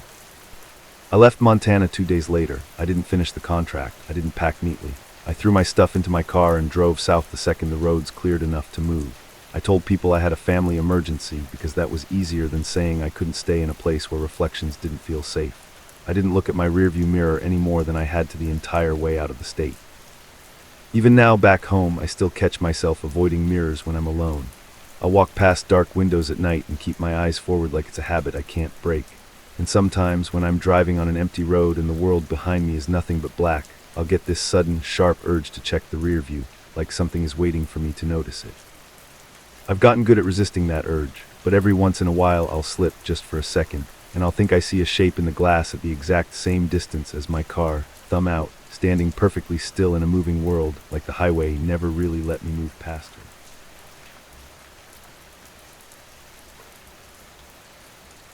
I left Montana 2 days later. I didn't finish the contract. I didn't pack neatly. I threw my stuff into my car and drove south the second the roads cleared enough to move. I told people I had a family emergency because that was easier than saying I couldn't stay in a place where reflections didn't feel safe. I didn't look at my rearview mirror any more than I had to the entire way out of the state. Even now back home, I still catch myself avoiding mirrors when I'm alone. I'll walk past dark windows at night and keep my eyes forward like it's a habit I can't break. And sometimes when I'm driving on an empty road and the world behind me is nothing but black, I'll get this sudden, sharp urge to check the rear view, like something is waiting for me to notice it. I've gotten good at resisting that urge, but every once in a while I'll slip just for a second, and I'll think I see a shape in the glass at the exact same distance as my car, thumb out, standing perfectly still in a moving world, like the highway never really let me move past her.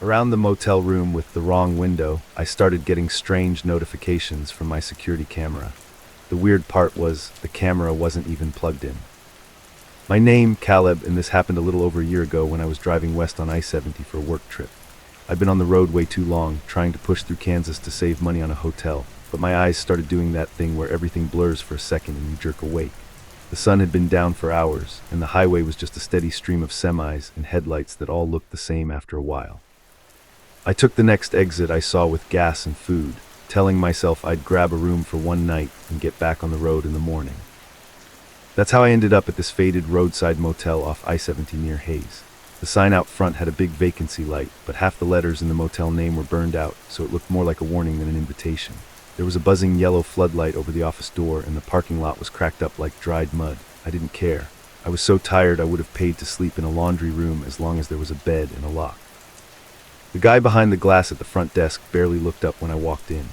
Around the motel room with the wrong window, I started getting strange notifications from my security camera. The weird part was, the camera wasn't even plugged in. My name, Caleb, and this happened a little over a year ago when I was driving west on I-70 for a work trip. I'd been on the road way too long, trying to push through Kansas to save money on a hotel, but my eyes started doing that thing where everything blurs for a second and you jerk awake. The sun had been down for hours, and the highway was just a steady stream of semis and headlights that all looked the same after a while. I took the next exit I saw with gas and food, telling myself I'd grab a room for one night and get back on the road in the morning. That's how I ended up at this faded roadside motel off I-70 near Hayes. The sign out front had a big vacancy light, but half the letters in the motel name were burned out, so it looked more like a warning than an invitation. There was a buzzing yellow floodlight over the office door, and the parking lot was cracked up like dried mud. I didn't care. I was so tired I would have paid to sleep in a laundry room as long as there was a bed and a lock. The guy behind the glass at the front desk barely looked up when I walked in.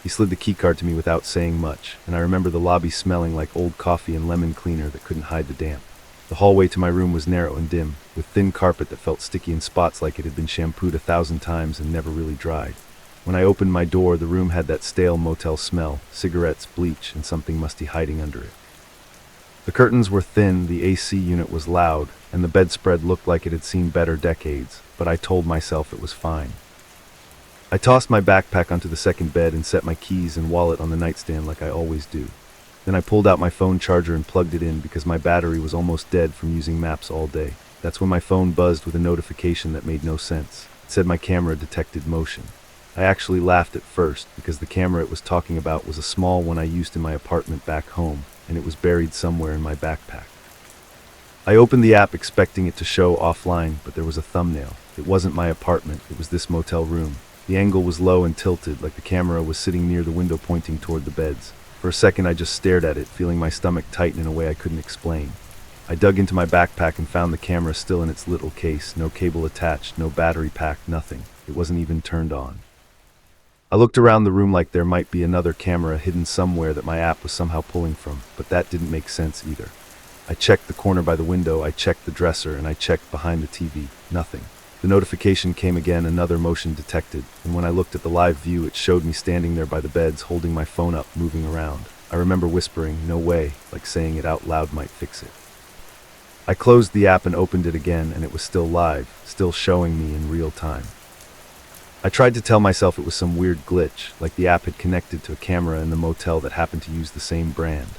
He slid the keycard to me without saying much, and I remember the lobby smelling like old coffee and lemon cleaner that couldn't hide the damp. The hallway to my room was narrow and dim, with thin carpet that felt sticky in spots like it had been shampooed 1,000 times and never really dried. When I opened my door, the room had that stale motel smell, cigarettes, bleach, and something musty hiding under it. The curtains were thin, the AC unit was loud, and the bedspread looked like it had seen better decades, but I told myself it was fine. I tossed my backpack onto the second bed and set my keys and wallet on the nightstand like I always do. Then I pulled out my phone charger and plugged it in because my battery was almost dead from using maps all day. That's when my phone buzzed with a notification that made no sense. It said my camera detected motion. I actually laughed at first because the camera it was talking about was a small one I used in my apartment back home, and it was buried somewhere in my backpack. I opened the app expecting it to show offline, but there was a thumbnail. It wasn't my apartment, it was this motel room. The angle was low and tilted, like the camera was sitting near the window pointing toward the beds. For a second I just stared at it, feeling my stomach tighten in a way I couldn't explain. I dug into my backpack and found the camera still in its little case, no cable attached, no battery pack, nothing. It wasn't even turned on. I looked around the room like there might be another camera hidden somewhere that my app was somehow pulling from, but that didn't make sense either. I checked the corner by the window, I checked the dresser, and I checked behind the TV. Nothing. The notification came again, another motion detected, and when I looked at the live view, it showed me standing there by the beds, holding my phone up, moving around. I remember whispering, "No way," like saying it out loud might fix it. I closed the app and opened it again, and it was still live, still showing me in real time. I tried to tell myself it was some weird glitch, like the app had connected to a camera in the motel that happened to use the same brand.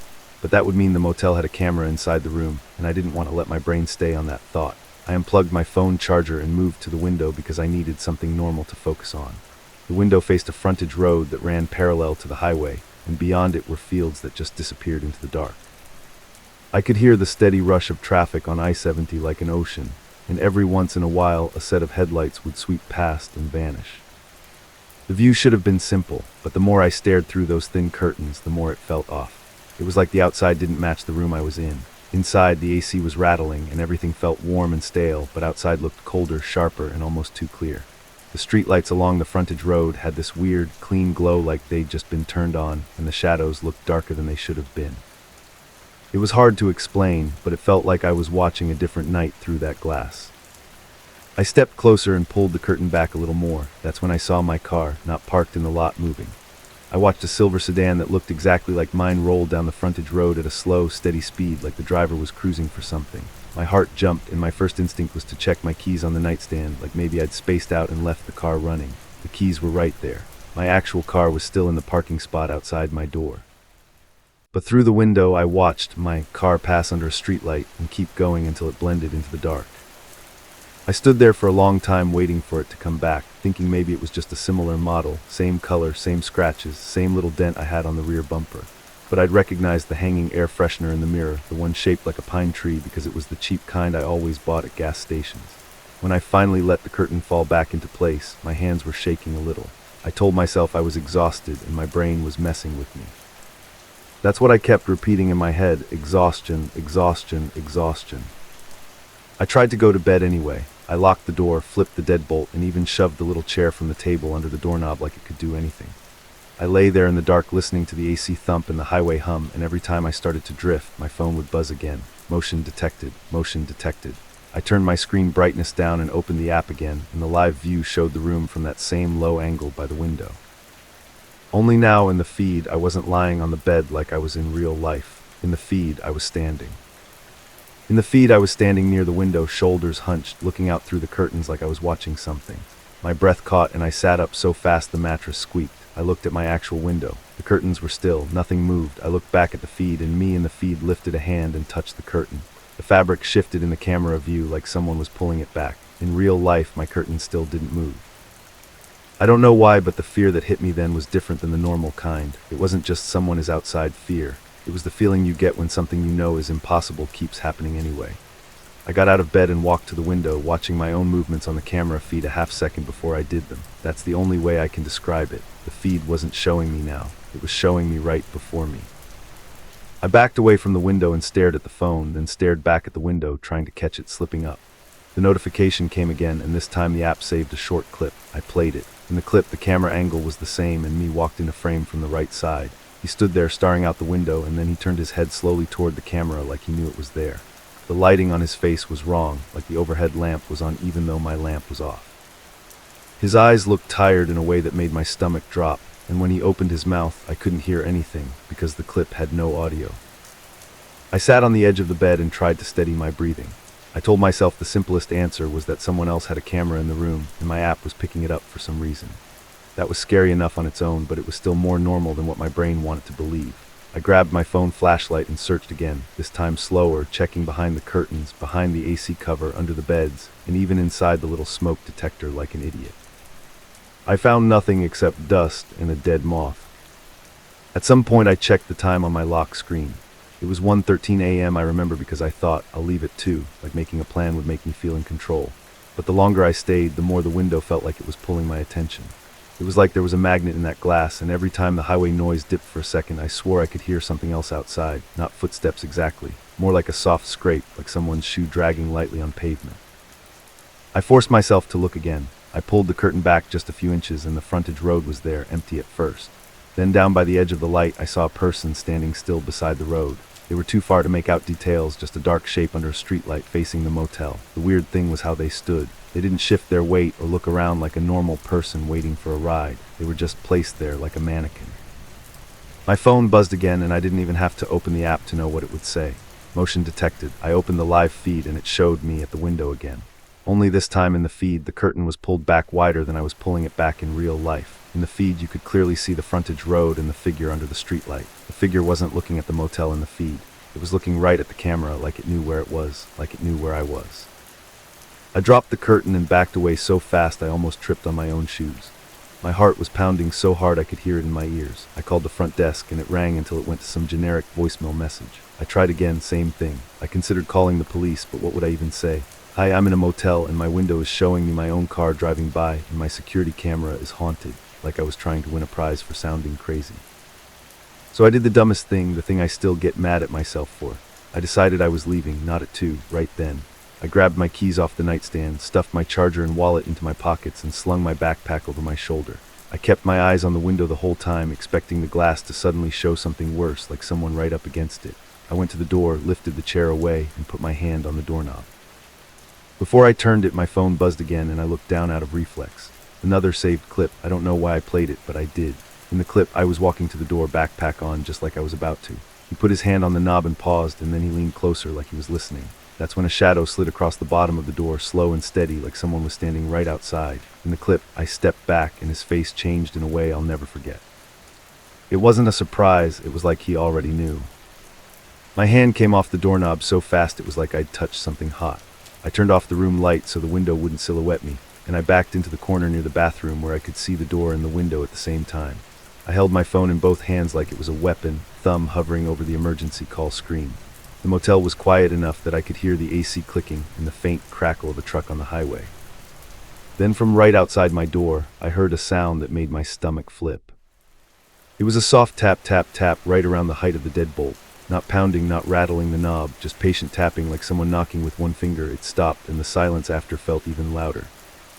But that would mean the motel had a camera inside the room, and I didn't want to let my brain stay on that thought. I unplugged my phone charger and moved to the window because I needed something normal to focus on. The window faced a frontage road that ran parallel to the highway, and beyond it were fields that just disappeared into the dark. I could hear the steady rush of traffic on I-70 like an ocean, and every once in a while a set of headlights would sweep past and vanish. The view should have been simple, but the more I stared through those thin curtains, the more it felt off. It was like the outside didn't match the room I was in. Inside, the AC was rattling, and everything felt warm and stale, but outside looked colder, sharper, and almost too clear. The streetlights along the frontage road had this weird, clean glow like they'd just been turned on, and the shadows looked darker than they should have been. It was hard to explain, but it felt like I was watching a different night through that glass. I stepped closer and pulled the curtain back a little more. That's when I saw my car, not parked in the lot, moving. I watched a silver sedan that looked exactly like mine roll down the frontage road at a slow, steady speed, like the driver was cruising for something. My heart jumped, and my first instinct was to check my keys on the nightstand, like maybe I'd spaced out and left the car running. The keys were right there. My actual car was still in the parking spot outside my door. But through the window, I watched my car pass under a streetlight and keep going until it blended into the dark. I stood there for a long time waiting for it to come back, thinking maybe it was just a similar model, same color, same scratches, same little dent I had on the rear bumper. But I'd recognized the hanging air freshener in the mirror, the one shaped like a pine tree because it was the cheap kind I always bought at gas stations. When I finally let the curtain fall back into place, my hands were shaking a little. I told myself I was exhausted and my brain was messing with me. That's what I kept repeating in my head: exhaustion, exhaustion, exhaustion. I tried to go to bed anyway. I locked the door, flipped the deadbolt, and even shoved the little chair from the table under the doorknob like it could do anything. I lay there in the dark listening to the AC thump and the highway hum, and every time I started to drift, my phone would buzz again. Motion detected, motion detected. I turned my screen brightness down and opened the app again, and the live view showed the room from that same low angle by the window. Only now in the feed, I wasn't lying on the bed like I was in real life. In the feed, I was standing. In the feed, I was standing near the window, shoulders hunched, looking out through the curtains like I was watching something. My breath caught and I sat up so fast the mattress squeaked. I looked at my actual window. The curtains were still, nothing moved. I looked back at the feed, and me in the feed lifted a hand and touched the curtain. The fabric shifted in the camera view like someone was pulling it back. In real life, my curtain still didn't move. I don't know why, but the fear that hit me then was different than the normal kind. It wasn't just someone is outside fear. It was the feeling you get when something you know is impossible keeps happening anyway. I got out of bed and walked to the window, watching my own movements on the camera feed a half second before I did them. That's the only way I can describe it. The feed wasn't showing me now. It was showing me right before me. I backed away from the window and stared at the phone, then stared back at the window, trying to catch it slipping up. The notification came again, and this time the app saved a short clip. I played it. In the clip, the camera angle was the same, and me walked into frame from the right side. He stood there staring out the window, and then he turned his head slowly toward the camera like he knew it was there. The lighting on his face was wrong, like the overhead lamp was on even though my lamp was off. His eyes looked tired in a way that made my stomach drop, and when he opened his mouth, I couldn't hear anything because the clip had no audio. I sat on the edge of the bed and tried to steady my breathing. I told myself the simplest answer was that someone else had a camera in the room, and my app was picking it up for some reason. That was scary enough on its own, but it was still more normal than what my brain wanted to believe. I grabbed my phone flashlight and searched again, this time slower, checking behind the curtains, behind the AC cover, under the beds, and even inside the little smoke detector like an idiot. I found nothing except dust and a dead moth. At some point I checked the time on my lock screen. It was 1:13 a.m. I remember because I thought, I'll leave at 2, like making a plan would make me feel in control. But the longer I stayed, the more the window felt like it was pulling my attention. It was like there was a magnet in that glass, and every time the highway noise dipped for a second, I swore I could hear something else outside. Not footsteps exactly, more like a soft scrape, like someone's shoe dragging lightly on pavement. I forced myself to look again. I pulled the curtain back just a few inches, and the frontage road was there, empty at first. Then down by the edge of the light, I saw a person standing still beside the road. They were too far to make out details, just a dark shape under a streetlight facing the motel. The weird thing was how they stood. They didn't shift their weight or look around like a normal person waiting for a ride. They were just placed there like a mannequin. My phone buzzed again, and I didn't even have to open the app to know what it would say. Motion detected. I opened the live feed and it showed me at the window again. Only this time in the feed, the curtain was pulled back wider than I was pulling it back in real life. In the feed, you could clearly see the frontage road and the figure under the streetlight. The figure wasn't looking at the motel in the feed. It was looking right at the camera, like it knew where it was, like it knew where I was. I dropped the curtain and backed away so fast I almost tripped on my own shoes. My heart was pounding so hard I could hear it in my ears. I called the front desk and it rang until it went to some generic voicemail message. I tried again, same thing. I considered calling the police, but what would I even say? Hi, I'm in a motel and my window is showing me my own car driving by and my security camera is haunted, like I was trying to win a prize for sounding crazy. So I did the dumbest thing, the thing I still get mad at myself for. I decided I was leaving, not at 2, right then. I grabbed my keys off the nightstand, stuffed my charger and wallet into my pockets, and slung my backpack over my shoulder. I kept my eyes on the window the whole time, expecting the glass to suddenly show something worse, like someone right up against it. I went to the door, lifted the chair away, and put my hand on the doorknob. Before I turned it, my phone buzzed again, and I looked down out of reflex. Another saved clip. I don't know why I played it, but I did. In the clip, I was walking to the door, backpack on, just like I was about to. He put his hand on the knob and paused, and then he leaned closer like he was listening. That's when a shadow slid across the bottom of the door, slow and steady, like someone was standing right outside. In the clip, I stepped back and his face changed in a way I'll never forget. It wasn't a surprise, it was like he already knew. My hand came off the doorknob so fast it was like I'd touched something hot. I turned off the room light so the window wouldn't silhouette me, and I backed into the corner near the bathroom where I could see the door and the window at the same time. I held my phone in both hands like it was a weapon, thumb hovering over the emergency call screen. The motel was quiet enough that I could hear the AC clicking and the faint crackle of a truck on the highway. Then from right outside my door, I heard a sound that made my stomach flip. It was a soft tap, tap, tap right around the height of the deadbolt. Not pounding, not rattling the knob, just patient tapping like someone knocking with one finger. It stopped, and the silence after felt even louder.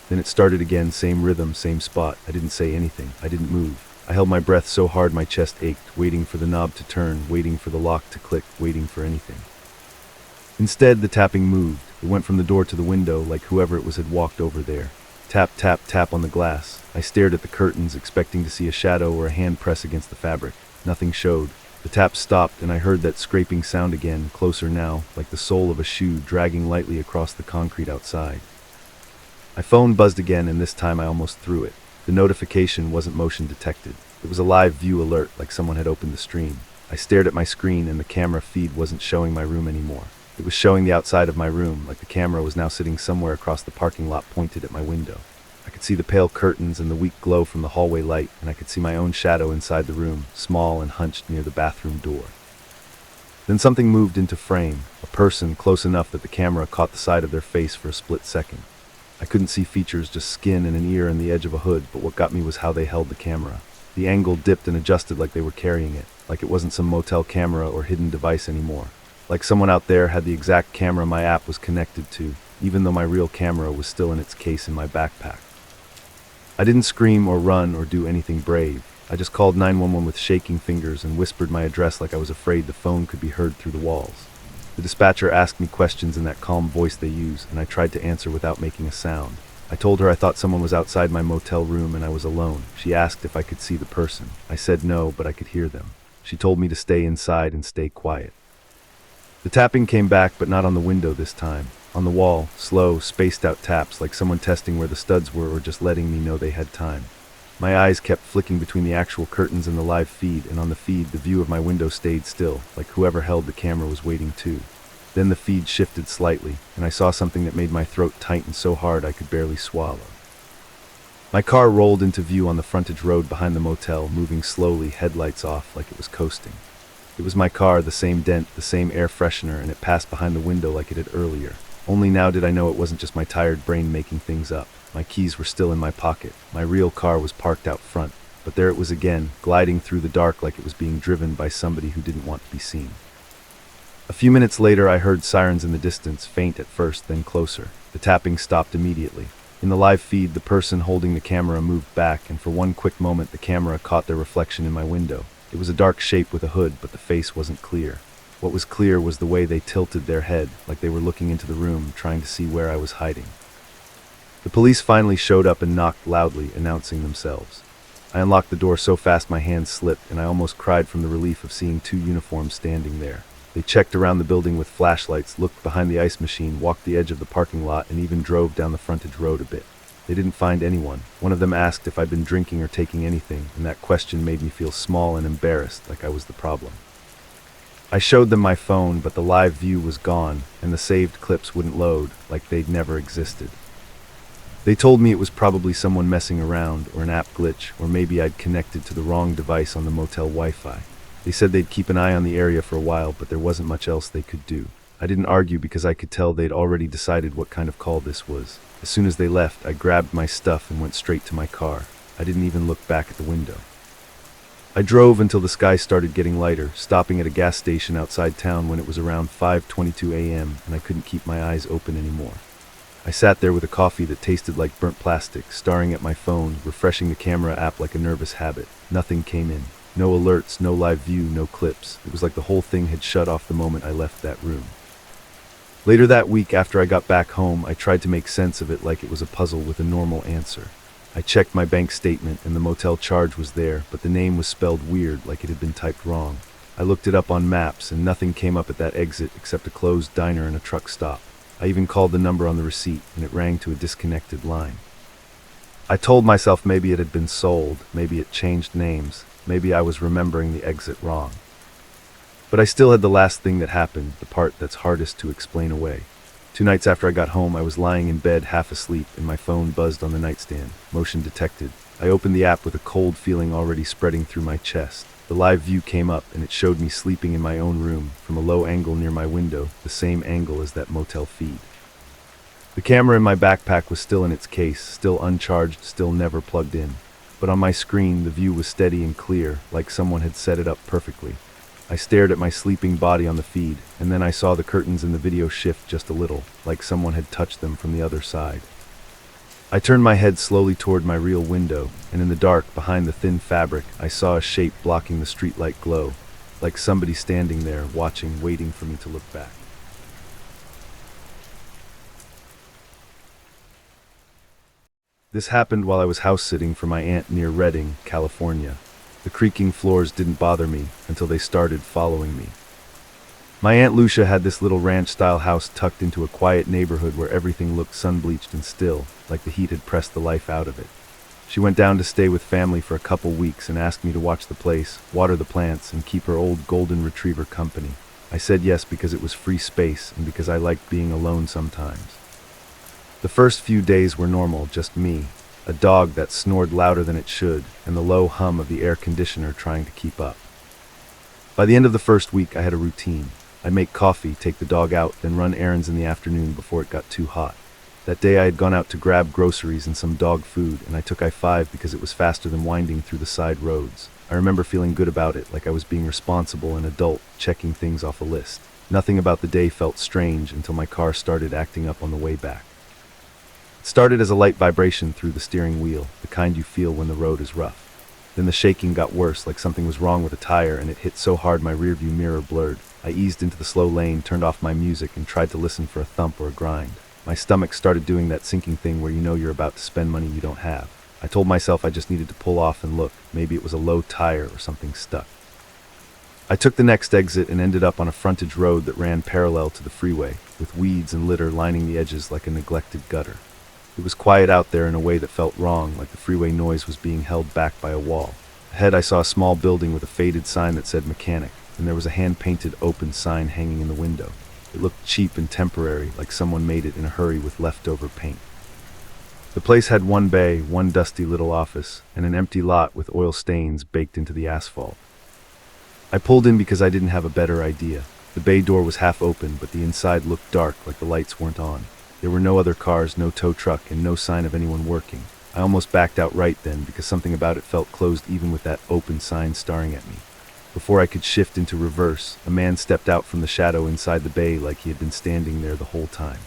Then it started again, same rhythm, same spot. I didn't say anything. I didn't move. I held my breath so hard my chest ached, waiting for the knob to turn, waiting for the lock to click, waiting for anything. Instead, the tapping moved. It went from the door to the window, like whoever it was had walked over there. Tap, tap, tap on the glass. I stared at the curtains, expecting to see a shadow or a hand press against the fabric. Nothing showed. The tap stopped, and I heard that scraping sound again, closer now, like the sole of a shoe dragging lightly across the concrete outside. My phone buzzed again, and this time I almost threw it. The notification wasn't motion detected. It was a live view alert, like someone had opened the stream. I stared at my screen, and the camera feed wasn't showing my room anymore. It was showing the outside of my room, like the camera was now sitting somewhere across the parking lot pointed at my window. I could see the pale curtains and the weak glow from the hallway light, and I could see my own shadow inside the room, small and hunched near the bathroom door. Then something moved into frame, a person close enough that the camera caught the side of their face for a split second. I couldn't see features, just skin and an ear and the edge of a hood, but what got me was how they held the camera. The angle dipped and adjusted like they were carrying it, like it wasn't some motel camera or hidden device anymore. Like someone out there had the exact camera my app was connected to, even though my real camera was still in its case in my backpack. I didn't scream or run or do anything brave. I just called 911 with shaking fingers and whispered my address like I was afraid the phone could be heard through the walls. The dispatcher asked me questions in that calm voice they use, and I tried to answer without making a sound. I told her I thought someone was outside my motel room and I was alone. She asked if I could see the person. I said no, but I could hear them. She told me to stay inside and stay quiet. The tapping came back, but not on the window this time. On the wall, slow, spaced-out taps like someone testing where the studs were or just letting me know they had time. My eyes kept flicking between the actual curtains and the live feed, and on the feed, the view of my window stayed still, like whoever held the camera was waiting too. Then the feed shifted slightly, and I saw something that made my throat tighten so hard I could barely swallow. My car rolled into view on the frontage road behind the motel, moving slowly, headlights off like it was coasting. It was my car, the same dent, the same air freshener, and it passed behind the window like it had earlier. Only now did I know it wasn't just my tired brain making things up. My keys were still in my pocket. My real car was parked out front. But there it was again, gliding through the dark like it was being driven by somebody who didn't want to be seen. A few minutes later, I heard sirens in the distance, faint at first, then closer. The tapping stopped immediately. In the live feed, the person holding the camera moved back, and for one quick moment, the camera caught their reflection in my window. It was a dark shape with a hood, but the face wasn't clear. What was clear was the way they tilted their head, like they were looking into the room, trying to see where I was hiding. The police finally showed up and knocked loudly, announcing themselves. I unlocked the door so fast my hands slipped, and I almost cried from the relief of seeing two uniforms standing there. They checked around the building with flashlights, looked behind the ice machine, walked the edge of the parking lot, and even drove down the frontage road a bit. They didn't find anyone. One of them asked if I'd been drinking or taking anything, and that question made me feel small and embarrassed, like I was the problem. I showed them my phone, but the live view was gone, and the saved clips wouldn't load, like they'd never existed. They told me it was probably someone messing around, or an app glitch, or maybe I'd connected to the wrong device on the motel Wi-Fi. They said they'd keep an eye on the area for a while, but there wasn't much else they could do. I didn't argue because I could tell they'd already decided what kind of call this was. As soon as they left, I grabbed my stuff and went straight to my car. I didn't even look back at the window. I drove until the sky started getting lighter, stopping at a gas station outside town when it was around 5:22 a.m. and I couldn't keep my eyes open anymore. I sat there with a coffee that tasted like burnt plastic, staring at my phone, refreshing the camera app like a nervous habit. Nothing came in. No alerts, no live view, no clips. It was like the whole thing had shut off the moment I left that room. Later that week, after I got back home, I tried to make sense of it like it was a puzzle with a normal answer. I checked my bank statement and the motel charge was there, but the name was spelled weird, like it had been typed wrong. I looked it up on maps, and nothing came up at that exit except a closed diner and a truck stop. I even called the number on the receipt, and it rang to a disconnected line. I told myself maybe it had been sold, maybe it changed names, maybe I was remembering the exit wrong. But I still had the last thing that happened, the part that's hardest to explain away. 2 nights after I got home, I was lying in bed half asleep, and my phone buzzed on the nightstand. Motion detected. I opened the app with a cold feeling already spreading through my chest. The live view came up, and it showed me sleeping in my own room, from a low angle near my window, the same angle as that motel feed. The camera in my backpack was still in its case, still uncharged, still never plugged in. But on my screen, the view was steady and clear, like someone had set it up perfectly. I stared at my sleeping body on the feed, and then I saw the curtains in the video shift just a little, like someone had touched them from the other side. I turned my head slowly toward my real window, and in the dark, behind the thin fabric, I saw a shape blocking the streetlight glow, like somebody standing there, watching, waiting for me to look back. This happened while I was house-sitting for my aunt near Redding, California. The creaking floors didn't bother me until they started following me. My Aunt Lucia had this little ranch-style house tucked into a quiet neighborhood where everything looked sun-bleached and still, like the heat had pressed the life out of it. She went down to stay with family for a couple weeks and asked me to watch the place, water the plants, and keep her old golden retriever company. I said yes because it was free space and because I liked being alone sometimes. The first few days were normal, just me, a dog that snored louder than it should, and the low hum of the air conditioner trying to keep up. By the end of the first week, I had a routine. I'd make coffee, take the dog out, then run errands in the afternoon before it got too hot. That day I had gone out to grab groceries and some dog food, and I took I-5 because it was faster than winding through the side roads. I remember feeling good about it, like I was being responsible and adult, checking things off a list. Nothing about the day felt strange until my car started acting up on the way back. It started as a light vibration through the steering wheel, the kind you feel when the road is rough. Then the shaking got worse, like something was wrong with a tire, and it hit so hard my rearview mirror blurred. I eased into the slow lane, turned off my music, and tried to listen for a thump or a grind. My stomach started doing that sinking thing where you know you're about to spend money you don't have. I told myself I just needed to pull off and look. Maybe it was a low tire or something stuck. I took the next exit and ended up on a frontage road that ran parallel to the freeway, with weeds and litter lining the edges like a neglected gutter. It was quiet out there in a way that felt wrong, like the freeway noise was being held back by a wall. Ahead I saw a small building with a faded sign that said mechanic, and there was a hand-painted open sign hanging in the window. It looked cheap and temporary, like someone made it in a hurry with leftover paint. The place had one bay, one dusty little office, and an empty lot with oil stains baked into the asphalt. I pulled in because I didn't have a better idea. The bay door was half open, but the inside looked dark, like the lights weren't on. There were no other cars, no tow truck, and no sign of anyone working. I almost backed out right then because something about it felt closed even with that open sign staring at me. Before I could shift into reverse, a man stepped out from the shadow inside the bay like he had been standing there the whole time.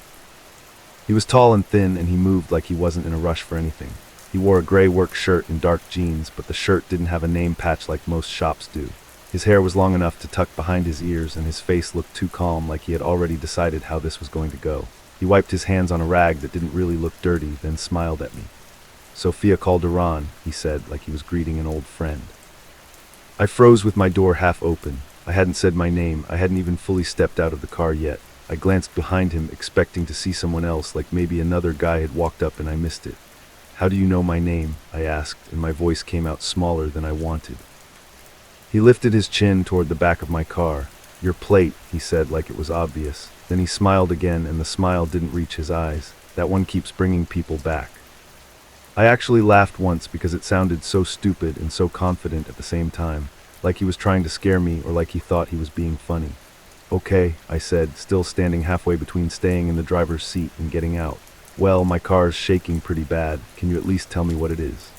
He was tall and thin, and he moved like he wasn't in a rush for anything. He wore a gray work shirt and dark jeans, but the shirt didn't have a name patch like most shops do. His hair was long enough to tuck behind his ears, and his face looked too calm, like he had already decided how this was going to go. He wiped his hands on a rag that didn't really look dirty, then smiled at me. "Sofia Calderon," he said, like he was greeting an old friend. I froze with my door half open. I hadn't said my name. I hadn't even fully stepped out of the car yet. I glanced behind him, expecting to see someone else, like maybe another guy had walked up and I missed it. "How do you know my name?" I asked, and my voice came out smaller than I wanted. He lifted his chin toward the back of my car. "Your plate," he said, like it was obvious. Then he smiled again, and the smile didn't reach his eyes. That one keeps bringing people back. I actually laughed once because it sounded so stupid and so confident at the same time, like he was trying to scare me or like he thought he was being funny. "Okay," I said, still standing halfway between staying in the driver's seat and getting out. "Well, my car's shaking pretty bad. Can you at least tell me what it is?"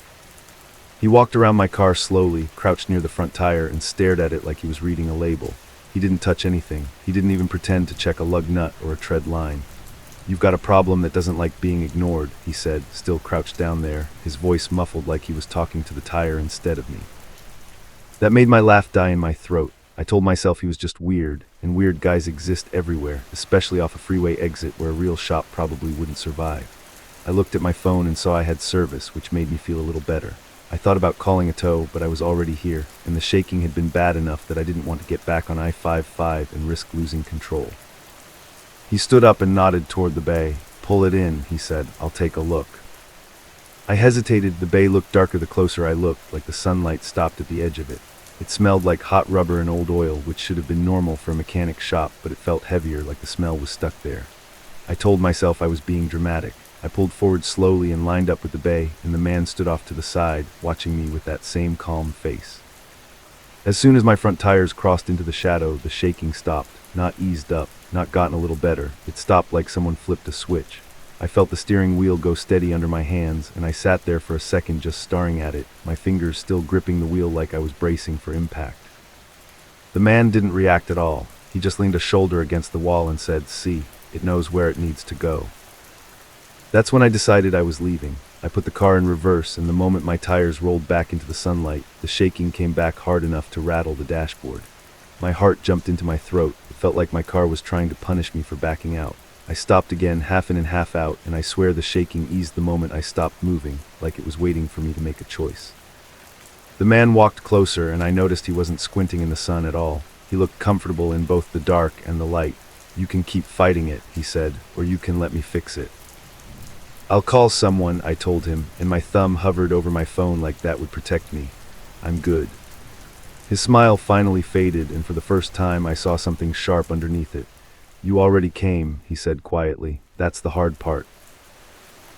He walked around my car slowly, crouched near the front tire, and stared at it like he was reading a label. He didn't touch anything. He didn't even pretend to check a lug nut or a tread line. "You've got a problem that doesn't like being ignored," he said, still crouched down there, his voice muffled like he was talking to the tire instead of me. That made my laugh die in my throat. I told myself he was just weird, and weird guys exist everywhere, especially off a freeway exit where a real shop probably wouldn't survive. I looked at my phone and saw I had service, which made me feel a little better. I thought about calling a tow, but I was already here, and the shaking had been bad enough that I didn't want to get back on I-55 and risk losing control. He stood up and nodded toward the bay. "Pull it in," he said. "I'll take a look." I hesitated. The bay looked darker the closer I looked, like the sunlight stopped at the edge of it. It smelled like hot rubber and old oil, which should have been normal for a mechanic shop, but it felt heavier, like the smell was stuck there. I told myself I was being dramatic. I pulled forward slowly and lined up with the bay, and the man stood off to the side, watching me with that same calm face. As soon as my front tires crossed into the shadow, the shaking stopped, not eased up, not gotten a little better. It stopped like someone flipped a switch. I felt the steering wheel go steady under my hands, and I sat there for a second just staring at it, my fingers still gripping the wheel like I was bracing for impact. The man didn't react at all. He just leaned a shoulder against the wall and said, "See, it knows where it needs to go." That's when I decided I was leaving. I put the car in reverse, and the moment my tires rolled back into the sunlight, the shaking came back hard enough to rattle the dashboard. My heart jumped into my throat. It felt like my car was trying to punish me for backing out. I stopped again, half in and half out, and I swear the shaking eased the moment I stopped moving, like it was waiting for me to make a choice. The man walked closer, and I noticed he wasn't squinting in the sun at all. He looked comfortable in both the dark and the light. "You can keep fighting it," he said, "or you can let me fix it." "I'll call someone," I told him, and my thumb hovered over my phone like that would protect me. "I'm good." His smile finally faded, and for the first time I saw something sharp underneath it. "You already came," he said quietly. "That's the hard part."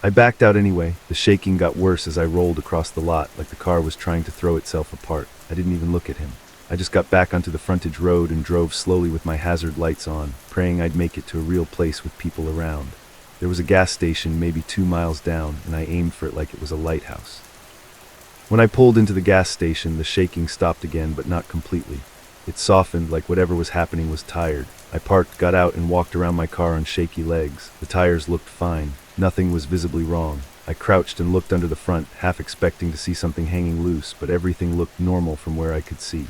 I backed out anyway. The shaking got worse as I rolled across the lot, like the car was trying to throw itself apart. I didn't even look at him. I just got back onto the frontage road and drove slowly with my hazard lights on, praying I'd make it to a real place with people around. There was a gas station maybe 2 miles down, and I aimed for it like it was a lighthouse. When I pulled into the gas station, the shaking stopped again, but not completely. It softened, like whatever was happening was tired. I parked, got out, and walked around my car on shaky legs. The tires looked fine. Nothing was visibly wrong. I crouched and looked under the front, half expecting to see something hanging loose, but everything looked normal from where I could see.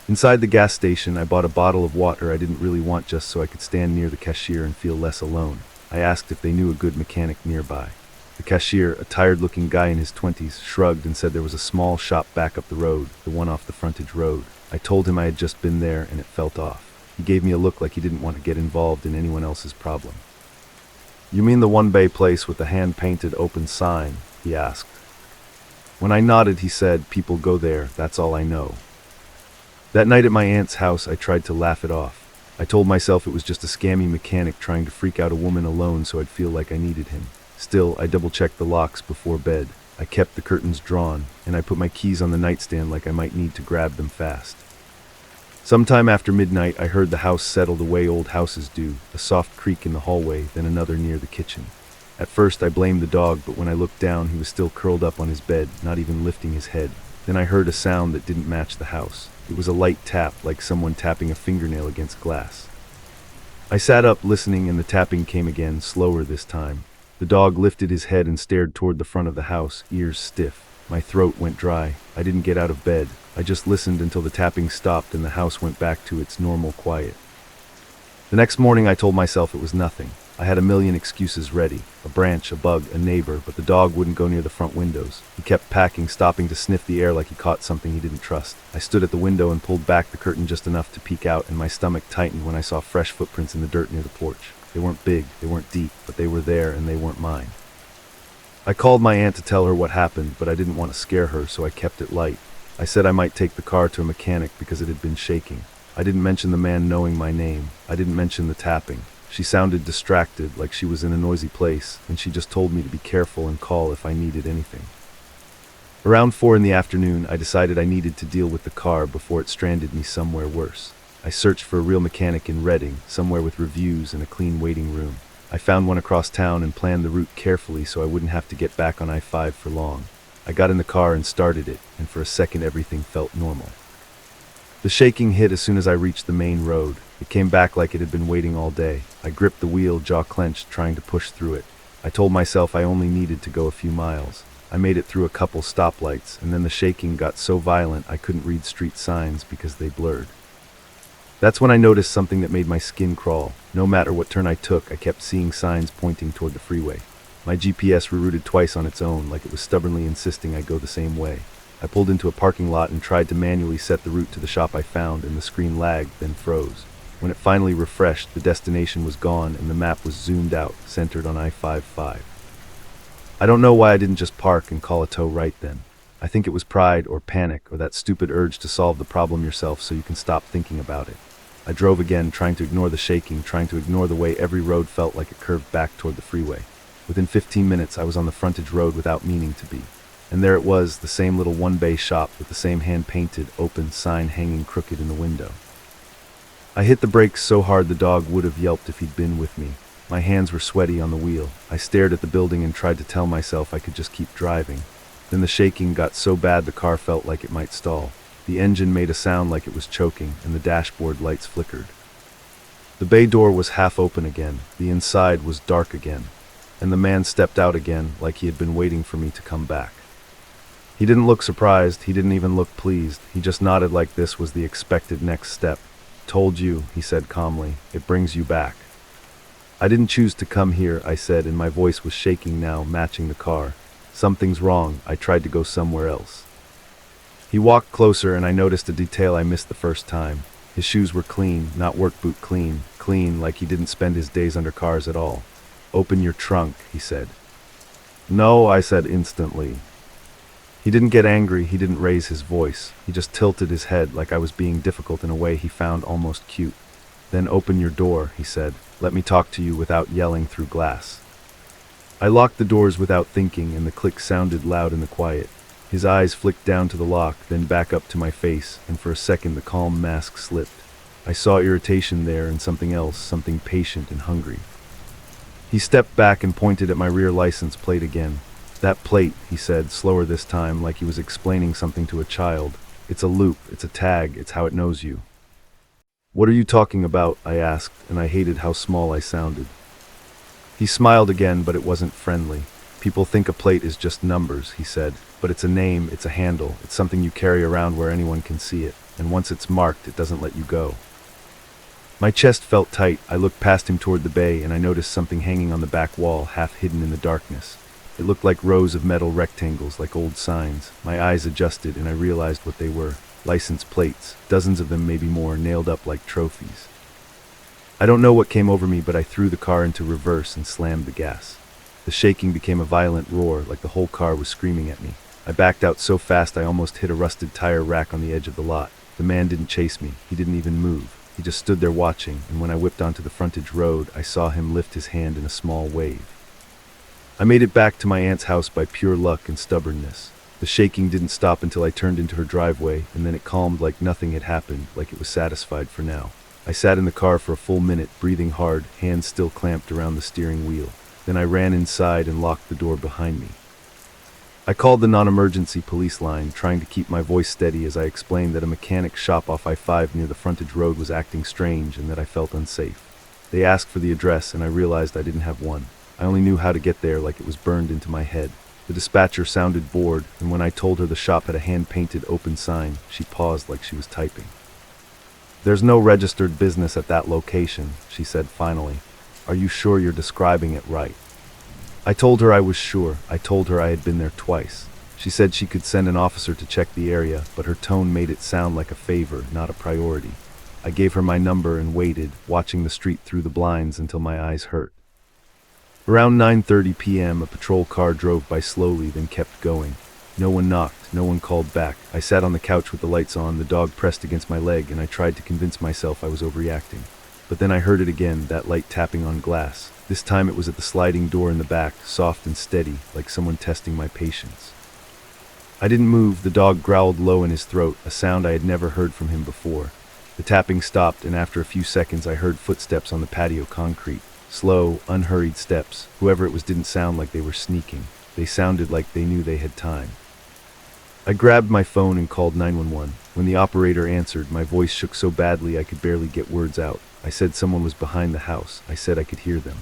Inside the gas station, I bought a bottle of water I didn't really want, just so I could stand near the cashier and feel less alone. I asked if they knew a good mechanic nearby. The cashier, a tired-looking guy in his 20s, shrugged and said there was a small shop back up the road, the one off the frontage road. I told him I had just been there, and it felt off. He gave me a look like he didn't want to get involved in anyone else's problem. "You mean the one-bay place with the hand-painted open sign?" he asked. When I nodded, he said, "People go there, that's all I know." That night at my aunt's house, I tried to laugh it off. I told myself it was just a scammy mechanic trying to freak out a woman alone so I'd feel like I needed him. Still, I double-checked the locks before bed. I kept the curtains drawn, and I put my keys on the nightstand like I might need to grab them fast. Sometime after midnight, I heard the house settle the way old houses do, a soft creak in the hallway, then another near the kitchen. At first, I blamed the dog, but when I looked down, he was still curled up on his bed, not even lifting his head. Then I heard a sound that didn't match the house. It was a light tap, like someone tapping a fingernail against glass. I sat up, listening, and the tapping came again, slower this time. The dog lifted his head and stared toward the front of the house, ears stiff. My throat went dry. I didn't get out of bed. I just listened until the tapping stopped and the house went back to its normal quiet. The next morning, I told myself it was nothing. I had a million excuses ready. A branch, a bug, a neighbor, but the dog wouldn't go near the front windows. He kept packing, stopping to sniff the air like he caught something he didn't trust. I stood at the window and pulled back the curtain just enough to peek out, and my stomach tightened when I saw fresh footprints in the dirt near the porch. They weren't big, they weren't deep, but they were there and they weren't mine. I called my aunt to tell her what happened, but I didn't want to scare her, so I kept it light. I said I might take the car to a mechanic because it had been shaking. I didn't mention the man knowing my name. I didn't mention the tapping. She sounded distracted, like she was in a noisy place, and she just told me to be careful and call if I needed anything. Around 4 in the afternoon, I decided I needed to deal with the car before it stranded me somewhere worse. I searched for a real mechanic in Reading, somewhere with reviews and a clean waiting room. I found one across town and planned the route carefully so I wouldn't have to get back on I-5 for long. I got in the car and started it, and for a second everything felt normal. The shaking hit as soon as I reached the main road. It came back like it had been waiting all day. I gripped the wheel, jaw clenched, trying to push through it. I told myself I only needed to go a few miles. I made it through a couple stoplights, and then the shaking got so violent I couldn't read street signs because they blurred. That's when I noticed something that made my skin crawl. No matter what turn I took, I kept seeing signs pointing toward the freeway. My GPS rerouted twice on its own, like it was stubbornly insisting I go the same way. I pulled into a parking lot and tried to manually set the route to the shop I found, and the screen lagged, then froze. When it finally refreshed, the destination was gone and the map was zoomed out, centered on I-55. I don't know why I didn't just park and call a tow right then. I think it was pride or panic or that stupid urge to solve the problem yourself so you can stop thinking about it. I drove again, trying to ignore the shaking, trying to ignore the way every road felt like it curved back toward the freeway. Within 15 minutes, I was on the frontage road without meaning to be. And there it was, the same little one-bay shop with the same hand-painted, open sign hanging crooked in the window. I hit the brakes so hard the dog would have yelped if he'd been with me. My hands were sweaty on the wheel. I stared at the building and tried to tell myself I could just keep driving. Then the shaking got so bad the car felt like it might stall. The engine made a sound like it was choking, and the dashboard lights flickered. The bay door was half open again. The inside was dark again. And the man stepped out again, like he had been waiting for me to come back. He didn't look surprised. He didn't even look pleased. He just nodded like this was the expected next step. "Told you," he said calmly. "It brings you back." "I didn't choose to come here," I said, and my voice was shaking now, matching the car. "Something's wrong. I tried to go somewhere else." He walked closer, and I noticed a detail I missed the first time. His shoes were clean, not work boot clean, like he didn't spend his days under cars at all. "Open your trunk," he said. "No," I said instantly. He didn't get angry, he didn't raise his voice. He just tilted his head like I was being difficult in a way he found almost cute. "Then open your door," he said. "Let me talk to you without yelling through glass." I locked the doors without thinking, and the click sounded loud in the quiet. His eyes flicked down to the lock, then back up to my face, and for a second the calm mask slipped. I saw irritation there and something else, something patient and hungry. He stepped back and pointed at my rear license plate again. "That plate," he said, slower this time, like he was explaining something to a child. "It's a loop, it's a tag, it's how it knows you." "What are you talking about?" I asked, and I hated how small I sounded. He smiled again, but it wasn't friendly. "People think a plate is just numbers," he said, "but it's a name, it's a handle, it's something you carry around where anyone can see it, and once it's marked, it doesn't let you go." My chest felt tight. I looked past him toward the bay, and I noticed something hanging on the back wall, half hidden in the darkness. It looked like rows of metal rectangles, like old signs. My eyes adjusted, and I realized what they were. License plates, dozens of them, maybe more, nailed up like trophies. I don't know what came over me, but I threw the car into reverse and slammed the gas. The shaking became a violent roar, like the whole car was screaming at me. I backed out so fast I almost hit a rusted tire rack on the edge of the lot. The man didn't chase me. He didn't even move. He just stood there watching, and when I whipped onto the frontage road, I saw him lift his hand in a small wave. I made it back to my aunt's house by pure luck and stubbornness. The shaking didn't stop until I turned into her driveway, and then it calmed like nothing had happened, like it was satisfied for now. I sat in the car for a full minute, breathing hard, hands still clamped around the steering wheel. Then I ran inside and locked the door behind me. I called the non-emergency police line, trying to keep my voice steady as I explained that a mechanic shop off I-5 near the frontage road was acting strange and that I felt unsafe. They asked for the address, and I realized I didn't have one. I only knew how to get there, like it was burned into my head. The dispatcher sounded bored, and when I told her the shop had a hand-painted open sign, she paused like she was typing. "There's no registered business at that location," she said finally. "Are you sure you're describing it right?" I told her I was sure. I told her I had been there twice. She said she could send an officer to check the area, but her tone made it sound like a favor, not a priority. I gave her my number and waited, watching the street through the blinds until my eyes hurt. Around 9:30 p.m., a patrol car drove by slowly, then kept going. No one knocked, no one called back. I sat on the couch with the lights on, the dog pressed against my leg, and I tried to convince myself I was overreacting. But then I heard it again, that light tapping on glass. This time it was at the sliding door in the back, soft and steady, like someone testing my patience. I didn't move. The dog growled low in his throat, a sound I had never heard from him before. The tapping stopped, and after a few seconds I heard footsteps on the patio concrete. Slow, unhurried steps. Whoever it was didn't sound like they were sneaking. They sounded like they knew they had time. I grabbed my phone and called 911. When the operator answered, my voice shook so badly I could barely get words out. I said someone was behind the house. I said I could hear them.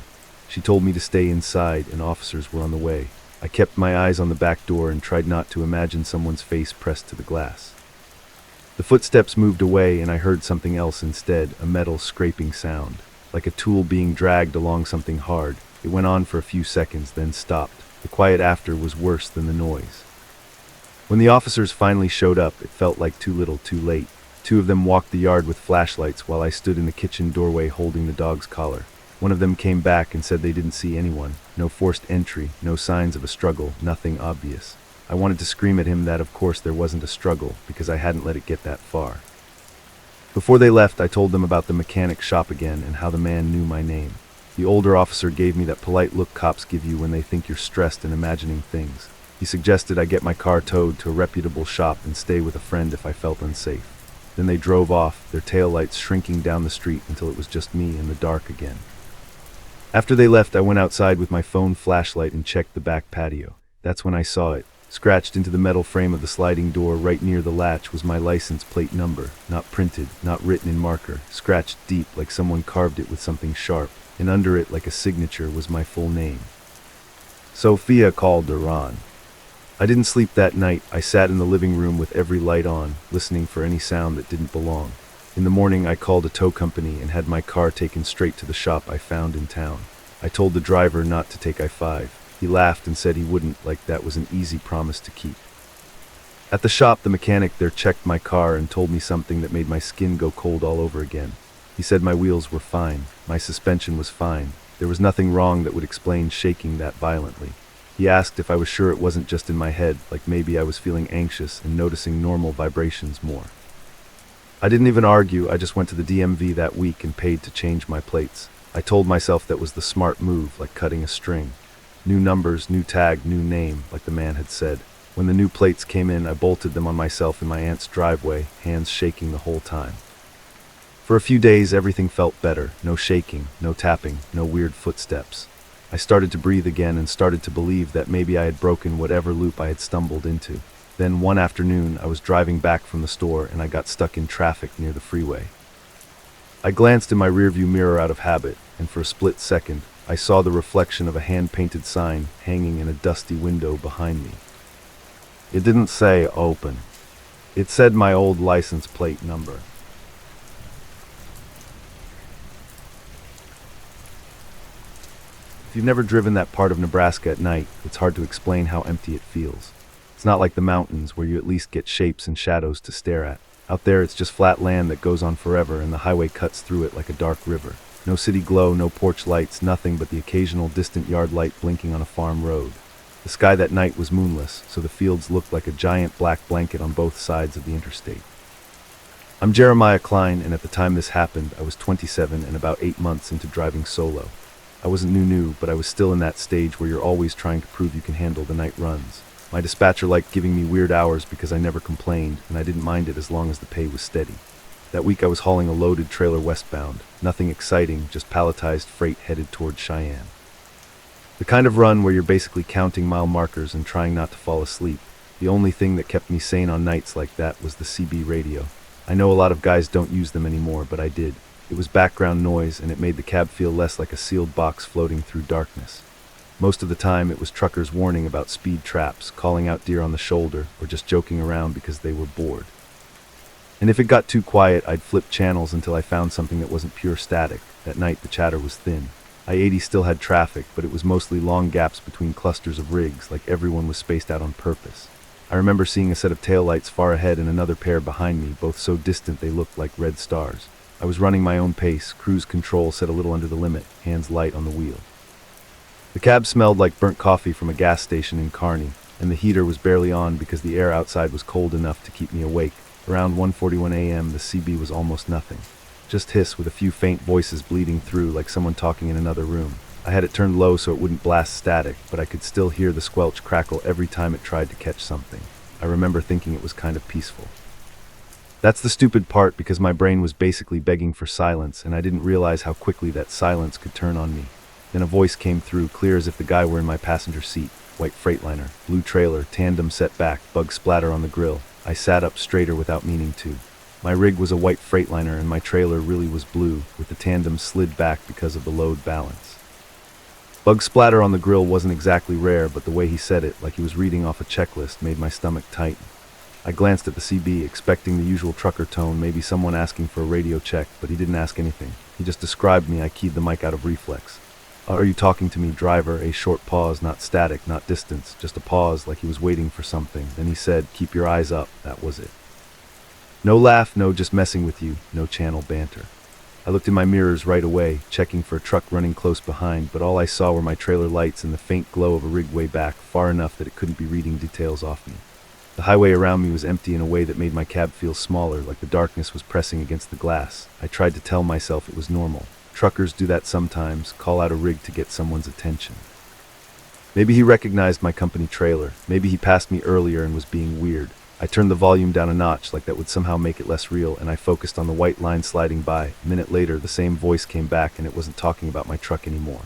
She told me to stay inside, and officers were on the way. I kept my eyes on the back door and tried not to imagine someone's face pressed to the glass. The footsteps moved away, and I heard something else instead, a metal scraping sound, like a tool being dragged along something hard. It went on for a few seconds, then stopped. The quiet after was worse than the noise. When the officers finally showed up, it felt like too little, too late. Two of them walked the yard with flashlights while I stood in the kitchen doorway holding the dog's collar. One of them came back and said they didn't see anyone. No forced entry, no signs of a struggle, nothing obvious. I wanted to scream at him that of course there wasn't a struggle, because I hadn't let it get that far. Before they left, I told them about the mechanic shop again and how the man knew my name. The older officer gave me that polite look cops give you when they think you're stressed and imagining things. He suggested I get my car towed to a reputable shop and stay with a friend if I felt unsafe. Then they drove off, their taillights shrinking down the street until it was just me in the dark again. After they left, I went outside with my phone flashlight and checked the back patio. That's when I saw it. Scratched into the metal frame of the sliding door right near the latch was my license plate number, not printed, not written in marker, scratched deep like someone carved it with something sharp, and under it like a signature was my full name. Sofia Calderon. I didn't sleep that night. I sat in the living room with every light on, listening for any sound that didn't belong. In the morning, I called a tow company and had my car taken straight to the shop I found in town. I told the driver not to take I-5. He laughed and said he wouldn't, like that was an easy promise to keep. At the shop, the mechanic there checked my car and told me something that made my skin go cold all over again. He said my wheels were fine, my suspension was fine. There was nothing wrong that would explain shaking that violently. He asked if I was sure it wasn't just in my head, like maybe I was feeling anxious and noticing normal vibrations more. I didn't even argue. I just went to the DMV that week and paid to change my plates. I told myself that was the smart move, like cutting a string. New numbers, new tag, new name, like the man had said. When the new plates came in, I bolted them on myself in my aunt's driveway, hands shaking the whole time. For a few days, everything felt better. No shaking, no tapping, no weird footsteps. I started to breathe again and started to believe that maybe I had broken whatever loop I had stumbled into. Then one afternoon, I was driving back from the store and I got stuck in traffic near the freeway. I glanced in my rearview mirror out of habit, and for a split second, I saw the reflection of a hand-painted sign hanging in a dusty window behind me. It didn't say open. It said my old license plate number. If you've never driven that part of Nebraska at night, it's hard to explain how empty it feels. It's not like the mountains, where you at least get shapes and shadows to stare at. Out there, it's just flat land that goes on forever, and the highway cuts through it like a dark river. No city glow, no porch lights, nothing but the occasional distant yard light blinking on a farm road. The sky that night was moonless, so the fields looked like a giant black blanket on both sides of the interstate. I'm Jeremiah Klein, and at the time this happened, I was 27 and about 8 months into driving solo. I wasn't new, but I was still in that stage where you're always trying to prove you can handle the night runs. My dispatcher liked giving me weird hours because I never complained, and I didn't mind it as long as the pay was steady. That week I was hauling a loaded trailer westbound. Nothing exciting, just palletized freight headed toward Cheyenne. The kind of run where you're basically counting mile markers and trying not to fall asleep. The only thing that kept me sane on nights like that was the CB radio. I know a lot of guys don't use them anymore, but I did. It was background noise, and it made the cab feel less like a sealed box floating through darkness. Most of the time, it was truckers warning about speed traps, calling out deer on the shoulder, or just joking around because they were bored. And if it got too quiet, I'd flip channels until I found something that wasn't pure static. That night, the chatter was thin. I-80 still had traffic, but it was mostly long gaps between clusters of rigs, like everyone was spaced out on purpose. I remember seeing a set of taillights far ahead and another pair behind me, both so distant they looked like red stars. I was running my own pace, cruise control set a little under the limit, hands light on the wheel. The cab smelled like burnt coffee from a gas station in Kearney, and the heater was barely on because the air outside was cold enough to keep me awake. Around 1:41 a.m., the CB was almost nothing. Just hiss with a few faint voices bleeding through like someone talking in another room. I had it turned low so it wouldn't blast static, but I could still hear the squelch crackle every time it tried to catch something. I remember thinking it was kind of peaceful. That's the stupid part, because my brain was basically begging for silence, and I didn't realize how quickly that silence could turn on me. Then a voice came through, clear as if the guy were in my passenger seat. White Freightliner, blue trailer, tandem set back, bug splatter on the grill. I sat up straighter without meaning to. My rig was a white Freightliner and my trailer really was blue, with the tandem slid back because of the load balance. Bug splatter on the grill wasn't exactly rare, but the way he said it, like he was reading off a checklist, made my stomach tighten. I glanced at the CB, expecting the usual trucker tone, maybe someone asking for a radio check, but he didn't ask anything. He just described me. I keyed the mic out of reflex. Are you talking to me, driver? A short pause, not static, not distance, just a pause like he was waiting for something. Then he said, keep your eyes up. That was it. No laugh, no just messing with you, no channel banter. I looked in my mirrors right away, checking for a truck running close behind, but all I saw were my trailer lights and the faint glow of a rig way back, far enough that it couldn't be reading details off me. The highway around me was empty in a way that made my cab feel smaller, like the darkness was pressing against the glass. I tried to tell myself it was normal. Truckers do that sometimes, call out a rig to get someone's attention. Maybe he recognized my company trailer. Maybe he passed me earlier and was being weird. I turned the volume down a notch, like that would somehow make it less real, and I focused on the white line sliding by. A minute later, the same voice came back, and it wasn't talking about my truck anymore.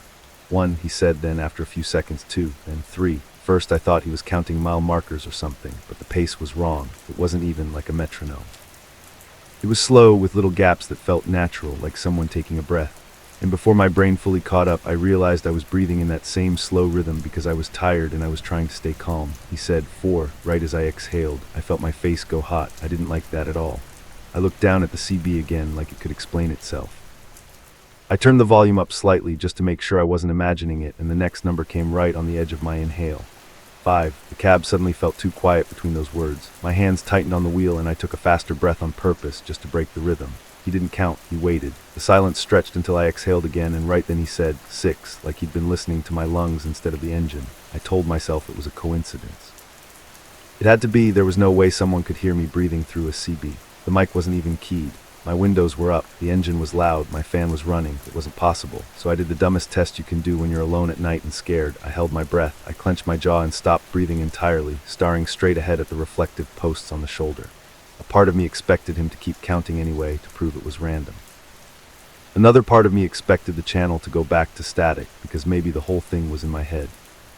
1, he said, then after a few seconds, 2, then 3. First, I thought he was counting mile markers or something, but the pace was wrong. It wasn't even like a metronome. It was slow, with little gaps that felt natural, like someone taking a breath. And before my brain fully caught up, I realized I was breathing in that same slow rhythm because I was tired and I was trying to stay calm. He said 4, right as I exhaled. I felt my face go hot. I didn't like that at all. I looked down at the CB again, like it could explain itself. I turned the volume up slightly just to make sure I wasn't imagining it, and the next number came right on the edge of my inhale. 5. The cab suddenly felt too quiet between those words. My hands tightened on the wheel and I took a faster breath on purpose just to break the rhythm. He didn't count, he waited. The silence stretched until I exhaled again, and right then he said 6, like he'd been listening to my lungs instead of the engine. I told myself it was a coincidence. It had to be. There was no way someone could hear me breathing through a CB. The mic wasn't even keyed. My windows were up, the engine was loud, my fan was running. It wasn't possible. So I did the dumbest test you can do when you're alone at night and scared. I held my breath, I clenched my jaw and stopped breathing entirely, staring straight ahead at the reflective posts on the shoulder. A part of me expected him to keep counting anyway, to prove it was random. Another part of me expected the channel to go back to static, because maybe the whole thing was in my head.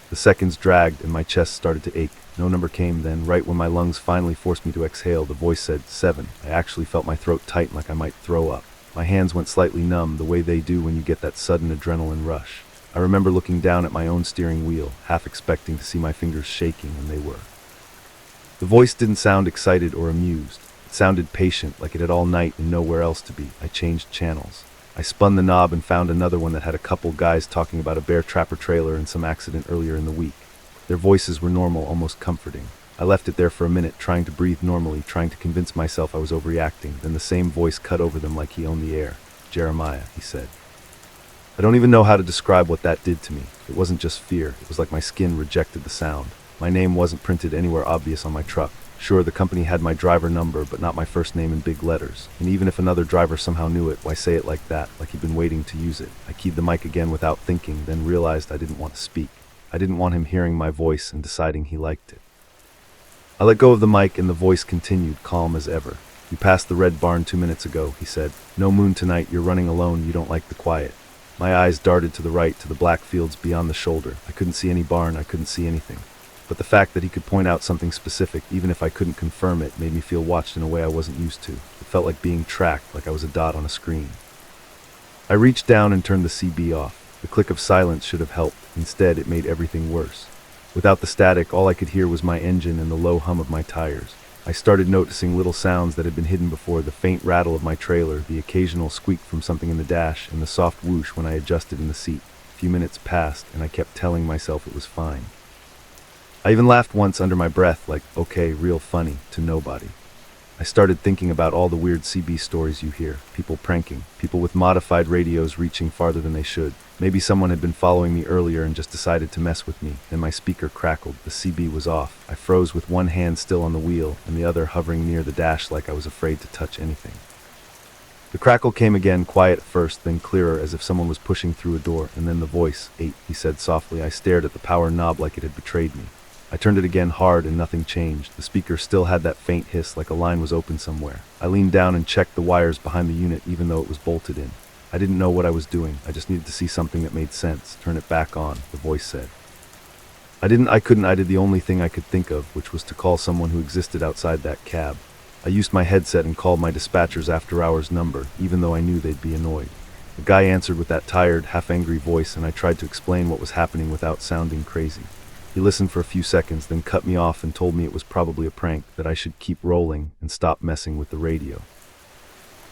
The seconds dragged and my chest started to ache. No number came then. Right when my lungs finally forced me to exhale, the voice said 7. I actually felt my throat tighten like I might throw up. My hands went slightly numb, the way they do when you get that sudden adrenaline rush. I remember looking down at my own steering wheel, half expecting to see my fingers shaking, and they were. The voice didn't sound excited or amused. It sounded patient, like it had all night and nowhere else to be. I changed channels. I spun the knob and found another one that had a couple guys talking about a bear trapper trailer and some accident earlier in the week. Their voices were normal, almost comforting. I left it there for a minute, trying to breathe normally, trying to convince myself I was overreacting. Then the same voice cut over them like he owned the air. Jeremiah, he said. I don't even know how to describe what that did to me. It wasn't just fear. It was like my skin rejected the sound. My name wasn't printed anywhere obvious on my truck. Sure, the company had my driver number, but not my first name in big letters. And even if another driver somehow knew it, why say it like that, like he'd been waiting to use it? I keyed the mic again without thinking, then realized I didn't want to speak. I didn't want him hearing my voice and deciding he liked it. I let go of the mic and the voice continued, calm as ever. You passed the red barn 2 minutes ago, he said. No moon tonight, you're running alone, you don't like the quiet. My eyes darted to the right, to the black fields beyond the shoulder. I couldn't see any barn, I couldn't see anything. But the fact that he could point out something specific, even if I couldn't confirm it, made me feel watched in a way I wasn't used to. It felt like being tracked, like I was a dot on a screen. I reached down and turned the CB off. The click of silence should have helped. Instead, it made everything worse. Without the static, all I could hear was my engine and the low hum of my tires. I started noticing little sounds that had been hidden before: the faint rattle of my trailer, the occasional squeak from something in the dash, and the soft whoosh when I adjusted in the seat. A few minutes passed, and I kept telling myself it was fine. I even laughed once under my breath, like, okay, real funny, to nobody. I started thinking about all the weird CB stories you hear. People pranking, people with modified radios reaching farther than they should. Maybe someone had been following me earlier and just decided to mess with me. Then my speaker crackled. The CB was off. I froze with one hand still on the wheel and the other hovering near the dash like I was afraid to touch anything. The crackle came again, quiet at first, then clearer, as if someone was pushing through a door, and then the voice. 8, he said softly. I stared at the power knob like it had betrayed me. I turned it again hard and nothing changed. The speaker still had that faint hiss like a line was open somewhere. I leaned down and checked the wires behind the unit even though it was bolted in. I didn't know what I was doing. I just needed to see something that made sense. Turn it back on, the voice said. I did the only thing I could think of, which was to call someone who existed outside that cab. I used my headset and called my dispatcher's after-hours number, even though I knew they'd be annoyed. The guy answered with that tired, half-angry voice, and I tried to explain what was happening without sounding crazy. He listened for a few seconds, then cut me off and told me it was probably a prank, that I should keep rolling and stop messing with the radio.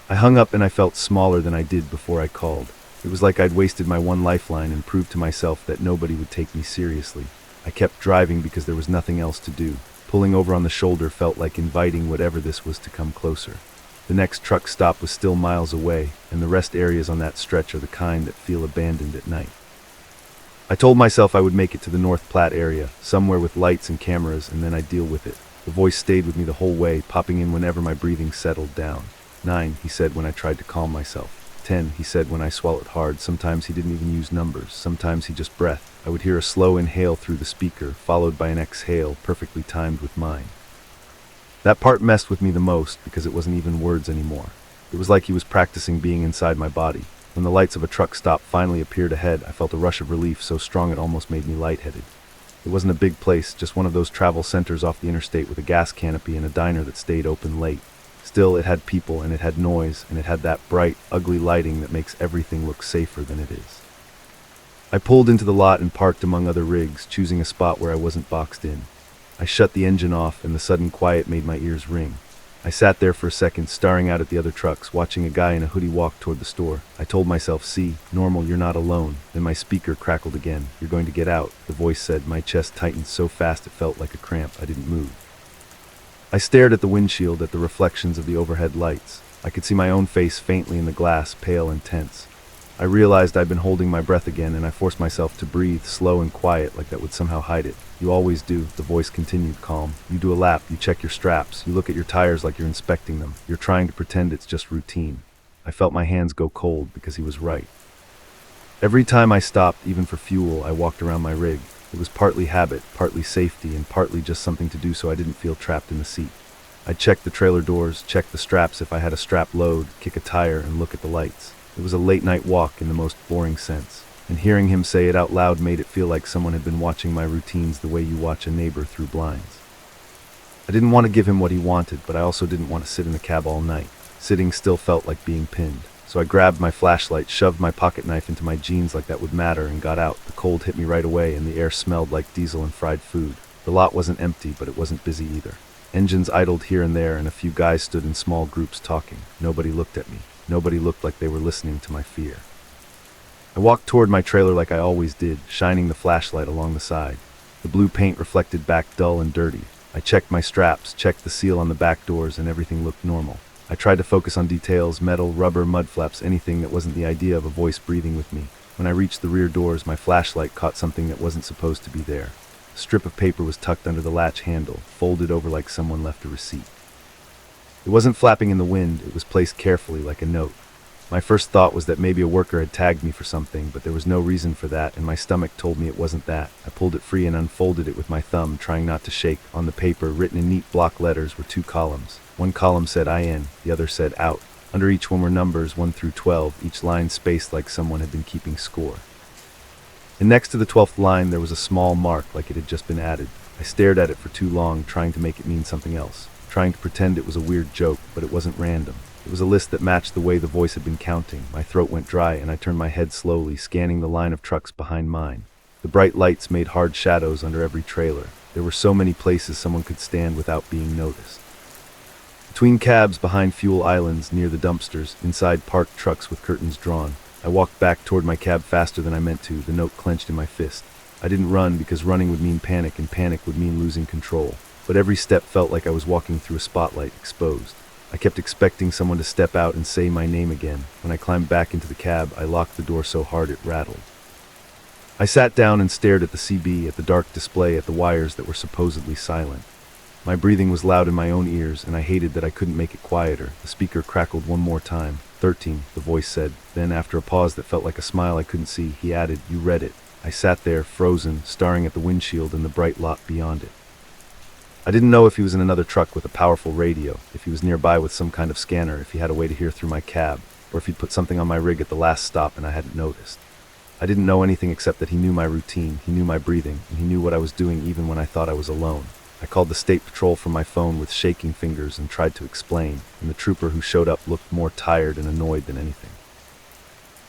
I hung up and I felt smaller than I did before I called. It was like I'd wasted my one lifeline and proved to myself that nobody would take me seriously. I kept driving because there was nothing else to do. Pulling over on the shoulder felt like inviting whatever this was to come closer. The next truck stop was still miles away, and the rest areas on that stretch are the kind that feel abandoned at night. I told myself I would make it to the North Platte area, somewhere with lights and cameras, and then I'd deal with it. The voice stayed with me the whole way, popping in whenever my breathing settled down. 9, he said when I tried to calm myself. 10, he said when I swallowed hard. Sometimes he didn't even use numbers. Sometimes he just breathed. I would hear a slow inhale through the speaker, followed by an exhale, perfectly timed with mine. That part messed with me the most because it wasn't even words anymore. It was like he was practicing being inside my body. When the lights of a truck stop finally appeared ahead, I felt a rush of relief so strong it almost made me lightheaded. It wasn't a big place, just one of those travel centers off the interstate with a gas canopy and a diner that stayed open late. Still, it had people, and it had noise, and it had that bright, ugly lighting that makes everything look safer than it is. I pulled into the lot and parked among other rigs, choosing a spot where I wasn't boxed in. I shut the engine off, and the sudden quiet made my ears ring. I sat there for a second, staring out at the other trucks, watching a guy in a hoodie walk toward the store. I told myself, see, normal, you're not alone. Then my speaker crackled again. You're going to get out, the voice said. My chest tightened so fast it felt like a cramp. I didn't move. I stared at the windshield, at the reflections of the overhead lights. I could see my own face faintly in the glass, pale and tense. I realized I'd been holding my breath again, and I forced myself to breathe, slow and quiet, like that would somehow hide it. You always do, the voice continued, calm. You do a lap, you check your straps, you look at your tires like you're inspecting them. You're trying to pretend it's just routine. I felt my hands go cold because he was right. Every time I stopped, even for fuel, I walked around my rig. It was partly habit, partly safety, and partly just something to do so I didn't feel trapped in the seat. I'd check the trailer doors, check the straps if I had a strap load, kick a tire, and look at the lights. It was a late-night walk in the most boring sense, and hearing him say it out loud made it feel like someone had been watching my routines the way you watch a neighbor through blinds. I didn't want to give him what he wanted, but I also didn't want to sit in the cab all night. Sitting still felt like being pinned. So I grabbed my flashlight, shoved my pocket knife into my jeans like that would matter, and got out. The cold hit me right away, and the air smelled like diesel and fried food. The lot wasn't empty, but it wasn't busy either. Engines idled here and there, and a few guys stood in small groups talking. Nobody looked at me. Nobody looked like they were listening to my fear. I walked toward my trailer like I always did, shining the flashlight along the side. The blue paint reflected back dull and dirty. I checked my straps, checked the seal on the back doors, and everything looked normal. I tried to focus on details, metal, rubber, mud flaps, anything that wasn't the idea of a voice breathing with me. When I reached the rear doors, my flashlight caught something that wasn't supposed to be there. A strip of paper was tucked under the latch handle, folded over like someone left a receipt. It wasn't flapping in the wind, it was placed carefully like a note. My first thought was that maybe a worker had tagged me for something, but there was no reason for that, and my stomach told me it wasn't that. I pulled it free and unfolded it with my thumb, trying not to shake. On the paper, written in neat block letters, were 2 columns. One column said IN, the other said out. Under each one were numbers 1 through 12, each line spaced like someone had been keeping score. And next to the 12th line there was a small mark like it had just been added. I stared at it for too long, trying to make it mean something else, trying to pretend it was a weird joke, but it wasn't random. It was a list that matched the way the voice had been counting. My throat went dry, and I turned my head slowly, scanning the line of trucks behind mine. The bright lights made hard shadows under every trailer. There were so many places someone could stand without being noticed. Between cabs, behind fuel islands, near the dumpsters, inside parked trucks with curtains drawn. I walked back toward my cab faster than I meant to, the note clenched in my fist. I didn't run because running would mean panic, and panic would mean losing control. But every step felt like I was walking through a spotlight, exposed. I kept expecting someone to step out and say my name again. When I climbed back into the cab, I locked the door so hard it rattled. I sat down and stared at the CB, at the dark display, at the wires that were supposedly silent. My breathing was loud in my own ears, and I hated that I couldn't make it quieter. The speaker crackled one more time. 13, the voice said. Then, after a pause that felt like a smile I couldn't see, he added, You read it. I sat there, frozen, staring at the windshield and the bright lot beyond it. I didn't know if he was in another truck with a powerful radio, if he was nearby with some kind of scanner, if he had a way to hear through my cab, or if he'd put something on my rig at the last stop and I hadn't noticed. I didn't know anything except that he knew my routine, he knew my breathing, and he knew what I was doing even when I thought I was alone. I called the state patrol from my phone with shaking fingers and tried to explain, and the trooper who showed up looked more tired and annoyed than anything.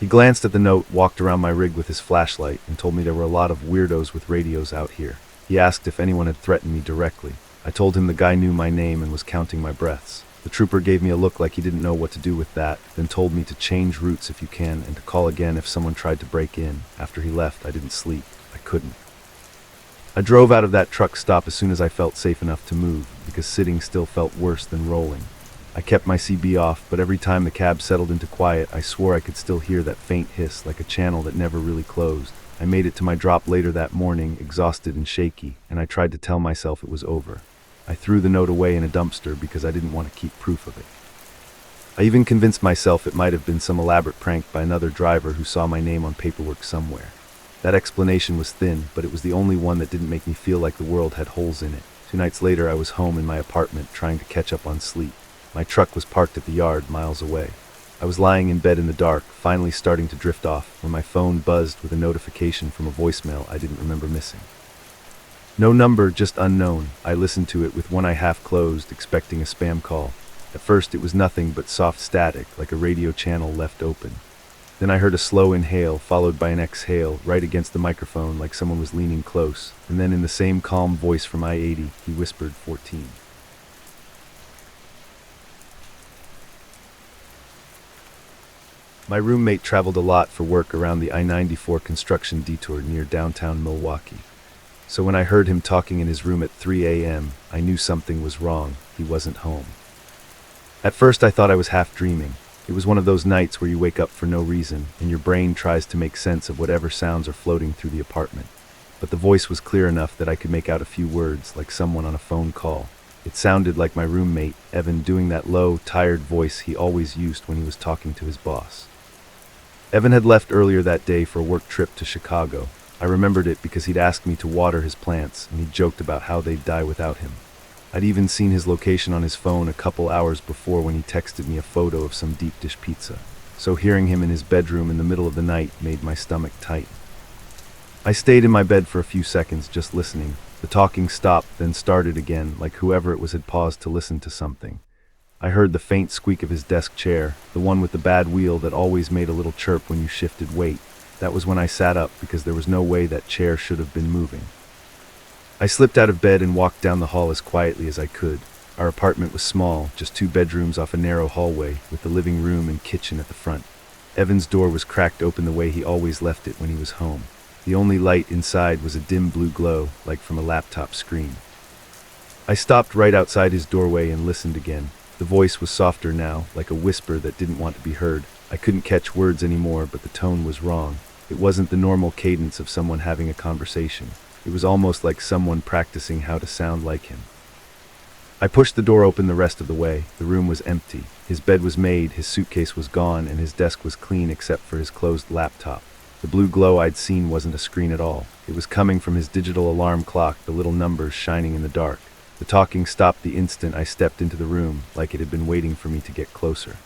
He glanced at the note, walked around my rig with his flashlight, and told me there were a lot of weirdos with radios out here. He asked if anyone had threatened me directly. I told him the guy knew my name and was counting my breaths. The trooper gave me a look like he didn't know what to do with that, then told me to change routes if you can and to call again if someone tried to break in. After he left, I didn't sleep. I couldn't. I drove out of that truck stop as soon as I felt safe enough to move, because sitting still felt worse than rolling. I kept my CB off, but every time the cab settled into quiet, I swore I could still hear that faint hiss, like a channel that never really closed. I made it to my drop later that morning, exhausted and shaky, and I tried to tell myself it was over. I threw the note away in a dumpster because I didn't want to keep proof of it. I even convinced myself it might have been some elaborate prank by another driver who saw my name on paperwork somewhere. That explanation was thin, but it was the only one that didn't make me feel like the world had holes in it. 2 nights later, I was home in my apartment trying to catch up on sleep. My truck was parked at the yard miles away. I was lying in bed in the dark, finally starting to drift off, when my phone buzzed with a notification from a voicemail I didn't remember missing. No number, just unknown. I listened to it with one eye half closed, expecting a spam call. At first it was nothing but soft static, like a radio channel left open. Then I heard a slow inhale, followed by an exhale, right against the microphone like someone was leaning close, and then in the same calm voice from I-80, he whispered 14. My roommate traveled a lot for work around the I-94 construction detour near downtown Milwaukee. So when I heard him talking in his room at 3 a.m., I knew something was wrong. He wasn't home. At first I thought I was half dreaming. It was one of those nights where you wake up for no reason, and your brain tries to make sense of whatever sounds are floating through the apartment. But the voice was clear enough that I could make out a few words, like someone on a phone call. It sounded like my roommate, Evan, doing that low, tired voice he always used when he was talking to his boss. Evan had left earlier that day for a work trip to Chicago. I remembered it because he'd asked me to water his plants, and he joked about how they'd die without him. I'd even seen his location on his phone a couple hours before when he texted me a photo of some deep dish pizza. So hearing him in his bedroom in the middle of the night made my stomach tight. I stayed in my bed for a few seconds, just listening. The talking stopped, then started again, like whoever it was had paused to listen to something. I heard the faint squeak of his desk chair, the one with the bad wheel that always made a little chirp when you shifted weight. That was when I sat up, because there was no way that chair should have been moving. I slipped out of bed and walked down the hall as quietly as I could. Our apartment was small, just 2 bedrooms off a narrow hallway, with the living room and kitchen at the front. Evan's door was cracked open the way he always left it when he was home. The only light inside was a dim blue glow, like from a laptop screen. I stopped right outside his doorway and listened again. The voice was softer now, like a whisper that didn't want to be heard. I couldn't catch words anymore, but the tone was wrong. It wasn't the normal cadence of someone having a conversation. It was almost like someone practicing how to sound like him. I pushed the door open the rest of the way. The room was empty. His bed was made, his suitcase was gone, and his desk was clean except for his closed laptop. The blue glow I'd seen wasn't a screen at all. It was coming from his digital alarm clock, the little numbers shining in the dark. The talking stopped the instant I stepped into the room, like it had been waiting for me to get closer.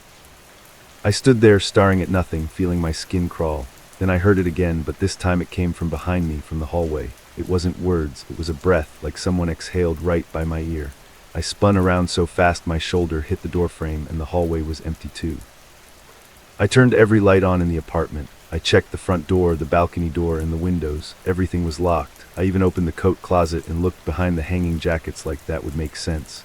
I stood there staring at nothing, feeling my skin crawl. Then I heard it again, but this time it came from behind me, from the hallway. It wasn't words, it was a breath, like someone exhaled right by my ear. I spun around so fast my shoulder hit the doorframe, and the hallway was empty too. I turned every light on in the apartment. I checked the front door, the balcony door, and the windows. Everything was locked. I even opened the coat closet and looked behind the hanging jackets like that would make sense.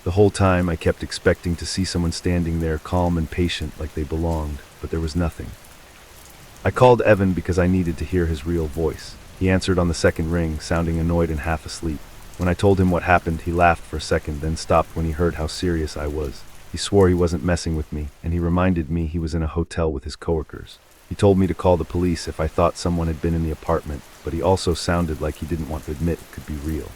The whole time I kept expecting to see someone standing there, calm and patient, like they belonged, but there was nothing. I called Evan because I needed to hear his real voice. He answered on the second ring, sounding annoyed and half asleep. When I told him what happened, he laughed for a second, then stopped when he heard how serious I was. He swore he wasn't messing with me, and he reminded me he was in a hotel with his coworkers. He told me to call the police if I thought someone had been in the apartment, but he also sounded like he didn't want to admit it could be real.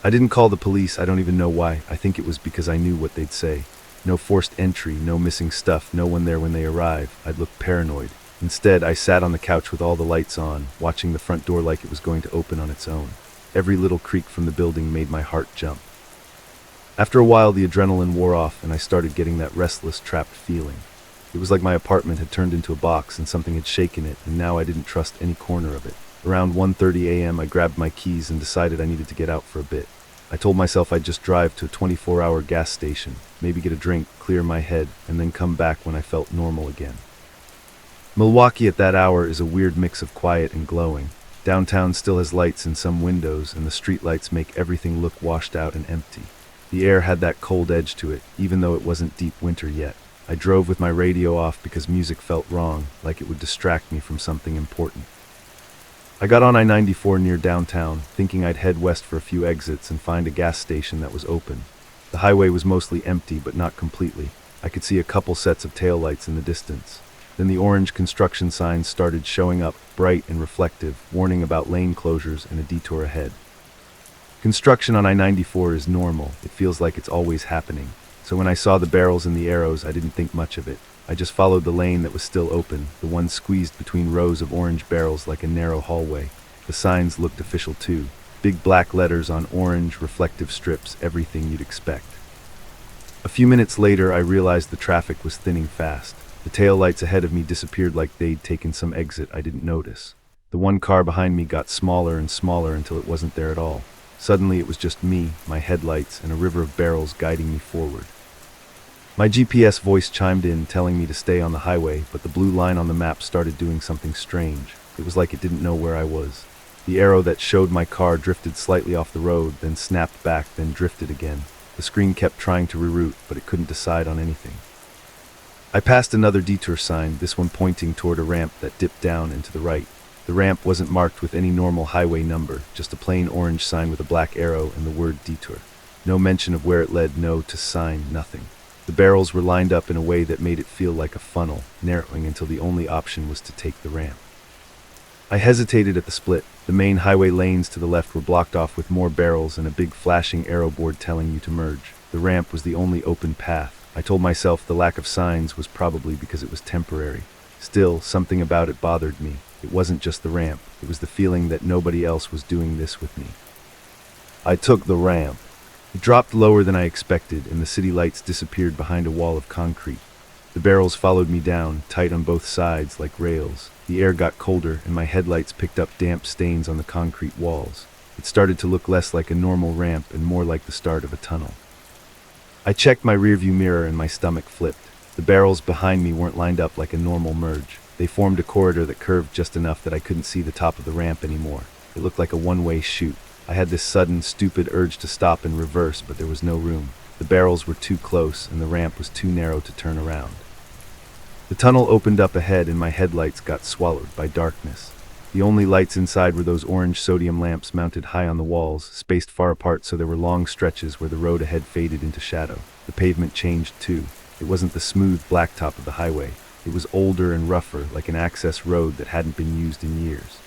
I didn't call the police. I don't even know why. I think it was because I knew what they'd say. No forced entry, no missing stuff, no one there when they arrive. I'd look paranoid. Instead, I sat on the couch with all the lights on, watching the front door like it was going to open on its own. Every little creak from the building made my heart jump. After a while, the adrenaline wore off, and I started getting that restless, trapped feeling. It was like my apartment had turned into a box and something had shaken it, and now I didn't trust any corner of it. Around 1:30 a.m., I grabbed my keys and decided I needed to get out for a bit. I told myself I'd just drive to a 24-hour gas station, maybe get a drink, clear my head, and then come back when I felt normal again. Milwaukee at that hour is a weird mix of quiet and glowing. Downtown still has lights in some windows, and the streetlights make everything look washed out and empty. The air had that cold edge to it, even though it wasn't deep winter yet. I drove with my radio off because music felt wrong, like it would distract me from something important. I got on I-94 near downtown, thinking I'd head west for a few exits and find a gas station that was open. The highway was mostly empty, but not completely. I could see a couple sets of taillights in the distance. Then the orange construction signs started showing up, bright and reflective, warning about lane closures and a detour ahead. Construction on I-94 is normal. It feels like it's always happening. So when I saw the barrels and the arrows, I didn't think much of it. I just followed the lane that was still open, the one squeezed between rows of orange barrels like a narrow hallway. The signs looked official too. Big black letters on orange, reflective strips, everything you'd expect. A few minutes later, I realized the traffic was thinning fast. The taillights ahead of me disappeared like they'd taken some exit I didn't notice. The one car behind me got smaller and smaller until it wasn't there at all. Suddenly it was just me, my headlights, and a river of barrels guiding me forward. My GPS voice chimed in, telling me to stay on the highway, but the blue line on the map started doing something strange. It was like it didn't know where I was. The arrow that showed my car drifted slightly off the road, then snapped back, then drifted again. The screen kept trying to reroute, but it couldn't decide on anything. I passed another detour sign, this one pointing toward a ramp that dipped down and to the right. The ramp wasn't marked with any normal highway number, just a plain orange sign with a black arrow and the word detour. No mention of where it led, no to sign, nothing. The barrels were lined up in a way that made it feel like a funnel, narrowing until the only option was to take the ramp. I hesitated at the split. The main highway lanes to the left were blocked off with more barrels and a big flashing arrow board telling you to merge. The ramp was the only open path. I told myself the lack of signs was probably because it was temporary. Still, something about it bothered me. It wasn't just the ramp. It was the feeling that nobody else was doing this with me. I took the ramp. It dropped lower than I expected, and the city lights disappeared behind a wall of concrete. The barrels followed me down, tight on both sides like rails. The air got colder, and my headlights picked up damp stains on the concrete walls. It started to look less like a normal ramp and more like the start of a tunnel. I checked my rearview mirror and my stomach flipped. The barrels behind me weren't lined up like a normal merge. They formed a corridor that curved just enough that I couldn't see the top of the ramp anymore. It looked like a one-way chute. I had this sudden, stupid urge to stop and reverse, but there was no room. The barrels were too close, and the ramp was too narrow to turn around. The tunnel opened up ahead, and my headlights got swallowed by darkness. The only lights inside were those orange sodium lamps mounted high on the walls, spaced far apart so there were long stretches where the road ahead faded into shadow. The pavement changed too. It wasn't the smooth blacktop of the highway. It was older and rougher, like an access road that hadn't been used in years.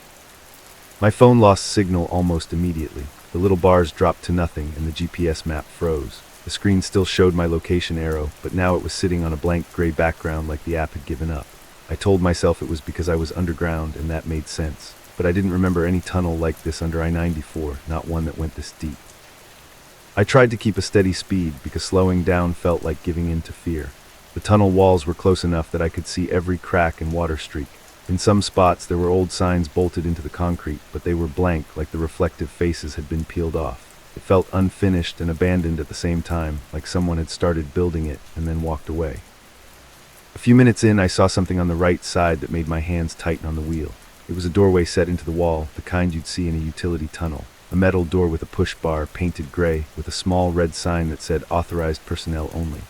My phone lost signal almost immediately. The little bars dropped to nothing and the GPS map froze. The screen still showed my location arrow, but now it was sitting on a blank gray background like the app had given up. I told myself it was because I was underground, and that made sense. But I didn't remember any tunnel like this under I-94, not one that went this deep. I tried to keep a steady speed because slowing down felt like giving in to fear. The tunnel walls were close enough that I could see every crack and water streak. In some spots there were old signs bolted into the concrete, but they were blank, like the reflective faces had been peeled off. It felt unfinished and abandoned at the same time, like someone had started building it and then walked away. A few minutes in, I saw something on the right side that made my hands tighten on the wheel. It was a doorway set into the wall, the kind you'd see in a utility tunnel. A metal door with a push bar, painted gray, with a small red sign that said authorized personnel only.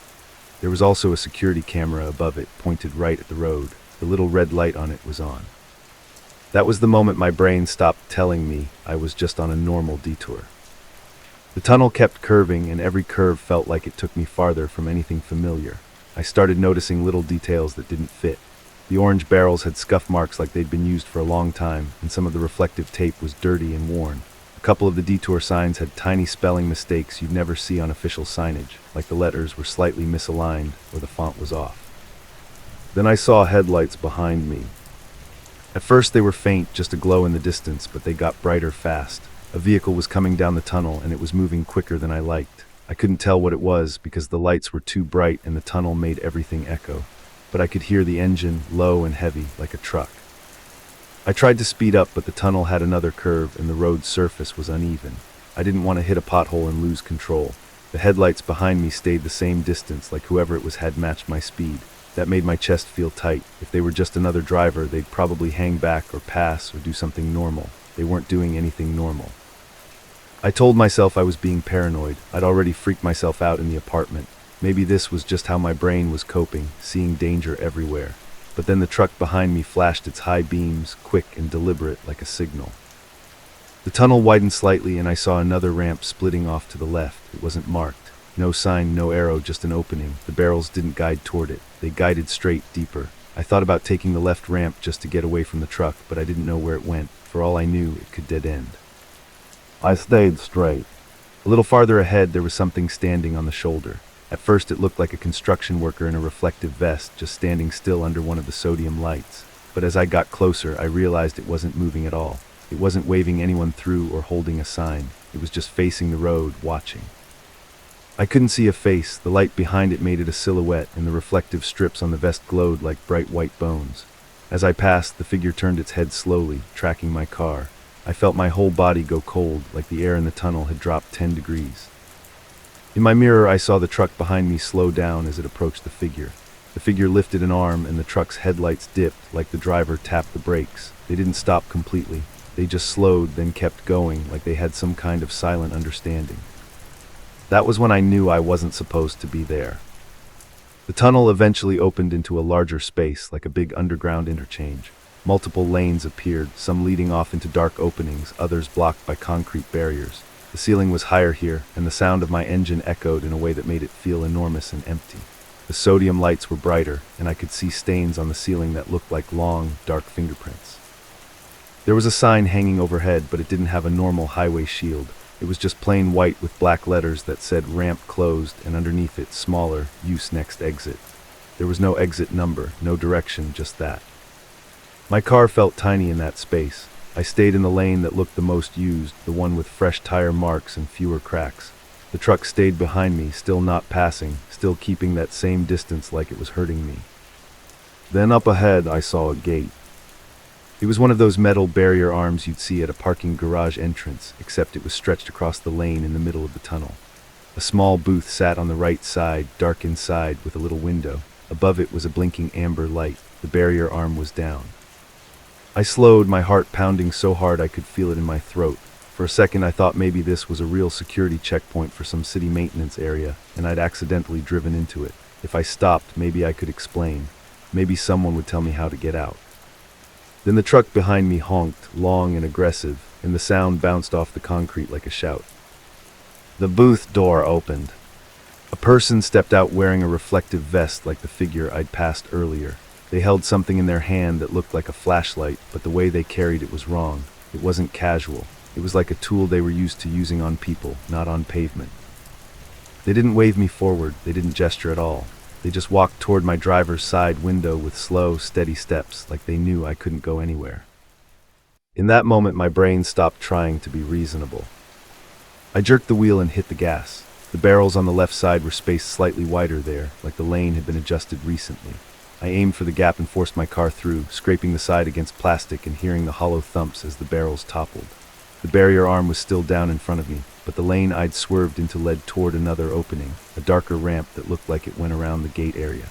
There was also a security camera above it, pointed right at the road. The little red light on it was on. That was the moment my brain stopped telling me I was just on a normal detour. The tunnel kept curving, and every curve felt like it took me farther from anything familiar. I started noticing little details that didn't fit. The orange barrels had scuff marks like they'd been used for a long time, and some of the reflective tape was dirty and worn. A couple of the detour signs had tiny spelling mistakes you'd never see on official signage, like the letters were slightly misaligned or the font was off. Then I saw headlights behind me. At first they were faint, just a glow in the distance, but they got brighter fast. A vehicle was coming down the tunnel, and it was moving quicker than I liked. I couldn't tell what it was because the lights were too bright and the tunnel made everything echo. But I could hear the engine, low and heavy, like a truck. I tried to speed up, but the tunnel had another curve and the road's surface was uneven. I didn't want to hit a pothole and lose control. The headlights behind me stayed the same distance, like whoever it was had matched my speed. That made my chest feel tight. If they were just another driver, they'd probably hang back or pass or do something normal. They weren't doing anything normal. I told myself I was being paranoid. I'd already freaked myself out in the apartment. Maybe this was just how my brain was coping, seeing danger everywhere. But then the truck behind me flashed its high beams, quick and deliberate like a signal. The tunnel widened slightly and I saw another ramp splitting off to the left. It wasn't marked. No sign, no arrow, just an opening. The barrels didn't guide toward it. They guided straight, deeper. I thought about taking the left ramp just to get away from the truck, but I didn't know where it went. For all I knew, it could dead end. I stayed straight. A little farther ahead, there was something standing on the shoulder. At first, it looked like a construction worker in a reflective vest, just standing still under one of the sodium lights. But as I got closer, I realized it wasn't moving at all. It wasn't waving anyone through or holding a sign. It was just facing the road, watching. I couldn't see a face. The light behind it made it a silhouette, and the reflective strips on the vest glowed like bright white bones. As I passed, the figure turned its head slowly, tracking my car. I felt my whole body go cold, like the air in the tunnel had dropped 10 degrees. In my mirror, I saw the truck behind me slow down as it approached the figure. The figure lifted an arm, and the truck's headlights dipped, like the driver tapped the brakes. They didn't stop completely. They just slowed, then kept going, like they had some kind of silent understanding. That was when I knew I wasn't supposed to be there. The tunnel eventually opened into a larger space, like a big underground interchange. Multiple lanes appeared, some leading off into dark openings, others blocked by concrete barriers. The ceiling was higher here, and the sound of my engine echoed in a way that made it feel enormous and empty. The sodium lights were brighter, and I could see stains on the ceiling that looked like long, dark fingerprints. There was a sign hanging overhead, but it didn't have a normal highway shield. It was just plain white with black letters that said ramp closed, and underneath it, smaller, use next exit. There was no exit number, no direction, just that. My car felt tiny in that space. I stayed in the lane that looked the most used, the one with fresh tire marks and fewer cracks. The truck stayed behind me, still not passing, still keeping that same distance like it was hurting me. Then up ahead, I saw a gate. It was one of those metal barrier arms you'd see at a parking garage entrance, except it was stretched across the lane in the middle of the tunnel. A small booth sat on the right side, dark inside, with a little window. Above it was a blinking amber light. The barrier arm was down. I slowed, my heart pounding so hard I could feel it in my throat. For a second I thought maybe this was a real security checkpoint for some city maintenance area, and I'd accidentally driven into it. If I stopped, maybe I could explain. Maybe someone would tell me how to get out. Then the truck behind me honked, long and aggressive, and the sound bounced off the concrete like a shout. The booth door opened. A person stepped out wearing a reflective vest like the figure I'd passed earlier. They held something in their hand that looked like a flashlight, but the way they carried it was wrong. It wasn't casual. It was like a tool they were used to using on people, not on pavement. They didn't wave me forward. They didn't gesture at all. They just walked toward my driver's side window with slow, steady steps, like they knew I couldn't go anywhere. In that moment, my brain stopped trying to be reasonable. I jerked the wheel and hit the gas. The barrels on the left side were spaced slightly wider there, like the lane had been adjusted recently. I aimed for the gap and forced my car through, scraping the side against plastic and hearing the hollow thumps as the barrels toppled. The barrier arm was still down in front of me, but the lane I'd swerved into led toward another opening, a darker ramp that looked like it went around the gate area.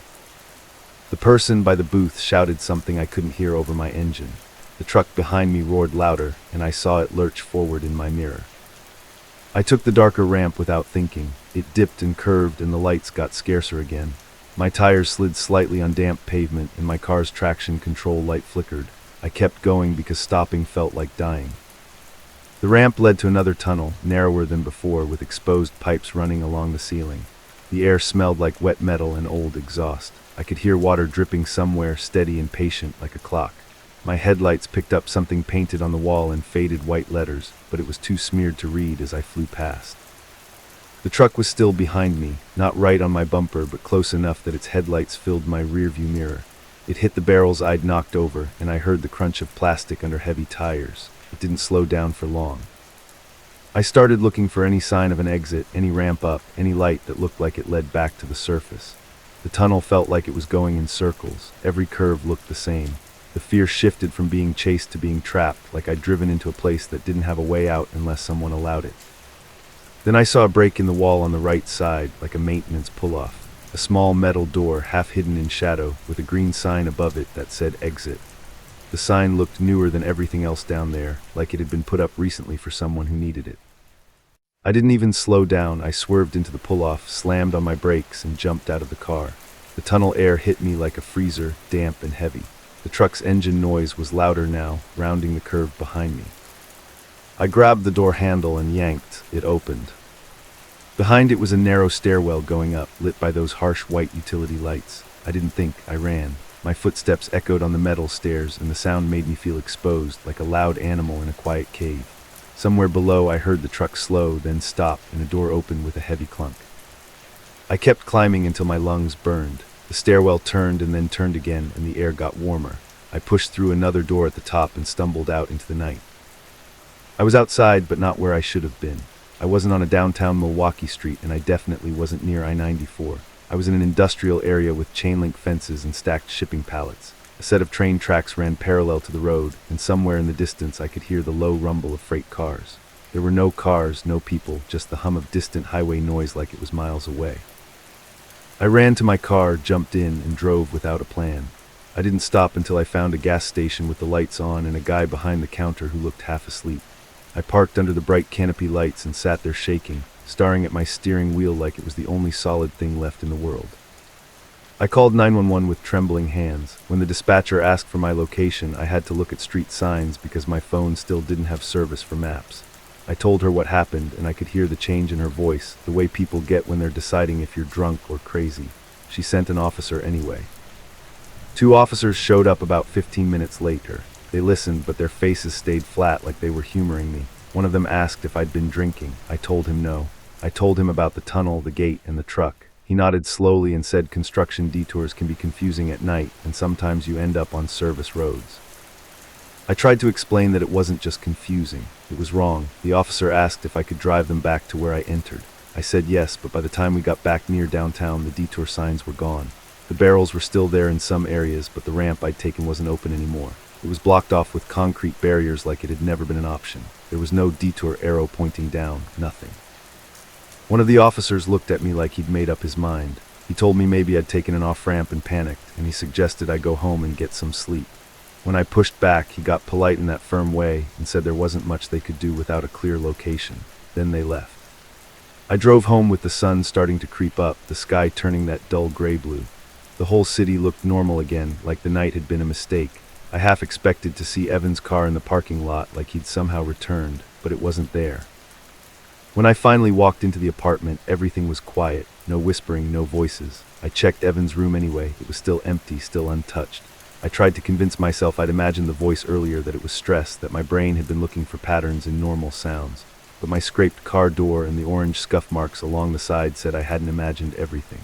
The person by the booth shouted something I couldn't hear over my engine. The truck behind me roared louder, and I saw it lurch forward in my mirror. I took the darker ramp without thinking. It dipped and curved, and the lights got scarcer again. My tires slid slightly on damp pavement, and my car's traction control light flickered. I kept going because stopping felt like dying. The ramp led to another tunnel, narrower than before, with exposed pipes running along the ceiling. The air smelled like wet metal and old exhaust. I could hear water dripping somewhere, steady and patient, like a clock. My headlights picked up something painted on the wall in faded white letters, but it was too smeared to read as I flew past. The truck was still behind me, not right on my bumper, but close enough that its headlights filled my rearview mirror. It hit the barrels I'd knocked over, and I heard the crunch of plastic under heavy tires. It didn't slow down for long. I started looking for any sign of an exit, any ramp up, any light that looked like it led back to the surface. The tunnel felt like it was going in circles. Every curve looked the same. The fear shifted from being chased to being trapped, like I'd driven into a place that didn't have a way out unless someone allowed it. Then I saw a break in the wall on the right side, like a maintenance pull-off. A small metal door, half hidden in shadow, with a green sign above it that said exit. The sign looked newer than everything else down there, like it had been put up recently for someone who needed it. I didn't even slow down. I swerved into the pull-off, slammed on my brakes, and jumped out of the car. The tunnel air hit me like a freezer, damp and heavy. The truck's engine noise was louder now, rounding the curve behind me. I grabbed the door handle and yanked. It opened. Behind it was a narrow stairwell going up, lit by those harsh white utility lights. I didn't think, I ran. My footsteps echoed on the metal stairs, and the sound made me feel exposed, like a loud animal in a quiet cave. Somewhere below, I heard the truck slow, then stop, and a door opened with a heavy clunk. I kept climbing until my lungs burned. The stairwell turned and then turned again, and the air got warmer. I pushed through another door at the top and stumbled out into the night. I was outside, but not where I should have been. I wasn't on a downtown Milwaukee street, and I definitely wasn't near I-94. I was in an industrial area with chain-link fences and stacked shipping pallets. A set of train tracks ran parallel to the road, and somewhere in the distance I could hear the low rumble of freight cars. There were no cars, no people, just the hum of distant highway noise like it was miles away. I ran to my car, jumped in, and drove without a plan. I didn't stop until I found a gas station with the lights on and a guy behind the counter who looked half asleep. I parked under the bright canopy lights and sat there shaking, staring at my steering wheel like it was the only solid thing left in the world. I called 911 with trembling hands. When the dispatcher asked for my location, I had to look at street signs because my phone still didn't have service for maps. I told her what happened, and I could hear the change in her voice, the way people get when they're deciding if you're drunk or crazy. She sent an officer anyway. 2 officers showed up about 15 minutes later. They listened, but their faces stayed flat like they were humoring me. One of them asked if I'd been drinking. I told him no. I told him about the tunnel, the gate, and the truck. He nodded slowly and said construction detours can be confusing at night, and sometimes you end up on service roads. I tried to explain that it wasn't just confusing. It was wrong. The officer asked if I could drive them back to where I entered. I said yes, but by the time we got back near downtown, the detour signs were gone. The barrels were still there in some areas, but the ramp I'd taken wasn't open anymore. It was blocked off with concrete barriers like it had never been an option. There was no detour arrow pointing down, nothing. One of the officers looked at me like he'd made up his mind. He told me maybe I'd taken an off-ramp and panicked, and he suggested I go home and get some sleep. When I pushed back, he got polite in that firm way and said there wasn't much they could do without a clear location. Then they left. I drove home with the sun starting to creep up, the sky turning that dull gray blue. The whole city looked normal again, like the night had been a mistake. I half expected to see Evan's car in the parking lot like he'd somehow returned, but it wasn't there. When I finally walked into the apartment, everything was quiet. No whispering, no voices. I checked Evan's room anyway. It was still empty, still untouched. I tried to convince myself I'd imagined the voice earlier, that it was stress, that my brain had been looking for patterns in normal sounds. But my scraped car door and the orange scuff marks along the side said I hadn't imagined everything.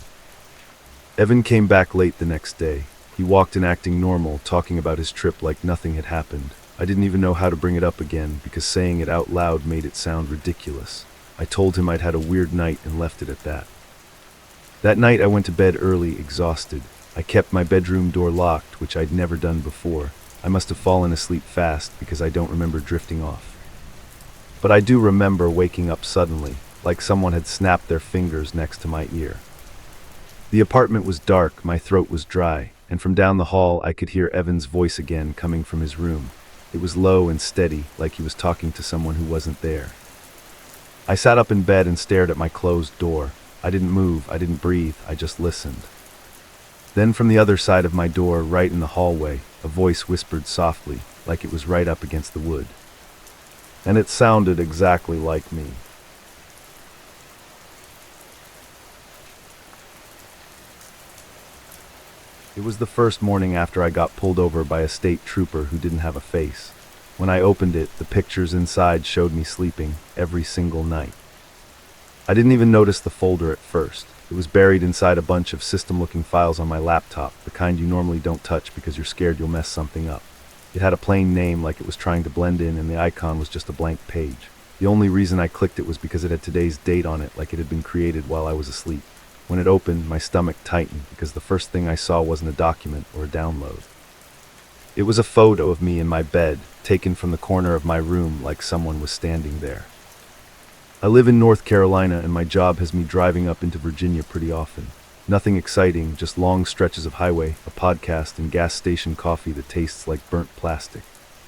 Evan came back late the next day. He walked in acting normal, talking about his trip like nothing had happened. I didn't even know how to bring it up again, because saying it out loud made it sound ridiculous. I told him I'd had a weird night and left it at that. That night I went to bed early, exhausted. I kept my bedroom door locked, which I'd never done before. I must have fallen asleep fast because I don't remember drifting off. But I do remember waking up suddenly, like someone had snapped their fingers next to my ear. The apartment was dark, my throat was dry, and from down the hall I could hear Evan's voice again coming from his room. It was low and steady, like he was talking to someone who wasn't there. I sat up in bed and stared at my closed door. I didn't move, I didn't breathe, I just listened. Then from the other side of my door, right in the hallway, a voice whispered softly, like it was right up against the wood. And it sounded exactly like me. It was the first morning after I got pulled over by a state trooper who didn't have a face. When I opened it, the pictures inside showed me sleeping every single night. I didn't even notice the folder at first. It was buried inside a bunch of system-looking files on my laptop, the kind you normally don't touch because you're scared you'll mess something up. It had a plain name like it was trying to blend in, and the icon was just a blank page. The only reason I clicked it was because it had today's date on it, like it had been created while I was asleep. When it opened, my stomach tightened because the first thing I saw wasn't a document or a download. It was a photo of me in my bed, taken from the corner of my room like someone was standing there. I live in North Carolina, and my job has me driving up into Virginia pretty often. Nothing exciting, just long stretches of highway, a podcast, and gas station coffee that tastes like burnt plastic.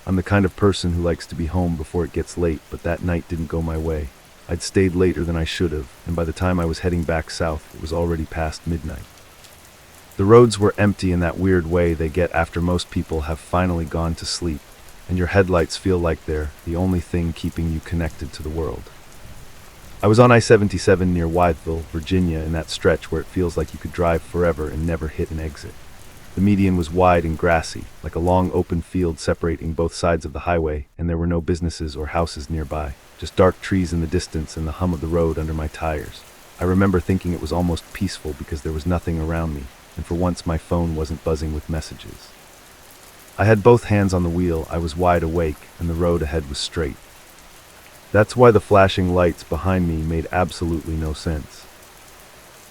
I'm the kind of person who likes to be home before it gets late, but that night didn't go my way. I'd stayed later than I should have, and by the time I was heading back south, it was already past midnight. The roads were empty in that weird way they get after most people have finally gone to sleep, and your headlights feel like they're the only thing keeping you connected to the world. I was on I-77 near Wytheville, Virginia, in that stretch where it feels like you could drive forever and never hit an exit. The median was wide and grassy, like a long open field separating both sides of the highway, and there were no businesses or houses nearby, just dark trees in the distance and the hum of the road under my tires. I remember thinking it was almost peaceful because there was nothing around me, and for once my phone wasn't buzzing with messages. I had both hands on the wheel, I was wide awake, and the road ahead was straight. That's why the flashing lights behind me made absolutely no sense.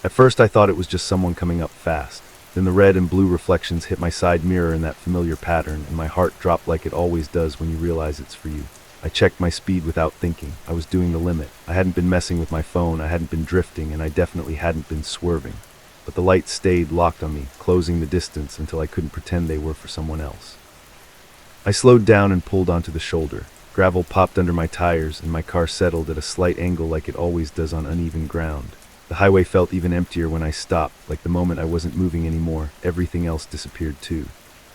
At first I thought it was just someone coming up fast. Then the red and blue reflections hit my side mirror in that familiar pattern, and my heart dropped like it always does when you realize it's for you. I checked my speed without thinking. I was doing the limit. I hadn't been messing with my phone, I hadn't been drifting, and I definitely hadn't been swerving. But the lights stayed locked on me, closing the distance until I couldn't pretend they were for someone else. I slowed down and pulled onto the shoulder. Gravel popped under my tires, and my car settled at a slight angle like it always does on uneven ground. The highway felt even emptier when I stopped, like the moment I wasn't moving anymore, everything else disappeared too.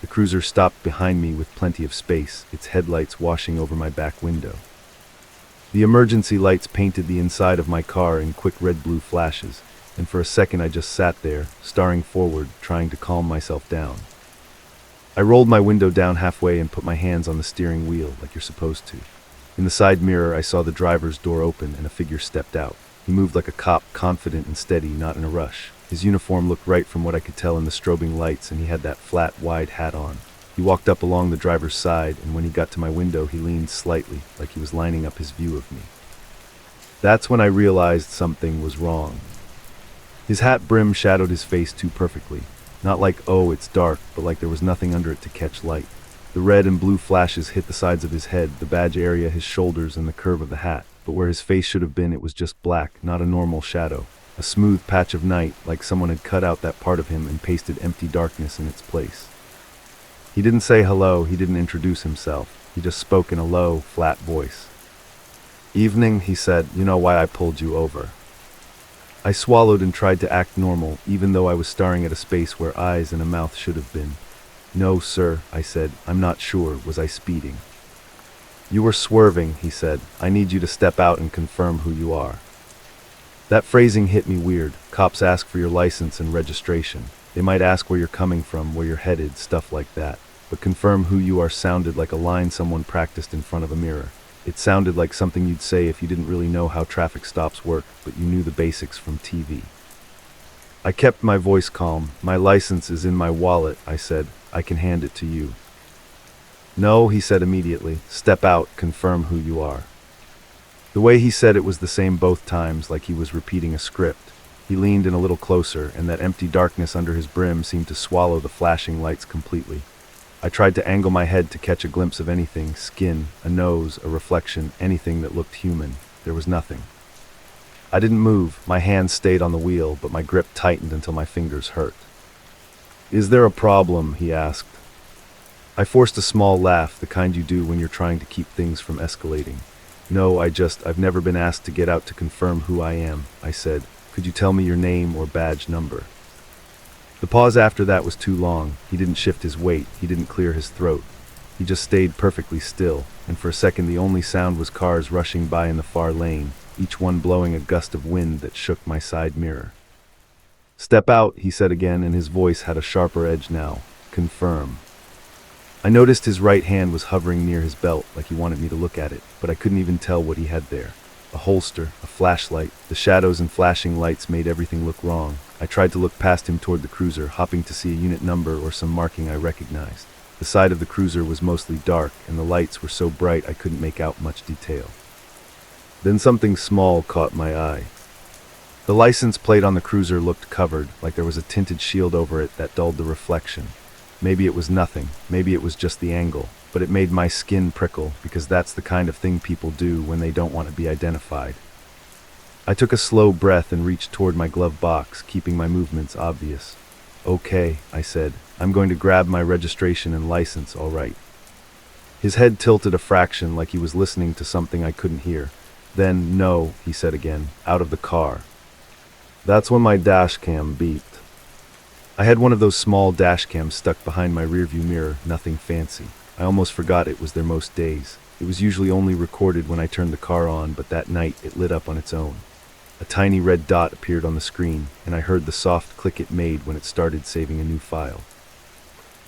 The cruiser stopped behind me with plenty of space, its headlights washing over my back window. The emergency lights painted the inside of my car in quick red-blue flashes, and for a second I just sat there, staring forward, trying to calm myself down. I rolled my window down halfway and put my hands on the steering wheel, like you're supposed to. In the side mirror, I saw the driver's door open and a figure stepped out. He moved like a cop, confident and steady, not in a rush. His uniform looked right from what I could tell in the strobing lights, and he had that flat, wide hat on. He walked up along the driver's side, and when he got to my window, he leaned slightly, like he was lining up his view of me. That's when I realized something was wrong. His hat brim shadowed his face too perfectly. Not like, oh, it's dark, but like there was nothing under it to catch light. The red and blue flashes hit the sides of his head, the badge area, his shoulders, and the curve of the hat. But where his face should have been, it was just black, not a normal shadow. A smooth patch of night, like someone had cut out that part of him and pasted empty darkness in its place. He didn't say hello, he didn't introduce himself. He just spoke in a low, flat voice. "Evening," he said. "You know why I pulled you over." I swallowed and tried to act normal, even though I was staring at a space where eyes and a mouth should have been. "No, sir," I said. "I'm not sure. Was I speeding?" "You were swerving," he said. "I need you to step out and confirm who you are." That phrasing hit me weird. Cops ask for your license and registration. They might ask where you're coming from, where you're headed, stuff like that. But confirm who you are sounded like a line someone practiced in front of a mirror. It sounded like something you'd say if you didn't really know how traffic stops work, but you knew the basics from TV. I kept my voice calm. "My license is in my wallet," I said. "I can hand it to you." "No," he said immediately. "Step out, confirm who you are." The way he said it was the same both times, like he was repeating a script. He leaned in a little closer, and that empty darkness under his brim seemed to swallow the flashing lights completely. I tried to angle my head to catch a glimpse of anything, skin, a nose, a reflection, anything that looked human. There was nothing. I didn't move. My hands stayed on the wheel, but my grip tightened until my fingers hurt. "Is there a problem?" he asked. I forced a small laugh, the kind you do when you're trying to keep things from escalating. "No, I've never been asked to get out to confirm who I am," I said. "Could you tell me your name or badge number?" The pause after that was too long. He didn't shift his weight, he didn't clear his throat. He just stayed perfectly still, and for a second the only sound was cars rushing by in the far lane, each one blowing a gust of wind that shook my side mirror. "Step out," he said again, and his voice had a sharper edge now. "Confirm." I noticed his right hand was hovering near his belt, like he wanted me to look at it, but I couldn't even tell what he had there. A holster, a flashlight, the shadows and flashing lights made everything look wrong. I tried to look past him toward the cruiser, hoping to see a unit number or some marking I recognized. The side of the cruiser was mostly dark, and the lights were so bright I couldn't make out much detail. Then something small caught my eye. The license plate on the cruiser looked covered, like there was a tinted shield over it that dulled the reflection. Maybe it was nothing, maybe it was just the angle, but it made my skin prickle, because that's the kind of thing people do when they don't want to be identified. I took a slow breath and reached toward my glove box, keeping my movements obvious. "Okay," I said. "I'm going to grab my registration and license, all right." His head tilted a fraction, like he was listening to something I couldn't hear. Then, no, he said again, out of the car. That's when my dash cam beeped. I had one of those small dash cams stuck behind my rearview mirror, nothing fancy. I almost forgot it was there most days. It was usually only recorded when I turned the car on, but that night it lit up on its own. A tiny red dot appeared on the screen, and I heard the soft click it made when it started saving a new file.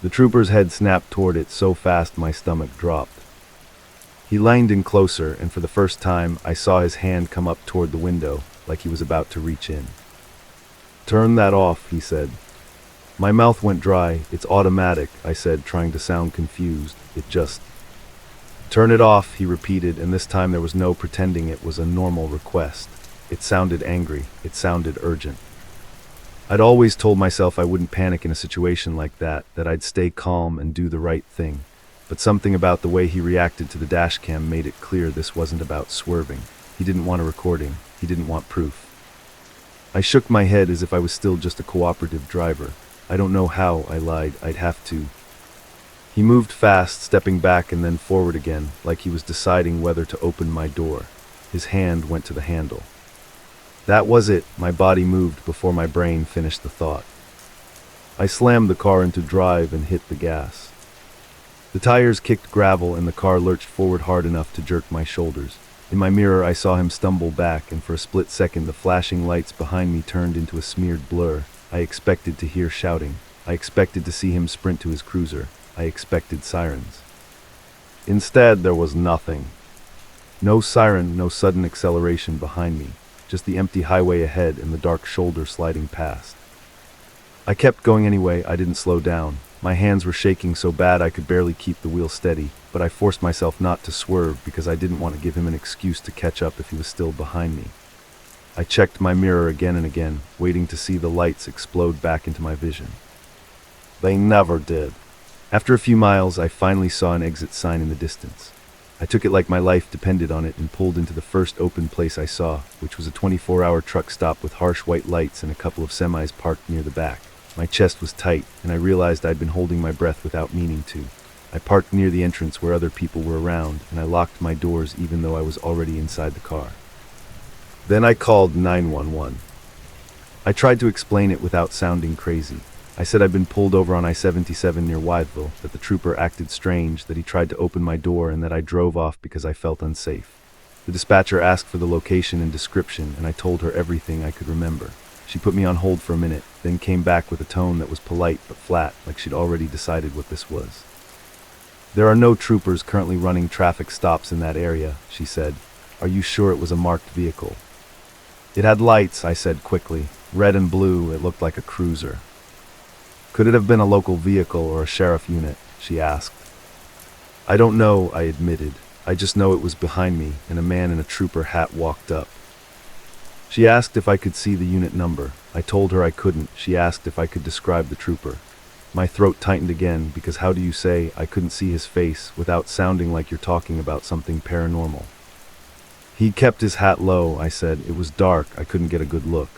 The trooper's head snapped toward it so fast my stomach dropped. He leaned in closer, and for the first time, I saw his hand come up toward the window, like he was about to reach in. "Turn that off," he said. My mouth went dry. "It's automatic," I said, trying to sound confused. "It just..." "Turn it off," he repeated, and this time there was no pretending it was a normal request. It sounded angry. It sounded urgent. I'd always told myself I wouldn't panic in a situation like that I'd stay calm and do the right thing. But something about the way he reacted to the dashcam made it clear this wasn't about swerving. He didn't want a recording. He didn't want proof. I shook my head as if I was still just a cooperative driver. I don't know how, I lied. I'd have to. He moved fast, stepping back and then forward again, like he was deciding whether to open my door. His hand went to the handle. That was it. My body moved before my brain finished the thought. I slammed the car into drive and hit the gas. The tires kicked gravel and the car lurched forward hard enough to jerk my shoulders. In my mirror, I saw him stumble back, and for a split second the flashing lights behind me turned into a smeared blur. I expected to hear shouting. I expected to see him sprint to his cruiser. I expected sirens. Instead, there was nothing. No siren, no sudden acceleration behind me. Just the empty highway ahead and the dark shoulder sliding past. I kept going anyway. I didn't slow down. My hands were shaking so bad I could barely keep the wheel steady, but I forced myself not to swerve because I didn't want to give him an excuse to catch up if he was still behind me. I checked my mirror again and again, waiting to see the lights explode back into my vision. They never did. After a few miles, I finally saw an exit sign in the distance. I took it like my life depended on it and pulled into the first open place I saw, which was a 24-hour truck stop with harsh white lights and a couple of semis parked near the back. My chest was tight, and I realized I'd been holding my breath without meaning to. I parked near the entrance where other people were around, and I locked my doors even though I was already inside the car. Then I called 911. I tried to explain it without sounding crazy. I said I'd been pulled over on I-77 near Wytheville, that the trooper acted strange, that he tried to open my door, and that I drove off because I felt unsafe. The dispatcher asked for the location and description, and I told her everything I could remember. She put me on hold for a minute, then came back with a tone that was polite but flat, like she'd already decided what this was. "There are no troopers currently running traffic stops in that area," she said. "Are you sure it was a marked vehicle?" "It had lights," I said quickly. "Red and blue. It looked like a cruiser." "Could it have been a local vehicle or a sheriff unit?" she asked. "I don't know," I admitted. "I just know it was behind me, and a man in a trooper hat walked up." She asked if I could see the unit number. I told her I couldn't. She asked if I could describe the trooper. My throat tightened again, because how do you say I couldn't see his face without sounding like you're talking about something paranormal? "He kept his hat low," I said. "It was dark. I couldn't get a good look."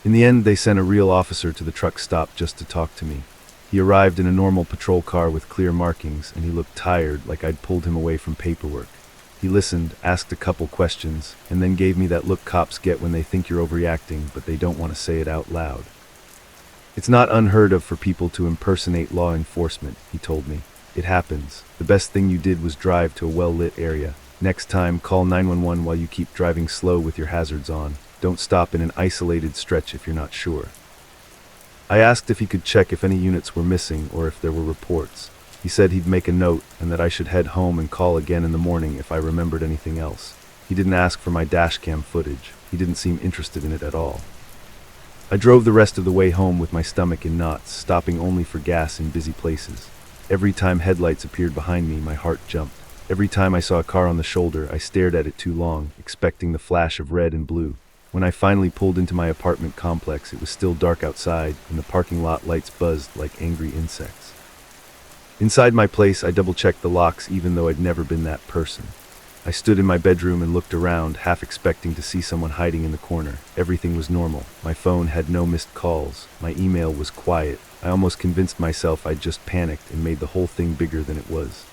In the end, they sent a real officer to the truck stop just to talk to me. He arrived in a normal patrol car with clear markings, and he looked tired, like I'd pulled him away from paperwork. He listened, asked a couple questions, and then gave me that look cops get when they think you're overreacting, but they don't want to say it out loud. "It's not unheard of for people to impersonate law enforcement," he told me. "It happens. The best thing you did was drive to a well-lit area. Next time, call 911 while you keep driving slow with your hazards on. Don't stop in an isolated stretch if you're not sure." I asked if he could check if any units were missing or if there were reports. He said he'd make a note and that I should head home and call again in the morning if I remembered anything else. He didn't ask for my dashcam footage. He didn't seem interested in it at all. I drove the rest of the way home with my stomach in knots, stopping only for gas in busy places. Every time headlights appeared behind me, my heart jumped. Every time I saw a car on the shoulder, I stared at it too long, expecting the flash of red and blue. When I finally pulled into my apartment complex, it was still dark outside, and the parking lot lights buzzed like angry insects. Inside my place, I double-checked the locks even though I'd never been that person. I stood in my bedroom and looked around, half expecting to see someone hiding in the corner. Everything was normal. My phone had no missed calls. My email was quiet. I almost convinced myself I'd just panicked and made the whole thing bigger than it was.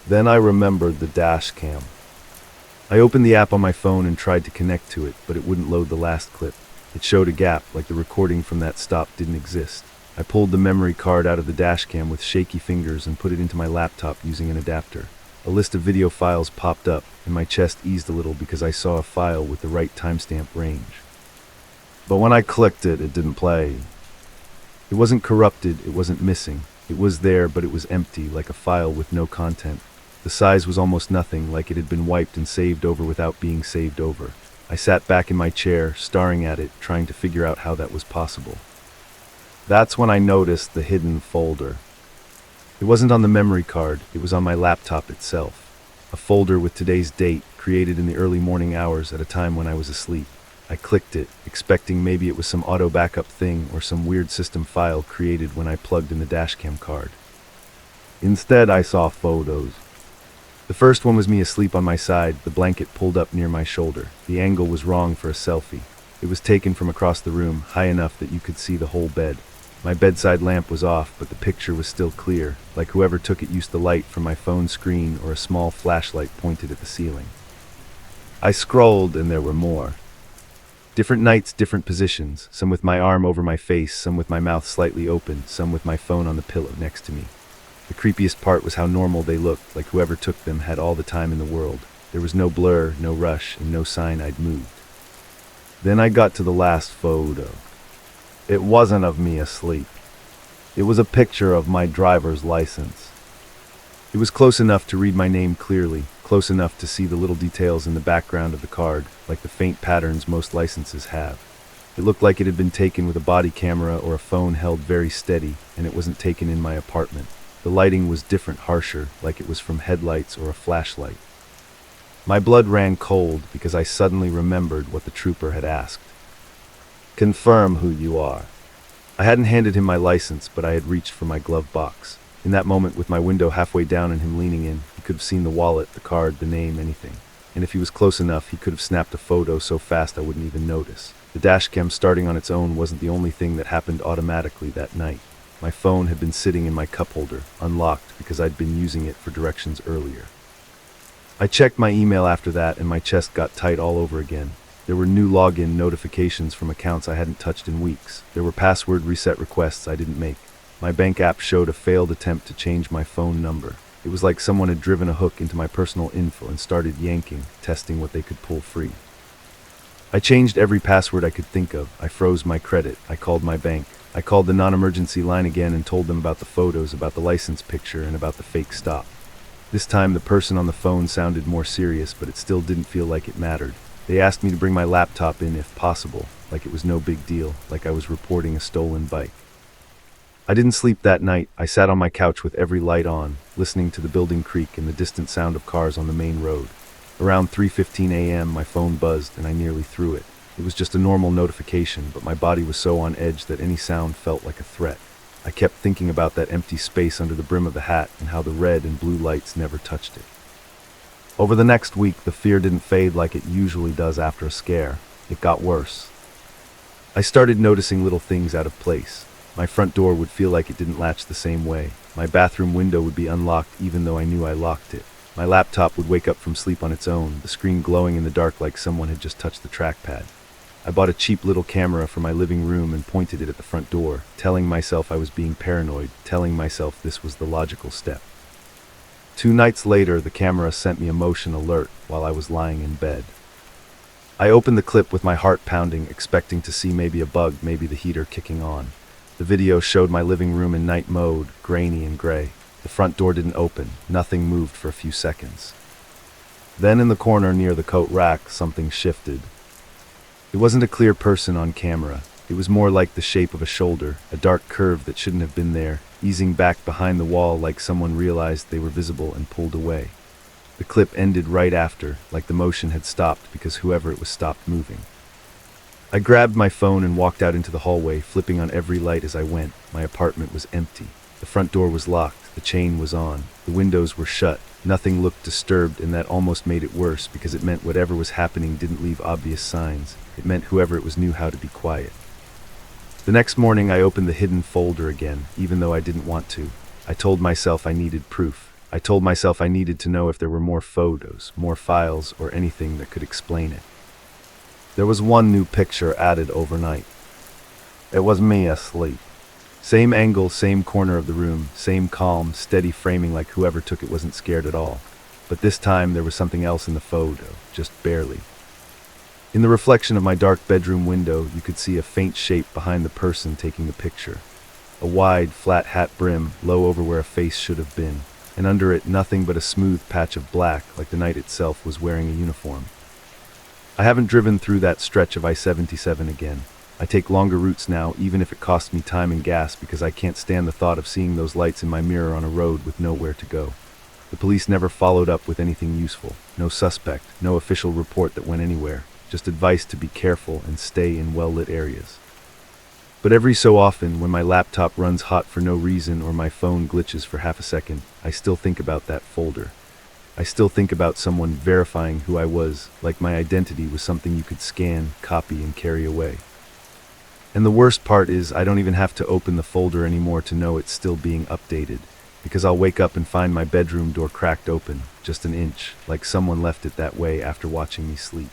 Then I remembered the dash cam. I opened the app on my phone and tried to connect to it, but it wouldn't load the last clip. It showed a gap, like the recording from that stop didn't exist. I pulled the memory card out of the dashcam with shaky fingers and put it into my laptop using an adapter. A list of video files popped up, and my chest eased a little because I saw a file with the right timestamp range. But when I clicked it, it didn't play. It wasn't corrupted, it wasn't missing. It was there, but it was empty, like a file with no content. The size was almost nothing, like it had been wiped and saved over without being saved over. I sat back in my chair, staring at it, trying to figure out how that was possible. That's when I noticed the hidden folder. It wasn't on the memory card, it was on my laptop itself. A folder with today's date, created in the early morning hours at a time when I was asleep. I clicked it, expecting maybe it was some auto backup thing or some weird system file created when I plugged in the dashcam card. Instead, I saw photos. The first one was me asleep on my side, the blanket pulled up near my shoulder. The angle was wrong for a selfie. It was taken from across the room, high enough that you could see the whole bed. My bedside lamp was off, but the picture was still clear, like whoever took it used the light from my phone screen or a small flashlight pointed at the ceiling. I scrolled, and there were more. Different nights, different positions, some with my arm over my face, some with my mouth slightly open, some with my phone on the pillow next to me. The creepiest part was how normal they looked, like whoever took them had all the time in the world. There was no blur, no rush, and no sign I'd moved. Then I got to the last photo. It wasn't of me asleep. It was a picture of my driver's license. It was close enough to read my name clearly, close enough to see the little details in the background of the card, like the faint patterns most licenses have. It looked like it had been taken with a body camera or a phone held very steady, and it wasn't taken in my apartment. The lighting was different, harsher, like it was from headlights or a flashlight. My blood ran cold because I suddenly remembered what the trooper had asked. Confirm who you are. I hadn't handed him my license, but I had reached for my glove box. In that moment, with my window halfway down and him leaning in, he could have seen the wallet, the card, the name, anything. And if he was close enough, he could have snapped a photo so fast I wouldn't even notice. The dashcam starting on its own wasn't the only thing that happened automatically that night. My phone had been sitting in my cup holder, unlocked because I'd been using it for directions earlier. I checked my email after that, and my chest got tight all over again. There were new login notifications from accounts I hadn't touched in weeks. There were password reset requests I didn't make. My bank app showed a failed attempt to change my phone number. It was like someone had driven a hook into my personal info and started yanking, testing what they could pull free. I changed every password I could think of. I froze my credit. I called my bank. I called the non-emergency line again and told them about the photos, about the license picture, and about the fake stop. This time the person on the phone sounded more serious, but it still didn't feel like it mattered. They asked me to bring my laptop in if possible, like it was no big deal, like I was reporting a stolen bike. I didn't sleep that night. I sat on my couch with every light on, listening to the building creak and the distant sound of cars on the main road. Around 3:15 a.m. my phone buzzed and I nearly threw it. It was just a normal notification, but my body was so on edge that any sound felt like a threat. I kept thinking about that empty space under the brim of the hat and how the red and blue lights never touched it. Over the next week, the fear didn't fade like it usually does after a scare. It got worse. I started noticing little things out of place. My front door would feel like it didn't latch the same way. My bathroom window would be unlocked even though I knew I locked it. My laptop would wake up from sleep on its own, the screen glowing in the dark like someone had just touched the trackpad. I bought a cheap little camera for my living room and pointed it at the front door, telling myself I was being paranoid, telling myself this was the logical step. 2 nights later, the camera sent me a motion alert while I was lying in bed. I opened the clip with my heart pounding, expecting to see maybe a bug, maybe the heater kicking on. The video showed my living room in night mode, grainy and gray. The front door didn't open. Nothing moved for a few seconds. Then in the corner near the coat rack, something shifted. It wasn't a clear person on camera. It was more like the shape of a shoulder, a dark curve that shouldn't have been there, easing back behind the wall like someone realized they were visible and pulled away. The clip ended right after, like the motion had stopped because whoever it was stopped moving. I grabbed my phone and walked out into the hallway, flipping on every light as I went. My apartment was empty. The front door was locked. The chain was on. The windows were shut. Nothing looked disturbed, and that almost made it worse because it meant whatever was happening didn't leave obvious signs. It meant whoever it was knew how to be quiet. The next morning I opened the hidden folder again, even though I didn't want to. I told myself I needed proof. I told myself I needed to know if there were more photos, more files, or anything that could explain it. There was one new picture added overnight. It was me asleep. Same angle, same corner of the room, same calm, steady framing like whoever took it wasn't scared at all. But this time there was something else in the photo, just barely. In the reflection of my dark bedroom window, you could see a faint shape behind the person taking the picture. A wide, flat hat brim, low over where a face should have been, and under it nothing but a smooth patch of black, like the night itself was wearing a uniform. I haven't driven through that stretch of I-77 again. I take longer routes now, even if it costs me time and gas, because I can't stand the thought of seeing those lights in my mirror on a road with nowhere to go. The police never followed up with anything useful. No suspect, no official report that went anywhere. Just advice to be careful and stay in well-lit areas. But every so often, when my laptop runs hot for no reason or my phone glitches for half a second, I still think about that folder. I still think about someone verifying who I was, like my identity was something you could scan, copy, and carry away. And the worst part is I don't even have to open the folder anymore to know it's still being updated, because I'll wake up and find my bedroom door cracked open, just an inch, like someone left it that way after watching me sleep.